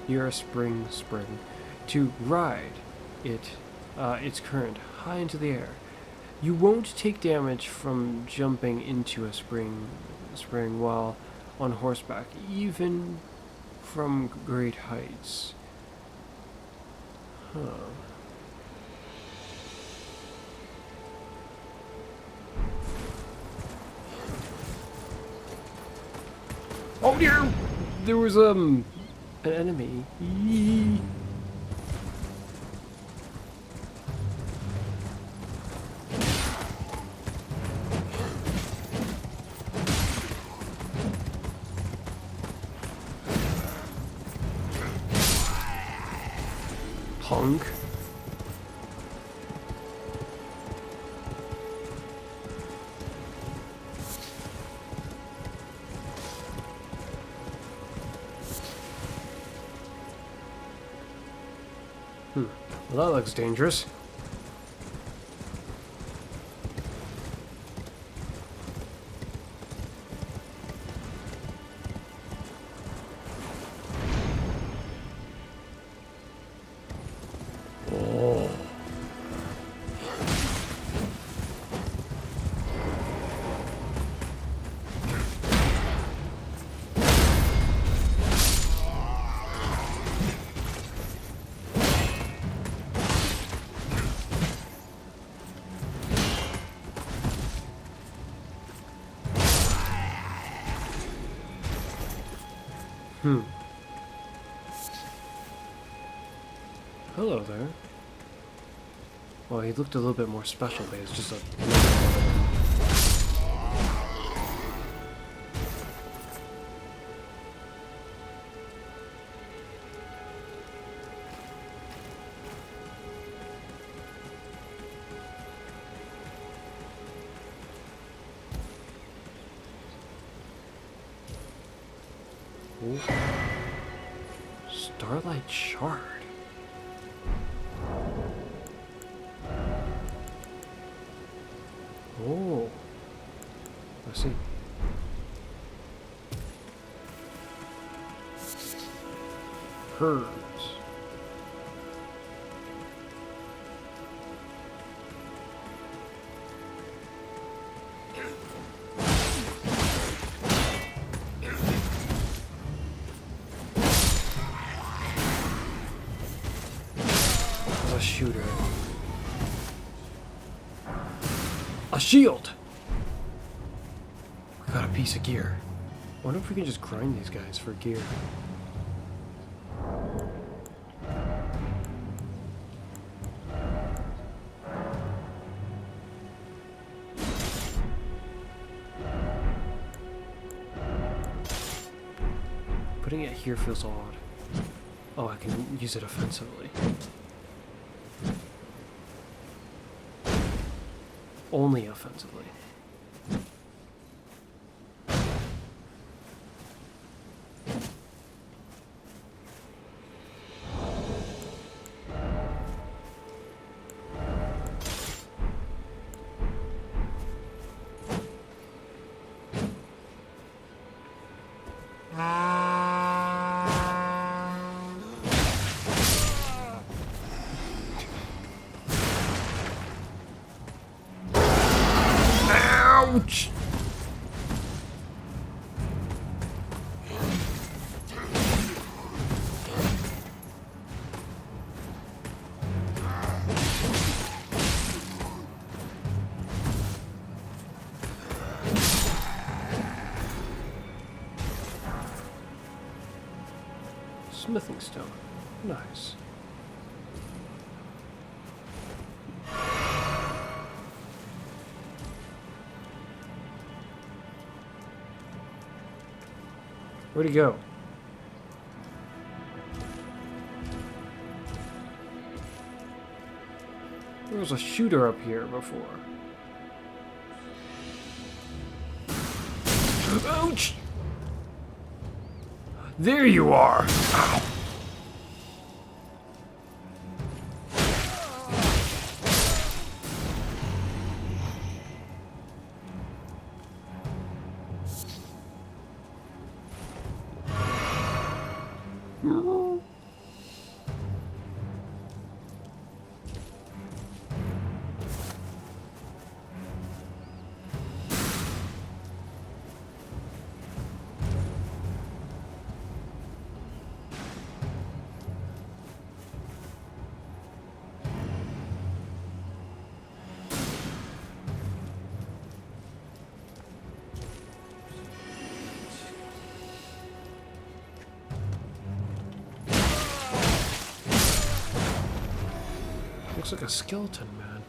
Near a spring. To ride its current high into the air. You won't take damage from jumping into a spring while on horseback, even from great heights. Huh. Oh dear! There was an enemy. Yee. Punk. Well, that looks dangerous. Oh. Hello there. Well, he looked a little bit more special, but it's just a... Ooh. Starlight Shard. Oh, I see. Herbs. A shooter. A shield! We got a piece of gear. Wonder if we can just grind these guys for gear. Putting it here feels odd. Oh, I can use it offensively. Only offensively. Ouch! Smithing stone. Nice. Where'd he go? There was a shooter up here before. Ouch! There you are! Ow. Looks like a skeleton, man.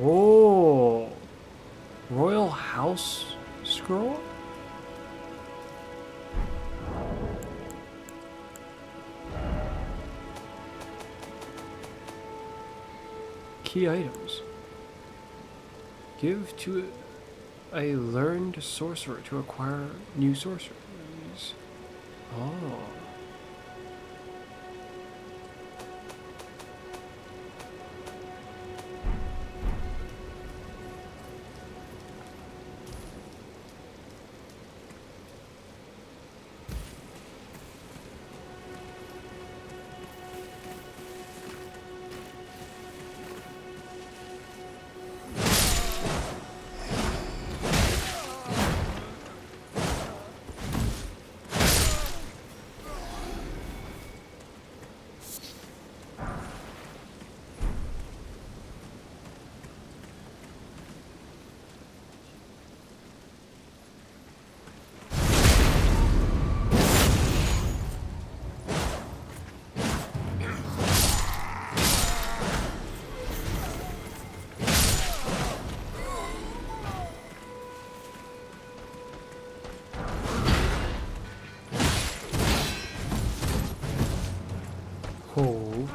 Whoa! Royal House scroll? Key items. Give to a learned sorcerer to acquire new sorceries. Oh. Oh.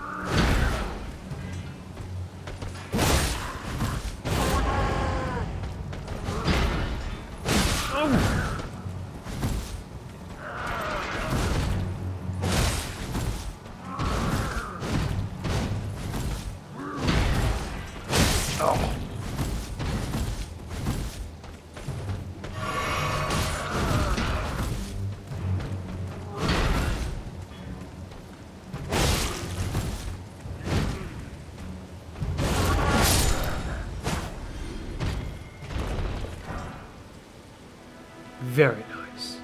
Oh. Very nice.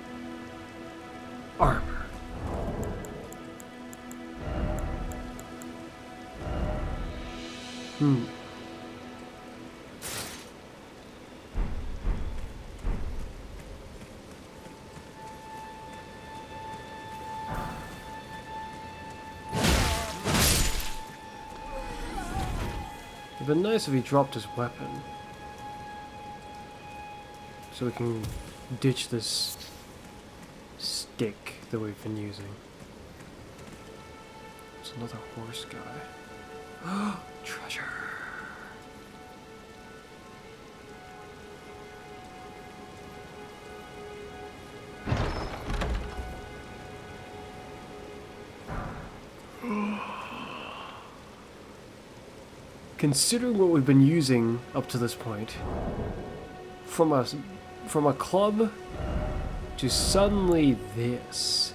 Armor. It'd been nice if he dropped his weapon. So we can ditch this stick that we've been using. It's another horse guy. Treasure. Considering what we've been using up to this point, from a club to suddenly this.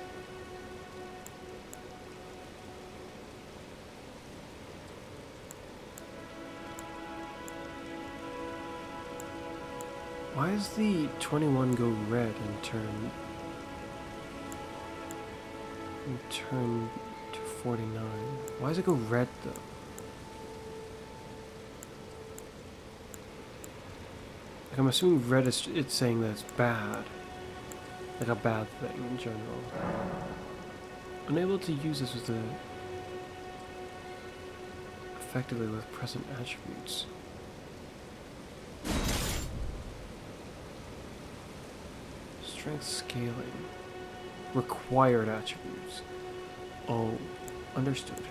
Why does the 21 go red and turn to 49? Why does it go red though? Like, I'm assuming red is it's saying that it's bad. Like a bad thing in general. Unable to use this with the effectively with present attributes. Strength scaling. Required attributes. Oh, understood.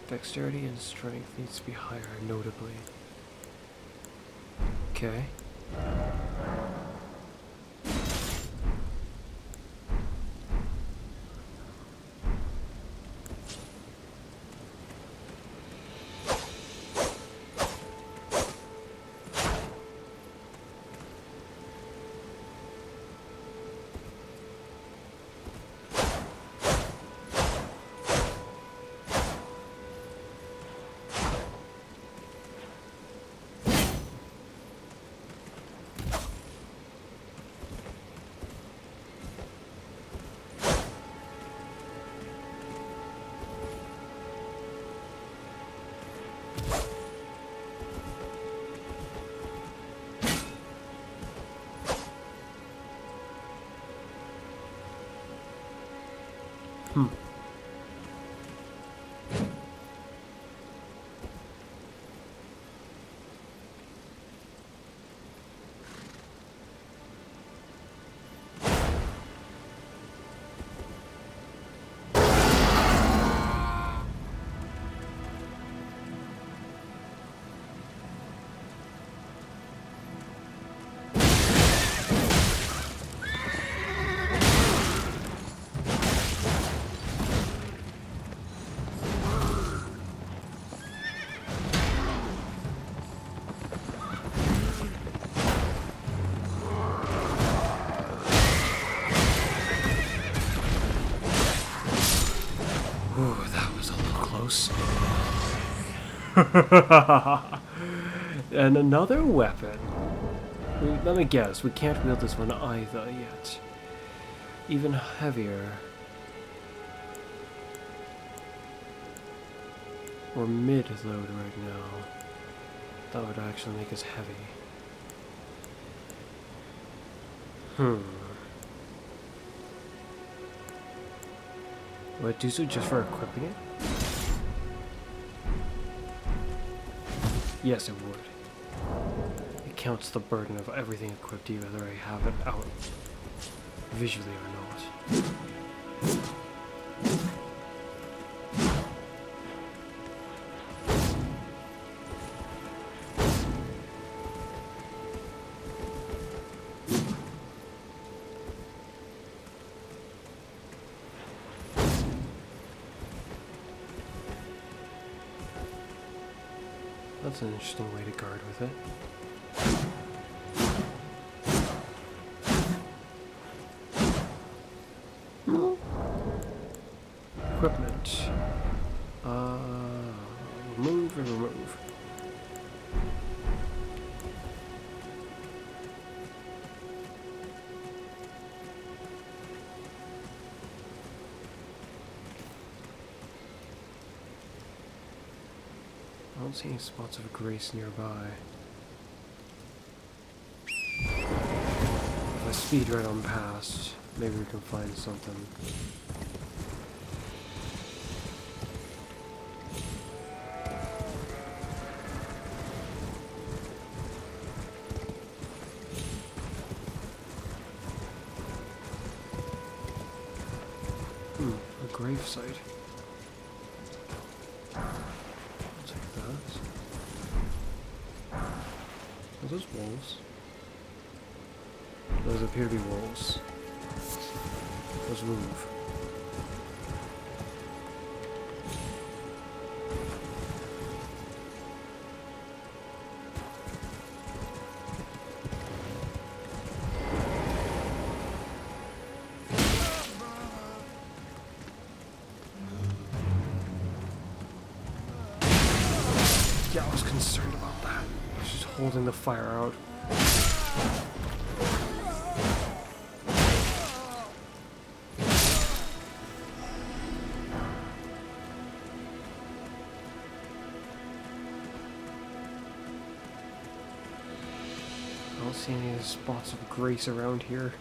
Dexterity and strength needs to be higher, notably. Okay. Ooh, that was a little close. And another weapon. Let me guess, we can't wield this one either yet. Even heavier. We're mid-load right now. That would actually make us heavy. Would it do so just for equipping it? Yes, it would. It counts the burden of everything equipped to you, whether I have it out visually or not. That's an interesting way to guard with it. Equipment. Remove and remove. I don't see any spots of grace nearby. If I speed right on past, maybe we can find something. A grave site. Are those wolves? Those appear to be wolves. Those move. Yeah, I was concerned about that. I was just holding the fire out. I don't see any spots of grace around here.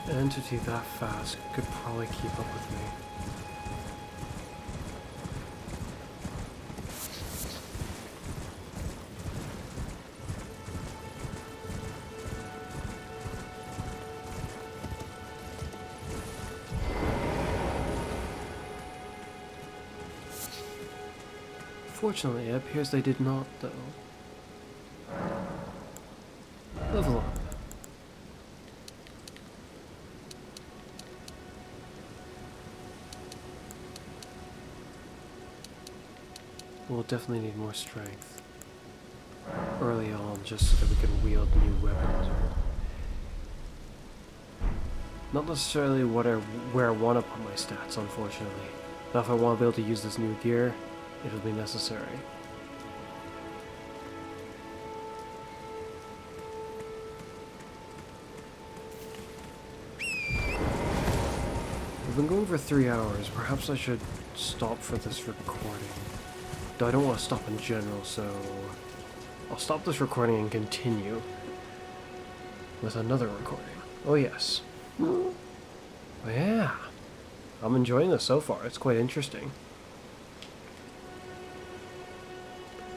An entity that fast could probably keep up with me. Fortunately, it appears they did not, though. Level up. We'll definitely need more strength early on, just so that we can wield new weapons. Not necessarily where I want to put my stats, unfortunately. But if I want to be able to use this new gear, it'll be necessary. We've been going for 3 hours. Perhaps I should stop for this recording. Though I don't want to stop in general, so I'll stop this recording and continue with another recording. Oh yes. Oh yeah. I'm enjoying this so far. It's quite interesting.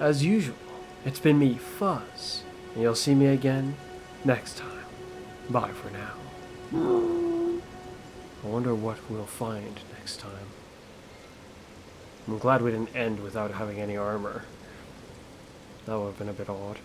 As usual, it's been me, Fuzz, and you'll see me again next time. Bye for now. I wonder what we'll find next time. I'm glad we didn't end without having any armor. That would have been a bit odd.